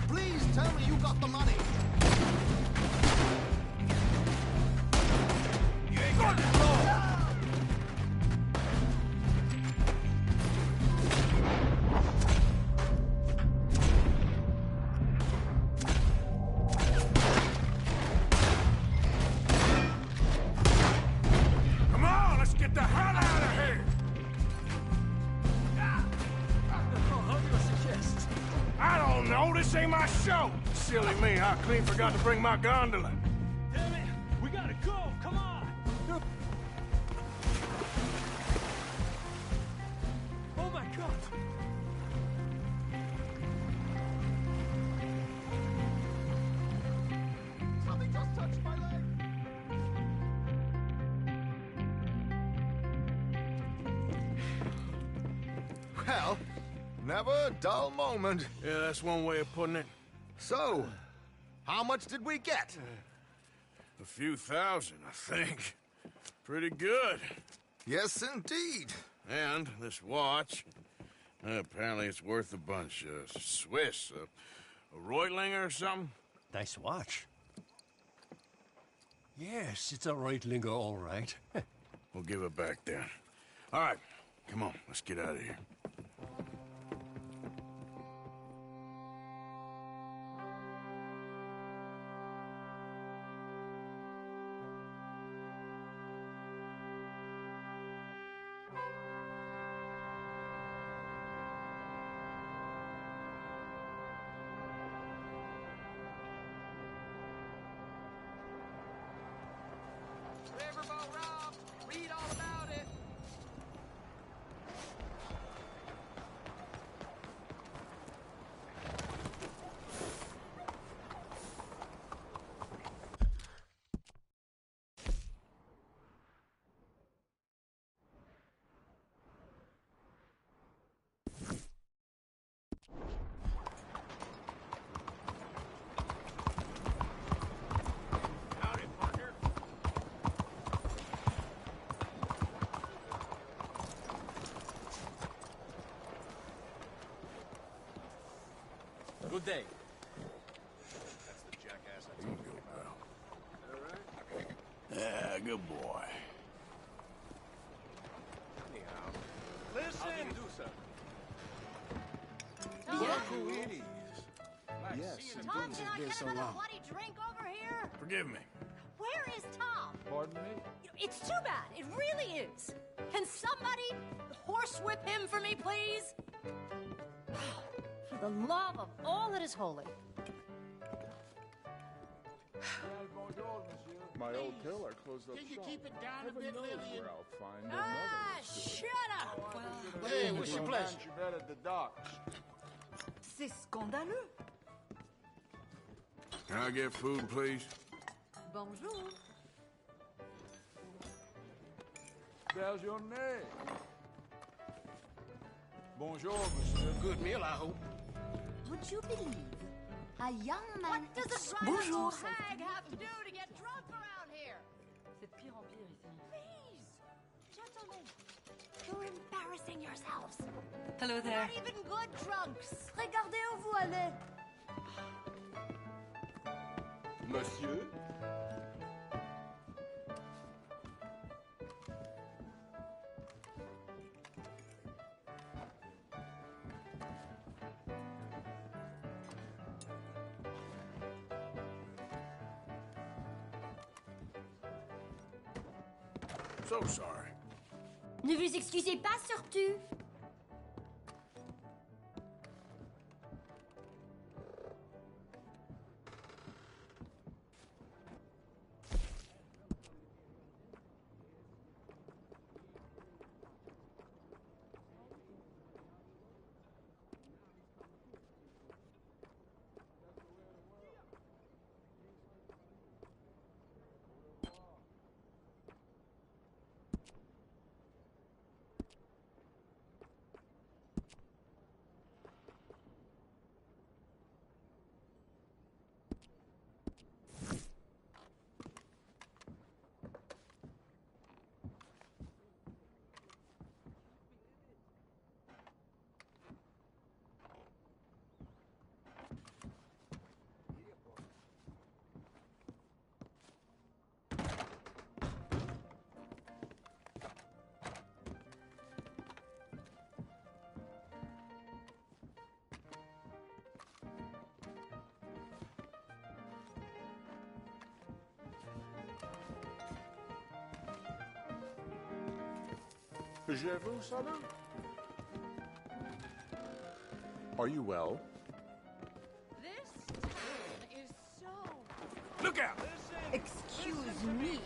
[SPEAKER 25] Please tell me you got the money.
[SPEAKER 19] You ain't got it long!
[SPEAKER 22] Come on, let's get the hell out of here!
[SPEAKER 16] How do you suggest?
[SPEAKER 22] I don't know, this ain't my show! Silly me, I clean forgot to bring my gondola.
[SPEAKER 16] Damn it! We gotta go! Come on! Oh my god!
[SPEAKER 25] Something just touched my leg. Well, never a dull moment.
[SPEAKER 22] Yeah, that's one way of putting it.
[SPEAKER 25] So, how much did we get?
[SPEAKER 22] A few thousand, I think. Pretty good.
[SPEAKER 25] Yes, indeed.
[SPEAKER 22] And this watch, apparently it's worth a bunch. Swiss, a Reutlinger or something?
[SPEAKER 4] Nice watch. Yes, it's a Reutlinger, all right.
[SPEAKER 22] We'll give it back then. All right, come on, let's get out of here.
[SPEAKER 13] Riverboat Rob, read all about it.
[SPEAKER 5] Howdy, partner.
[SPEAKER 1] Good day.
[SPEAKER 24] That's the jackass I
[SPEAKER 22] You can go, pal. Yeah, good boy.
[SPEAKER 1] Anyhow.
[SPEAKER 13] Listen!
[SPEAKER 1] How do you do, sir?
[SPEAKER 13] Look
[SPEAKER 1] who
[SPEAKER 13] it
[SPEAKER 1] is.
[SPEAKER 24] Nice.
[SPEAKER 1] Yes,
[SPEAKER 24] seeing
[SPEAKER 7] Tom,
[SPEAKER 24] you.
[SPEAKER 7] can I get another bloody drink over here?
[SPEAKER 22] Forgive me.
[SPEAKER 7] Where is Tom?
[SPEAKER 24] Pardon me?
[SPEAKER 7] It's too bad. It really is. Can somebody horsewhip him for me, please? For the love of all that is holy.
[SPEAKER 24] My old tailor closed up
[SPEAKER 19] Can you
[SPEAKER 24] shop.
[SPEAKER 19] keep it down a
[SPEAKER 24] Never
[SPEAKER 19] bit,
[SPEAKER 24] knows
[SPEAKER 19] Lillian?
[SPEAKER 24] where I'll find
[SPEAKER 7] Ah,
[SPEAKER 24] another.
[SPEAKER 7] shut up!
[SPEAKER 24] Hey, what's your pleasure? You bet at the docks.
[SPEAKER 17] C'est scandaleux.
[SPEAKER 22] Can I get food, please?
[SPEAKER 17] Bonjour.
[SPEAKER 24] There's your name. Bonjour, monsieur.
[SPEAKER 19] Good meal, I hope.
[SPEAKER 17] Would you believe a young man?
[SPEAKER 7] What does a
[SPEAKER 17] Bonjour.
[SPEAKER 7] drunk hag have to do to get drunk around here?
[SPEAKER 17] C'est de pire en pire ici.
[SPEAKER 7] Please, gentlemen, you're embarrassing yourselves.
[SPEAKER 17] Hello there.
[SPEAKER 7] Not even good drunks.
[SPEAKER 17] Regardez où vous allez.
[SPEAKER 24] Monsieur?
[SPEAKER 22] So sorry.
[SPEAKER 7] Ne vous excusez pas surtout.
[SPEAKER 8] Je vous salue. Are you well?
[SPEAKER 7] This town is so...
[SPEAKER 22] Look out!
[SPEAKER 7] Excuse me.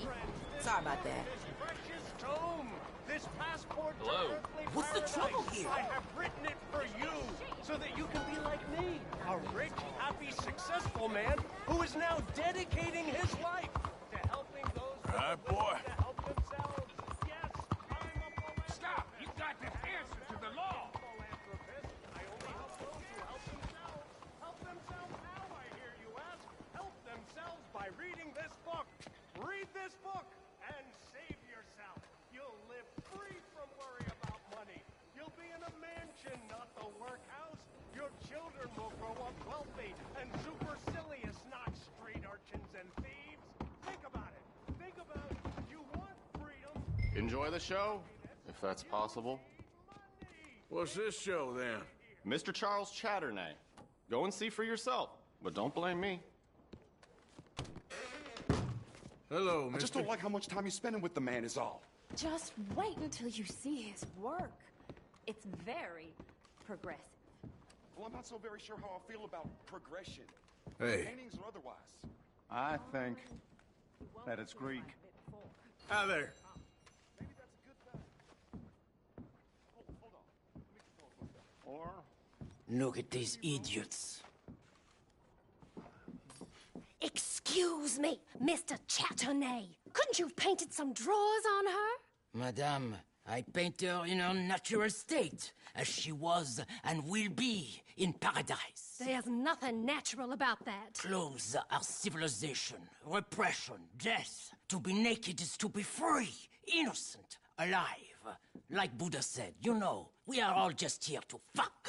[SPEAKER 10] Sorry about that.
[SPEAKER 13] Precious tome. This passport.
[SPEAKER 14] Hello.
[SPEAKER 10] What's the trouble here?
[SPEAKER 13] I have written it for you, so that you can be like me, a rich, happy, successful man who is now dedicating his life to helping those
[SPEAKER 22] All right, boy.
[SPEAKER 13] to help themselves. Yes, I'm a philanthropist.
[SPEAKER 22] Stop! You got to answer to the law.
[SPEAKER 13] Philanthropist. I only help those who help themselves. Help themselves how, I hear you ask? Help themselves by reading this book. Read this book and save yourself. You'll live free from worry about money. You'll be in a mansion, not the workhouse. Your children will grow up wealthy and supercilious, not street urchins and thieves. Think about it. Think about it. You want freedom.
[SPEAKER 24] Enjoy the show, if that's possible.
[SPEAKER 22] What's this show, then?
[SPEAKER 24] Mr. Charles Chatternay. Go and see for yourself, but don't blame me.
[SPEAKER 22] Hello,
[SPEAKER 8] I just don't like how much time you're spending with the man is all.
[SPEAKER 7] Just wait until you see his work. It's very progressive.
[SPEAKER 8] Well, I'm not so very sure how I feel about progression.
[SPEAKER 22] Hey.
[SPEAKER 8] Paintings or otherwise.
[SPEAKER 3] I think that it's Greek.
[SPEAKER 22] Hi there.
[SPEAKER 8] Maybe that's a good thing. Hold on. Let me propose myself.
[SPEAKER 3] Or
[SPEAKER 10] Look at these idiots.
[SPEAKER 7] Excuse me, Mr. Chatternay. Couldn't you have painted some drawers on her?
[SPEAKER 10] Madame, I paint her in her natural state, as she was and will be in paradise.
[SPEAKER 7] There's nothing natural about that.
[SPEAKER 10] Clothes are civilization, repression, death. To be naked is to be free, innocent, alive. Like Buddha said, you know, we are all just here to fuck.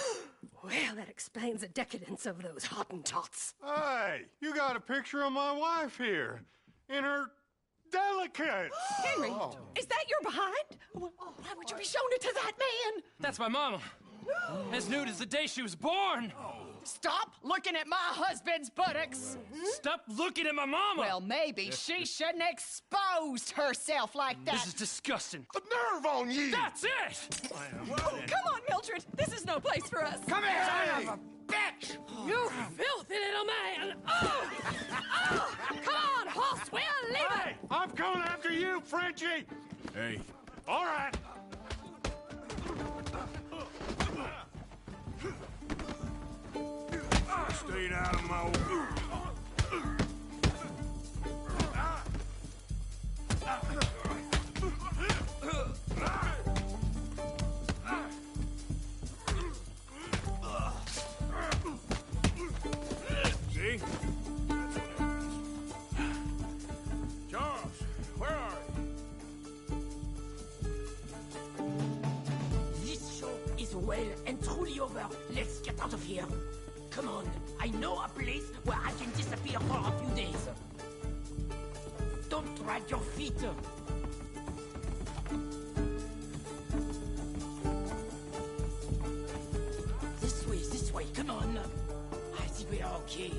[SPEAKER 7] Well, that explains the decadence of those Hottentots.
[SPEAKER 6] Hey, you got a picture of my wife here. In her delicate.
[SPEAKER 12] Henry, is that your behind? Why would you be showing it to that man?
[SPEAKER 16] That's my mama. As nude as the day she was born.
[SPEAKER 12] Stop looking at my husband's buttocks.
[SPEAKER 16] Stop looking at my mama.
[SPEAKER 12] Well, maybe she shouldn't have exposed herself like that.
[SPEAKER 16] This is disgusting.
[SPEAKER 8] The nerve on you!
[SPEAKER 16] That's it!
[SPEAKER 12] Oh, come on, Mildred. This is no place for us.
[SPEAKER 22] Come here, son of a bitch!
[SPEAKER 7] You filthy little man! Oh! Oh! Come on, horse, we'll leave it!
[SPEAKER 6] Hey, I'm coming after you, Frenchie!
[SPEAKER 22] Hey.
[SPEAKER 6] All right.
[SPEAKER 22] Stayed out of my way. See? Charles, where are you?
[SPEAKER 10] This show is well and truly over. Let's get out of here. Come on, I know a place where I can disappear for a few days. Don't drag your feet. This way, come on. I think we are okay.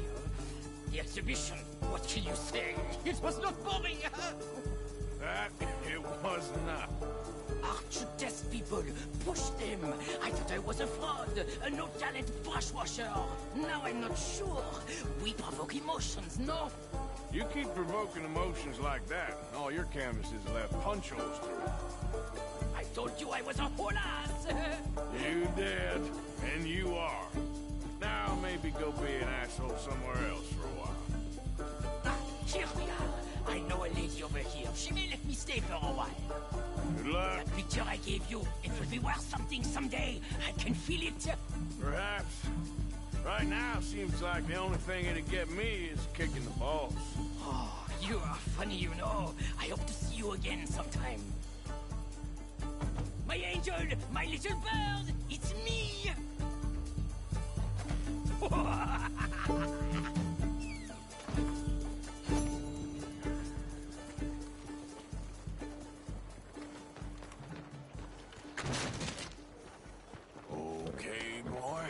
[SPEAKER 10] The exhibition, what can you say? It was not boring.
[SPEAKER 22] That it was not.
[SPEAKER 10] Arch-test people, push them. I thought I was a fraud, a no-talent brush washer. Now I'm not sure. We provoke emotions, no?
[SPEAKER 22] You keep provoking emotions like that, and all your canvases left punch holes through.
[SPEAKER 10] I told you I was a whole ass.
[SPEAKER 22] You did, and you are. Now maybe go be an asshole somewhere else for a while.
[SPEAKER 10] Here we are. I know a lady over here. She may let me stay for a while.
[SPEAKER 22] Good luck.
[SPEAKER 10] That picture I gave you, it will be worth something someday. I can feel it.
[SPEAKER 22] Perhaps. Right now, seems like the only thing it'd get me is kicking the balls.
[SPEAKER 10] Oh, you are funny, you know. I hope to see you again sometime. My angel, my little bird, it's me!
[SPEAKER 22] Okay, boy.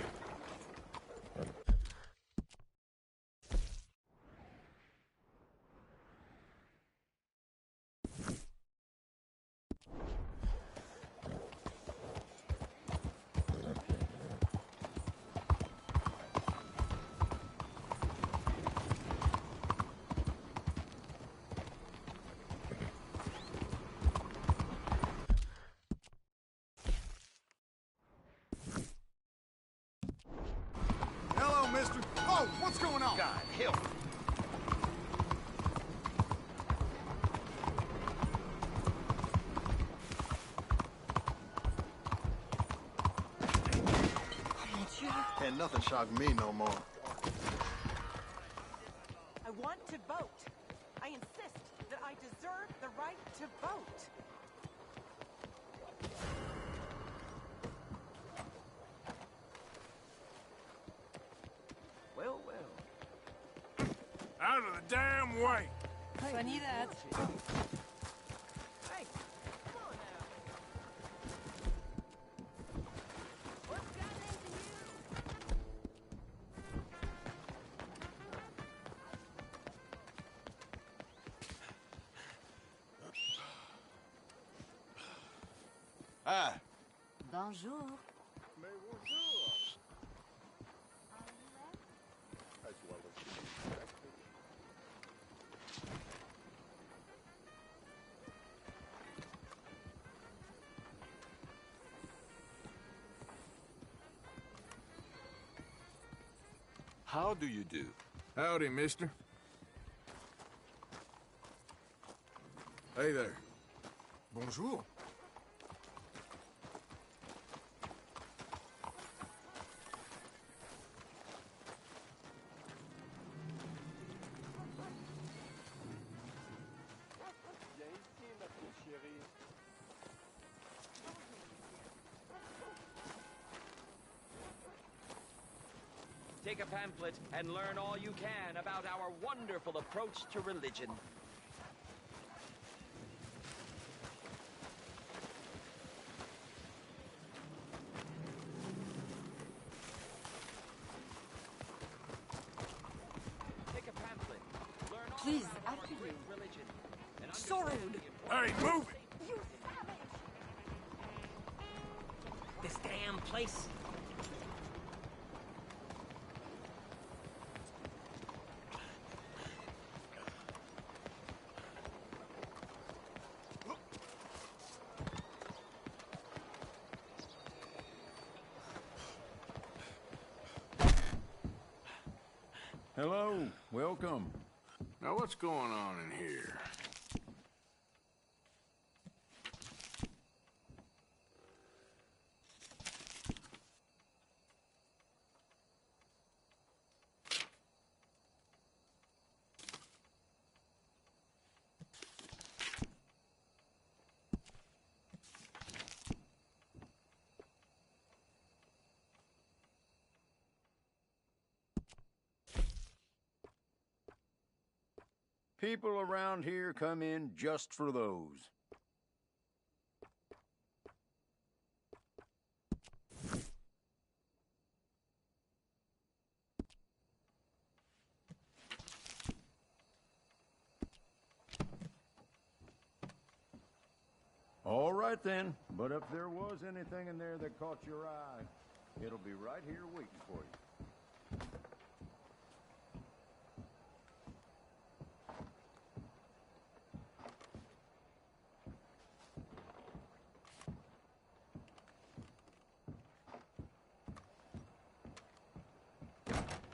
[SPEAKER 8] Hello, mister. Oh, what's going on?
[SPEAKER 11] God, help.
[SPEAKER 8] And nothing shocked me no more.
[SPEAKER 12] I want to vote. I insist that I deserve the right to vote.
[SPEAKER 11] Well, well.
[SPEAKER 22] Out of the damn way!
[SPEAKER 12] Funny that.
[SPEAKER 11] Hey, come on now. What's gotten into you?
[SPEAKER 3] Hi.
[SPEAKER 17] Bonjour.
[SPEAKER 24] How do you do?
[SPEAKER 22] Howdy, mister. Hey there.
[SPEAKER 8] Bonjour.
[SPEAKER 15] Take a pamphlet and learn all you can about our wonderful approach to religion. Take a pamphlet. Learn all
[SPEAKER 12] Please,
[SPEAKER 15] about our
[SPEAKER 12] after
[SPEAKER 15] great
[SPEAKER 12] you.
[SPEAKER 15] religion. And
[SPEAKER 12] So
[SPEAKER 15] understand
[SPEAKER 12] rude.
[SPEAKER 15] the
[SPEAKER 22] Hey, move it!
[SPEAKER 12] You savage!
[SPEAKER 10] This damn place.
[SPEAKER 22] Hello, welcome. Now what's going on in here?
[SPEAKER 3] People around here come in just for those. All right then, but if there was anything in there that caught your eye, it'll be right here waiting for you.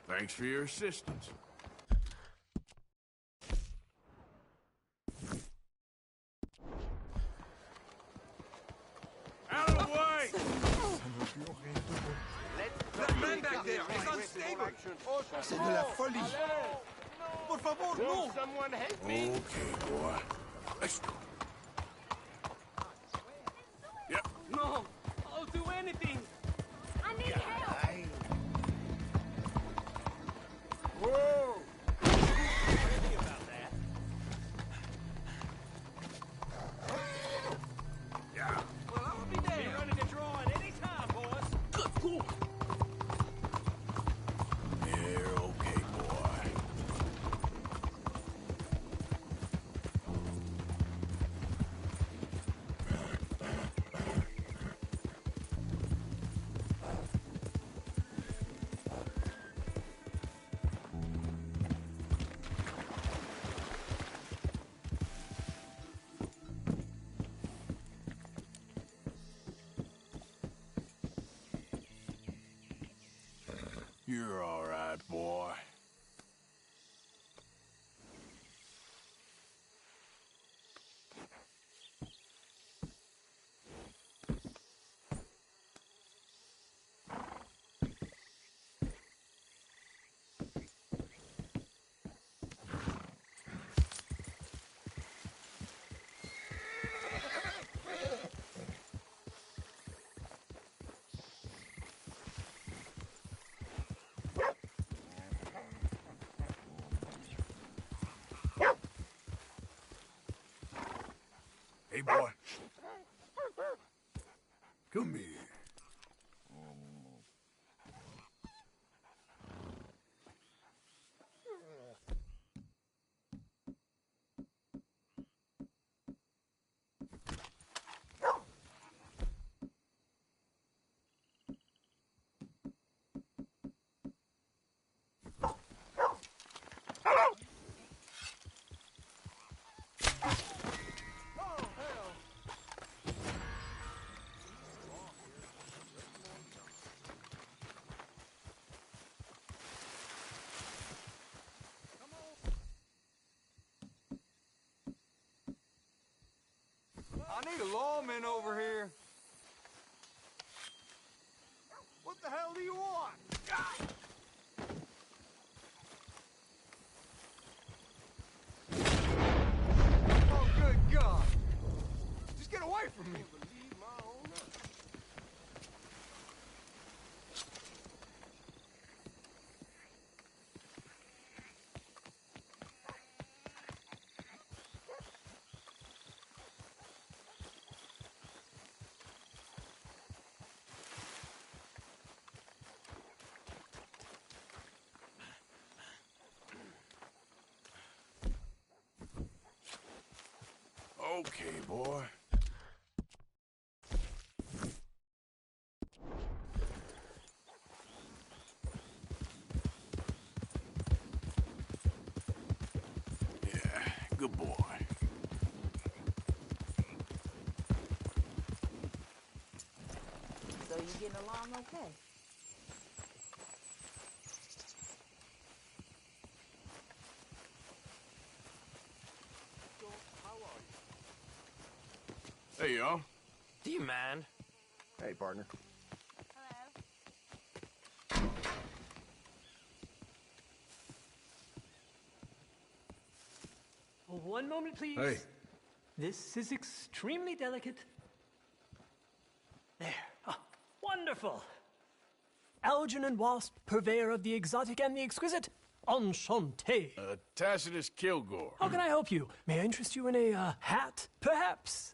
[SPEAKER 22] Thanks for your assistance. Out of the way!
[SPEAKER 13] That man back there is unstable.
[SPEAKER 22] C'est de la folie.
[SPEAKER 13] Por favor, no. Someone help me.
[SPEAKER 22] Okay, boy. Let's go. Yep.
[SPEAKER 13] No, I'll do anything.
[SPEAKER 7] I need help.
[SPEAKER 13] Whoa! Sorry about that.
[SPEAKER 22] Yeah.
[SPEAKER 13] Well, I'll be there. Be ready to draw at any time, boys. Good cool.
[SPEAKER 22] You're okay, boy. You're all right, boy. Hey, boy. Come here.
[SPEAKER 13] I need a lawman over here. What the hell do you want? Oh, good God. Just get away from me.
[SPEAKER 22] Okay, boy. Yeah, good boy.
[SPEAKER 12] So you getting along okay?
[SPEAKER 22] Hey, y'all.
[SPEAKER 13] Do you mind?
[SPEAKER 11] Hey, partner.
[SPEAKER 16] One moment, please.
[SPEAKER 22] Hey.
[SPEAKER 16] This is extremely delicate. There. Ah, wonderful. Algernon Wasp, purveyor of the exotic and the exquisite. Enchanté.
[SPEAKER 22] Tacitus Kilgore.
[SPEAKER 16] How can I help you? May I interest you in a hat, perhaps?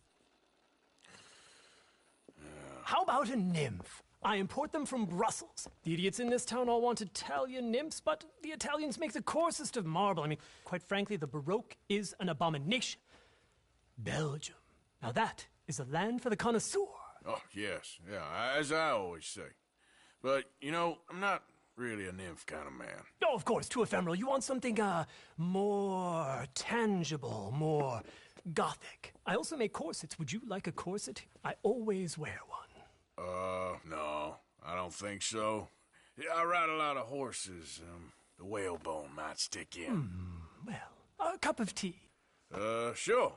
[SPEAKER 16] How about a nymph? I import them from Brussels. The idiots in this town all want Italian nymphs, but the Italians make the coarsest of marble. I mean, quite frankly, the Baroque is an abomination. Belgium. Now that is a land for the connoisseur.
[SPEAKER 22] Oh, yes. Yeah, as I always say. But, you know, I'm not really a nymph kind of man.
[SPEAKER 16] Oh, of course, too ephemeral. You want something, more tangible, more gothic. I also make corsets. Would you like a corset? I always wear one.
[SPEAKER 22] No, I don't think so. Yeah, I ride a lot of horses. The whalebone might stick in.
[SPEAKER 16] Well, a cup of tea.
[SPEAKER 22] Sure.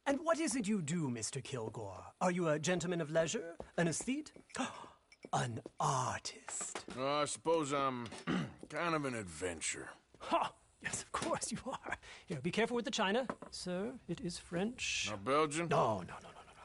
[SPEAKER 16] And what is it you do, Mr. Kilgore? Are you a gentleman of leisure? An aesthete? An artist?
[SPEAKER 22] I suppose I'm kind of an adventurer.
[SPEAKER 16] Ha! Yes, of course you are. Here, be careful with the china. Sir, it is French.
[SPEAKER 22] Not Belgian?
[SPEAKER 16] No.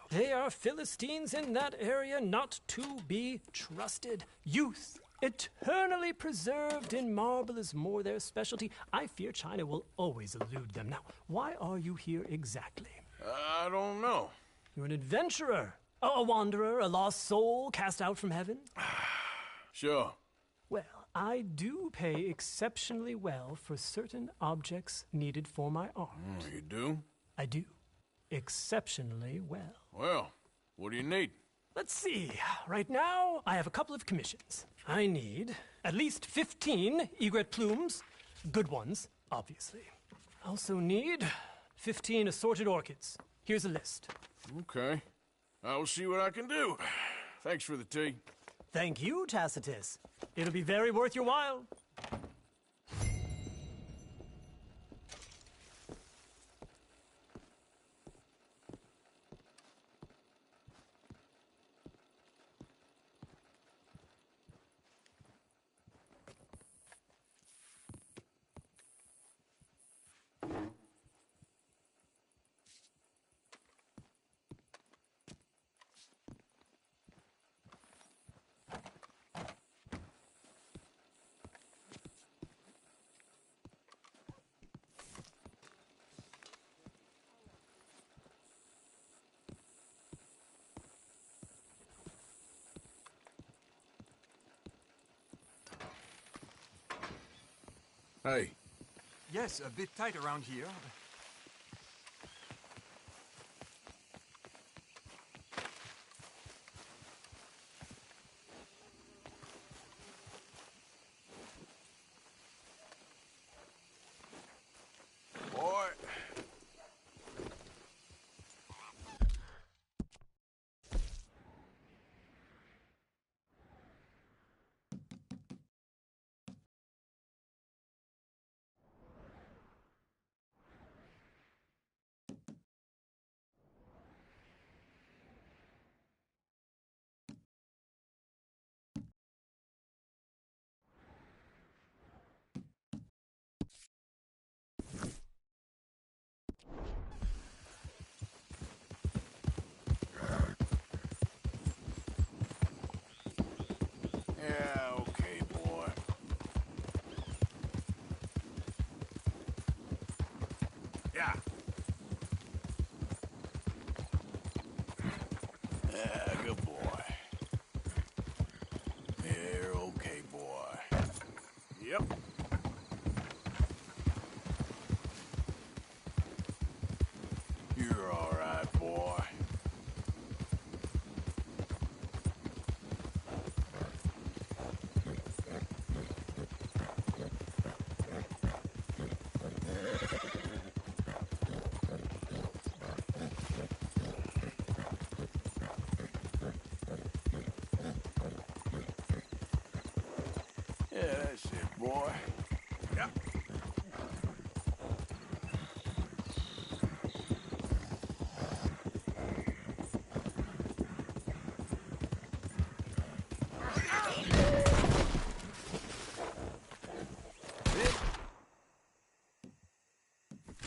[SPEAKER 16] They are Philistines in that area, not to be trusted. Youth, eternally preserved in marble, is more their specialty. I fear China will always elude them. Now, why are you here exactly?
[SPEAKER 22] I don't know.
[SPEAKER 16] You're an adventurer, a wanderer, a lost soul cast out from heaven?
[SPEAKER 22] Sure.
[SPEAKER 16] Well, I do pay exceptionally well for certain objects needed for my art.
[SPEAKER 22] You do?
[SPEAKER 16] I do. Exceptionally well.
[SPEAKER 22] Well, what do you need?
[SPEAKER 16] Let's see. Right now, I have a couple of commissions. I need at least 15 egret plumes. Good ones, obviously. I also need 15 assorted orchids. Here's a list.
[SPEAKER 22] Okay. I will see what I can do. Thanks for the tea.
[SPEAKER 16] Thank you, Tacitus. It'll be very worth your while.
[SPEAKER 22] Hey.
[SPEAKER 2] Yes, a bit tight around here.
[SPEAKER 22] Boy. Yeah, okay, boy. Yeah. Yeah, good boy. You're okay, boy. Yep. You're all right, boy. Yeah, that's it, boy. Yep.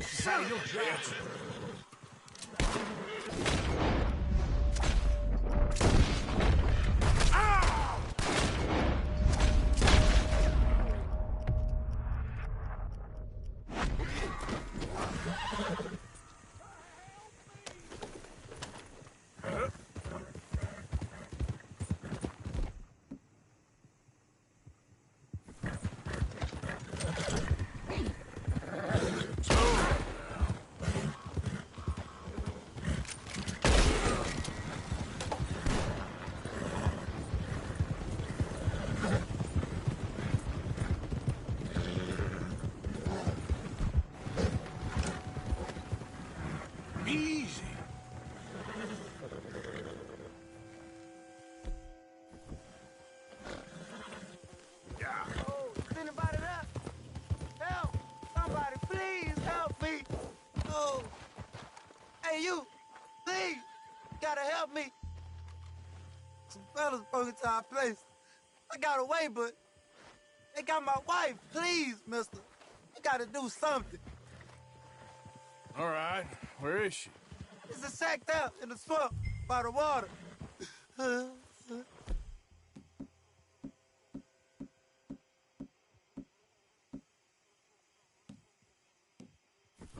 [SPEAKER 2] Samuel Jackson.
[SPEAKER 9] Hey, you! Please! You gotta help me! Some fellas broke into our place. I got away, but they got my wife. Please, mister. You gotta do something.
[SPEAKER 22] All right. Where is she?
[SPEAKER 9] It's sacked out in the swamp by the water.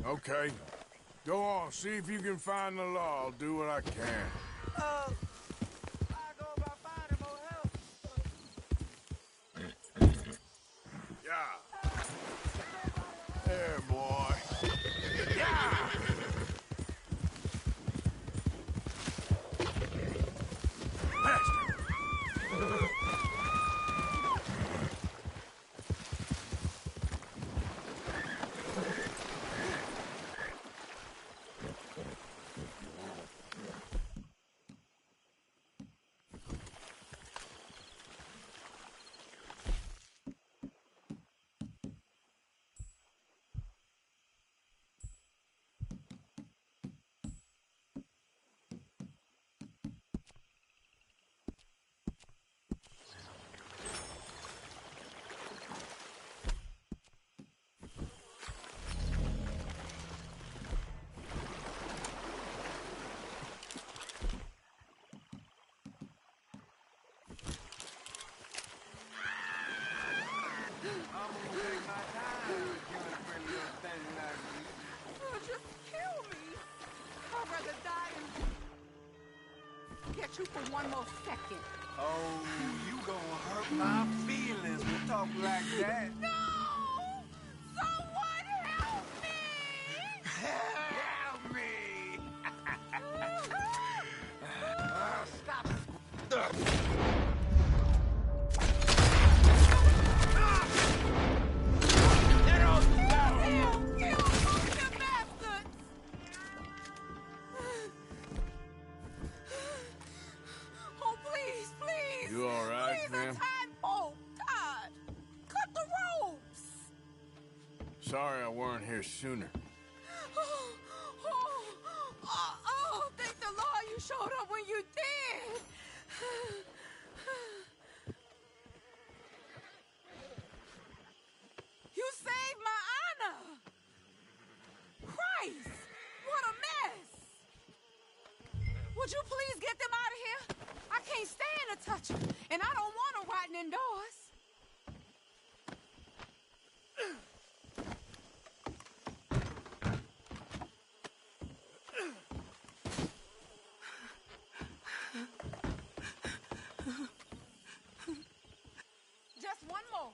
[SPEAKER 22] Okay. Go on, see if you can find the law. I'll do what I can.
[SPEAKER 9] I go about finding more help.
[SPEAKER 22] Yeah. There, boy. Yeah!
[SPEAKER 12] Just kill me. I'd rather die than get you for one more second.
[SPEAKER 9] Oh, you gonna hurt my feelings. We'll talk like that.
[SPEAKER 12] No! Someone help me!
[SPEAKER 9] Help me! Stop.
[SPEAKER 12] Oh, please, please!
[SPEAKER 22] You all right,
[SPEAKER 12] please,
[SPEAKER 22] ma'am?
[SPEAKER 12] Oh, God! Cut the ropes!
[SPEAKER 22] Sorry I weren't here sooner.
[SPEAKER 12] Thank the Lord you showed up when you did! You saved my honor! Christ! What a mess! Would you please get them out of here? I can't stand to touch them, and I don't want them rotting indoors. Just one more.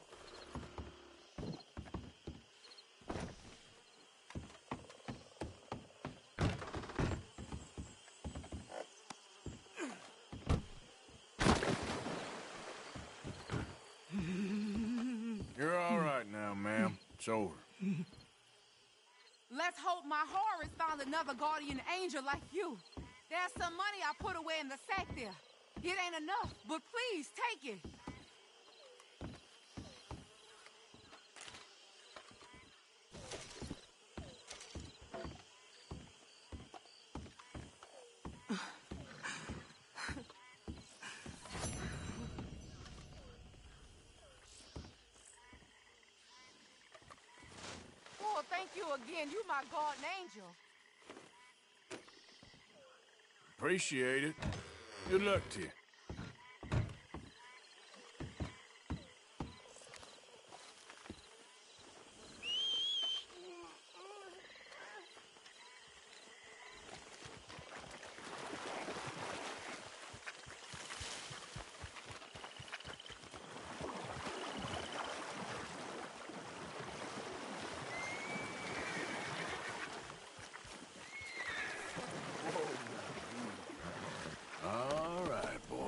[SPEAKER 22] You're all right now, ma'am. It's over.
[SPEAKER 12] Let's hope my Horus found another guardian angel like you. There's some money I put away in the sack there. It ain't enough, but please take it. Oh, thank you again. You my guardian angel.
[SPEAKER 22] Appreciate it. Good luck to you. All right, boy.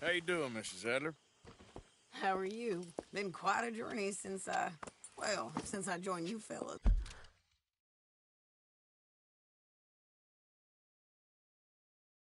[SPEAKER 22] How you doing, Mrs. Adler?
[SPEAKER 12] How are you? Been quite a journey since I joined you fellas.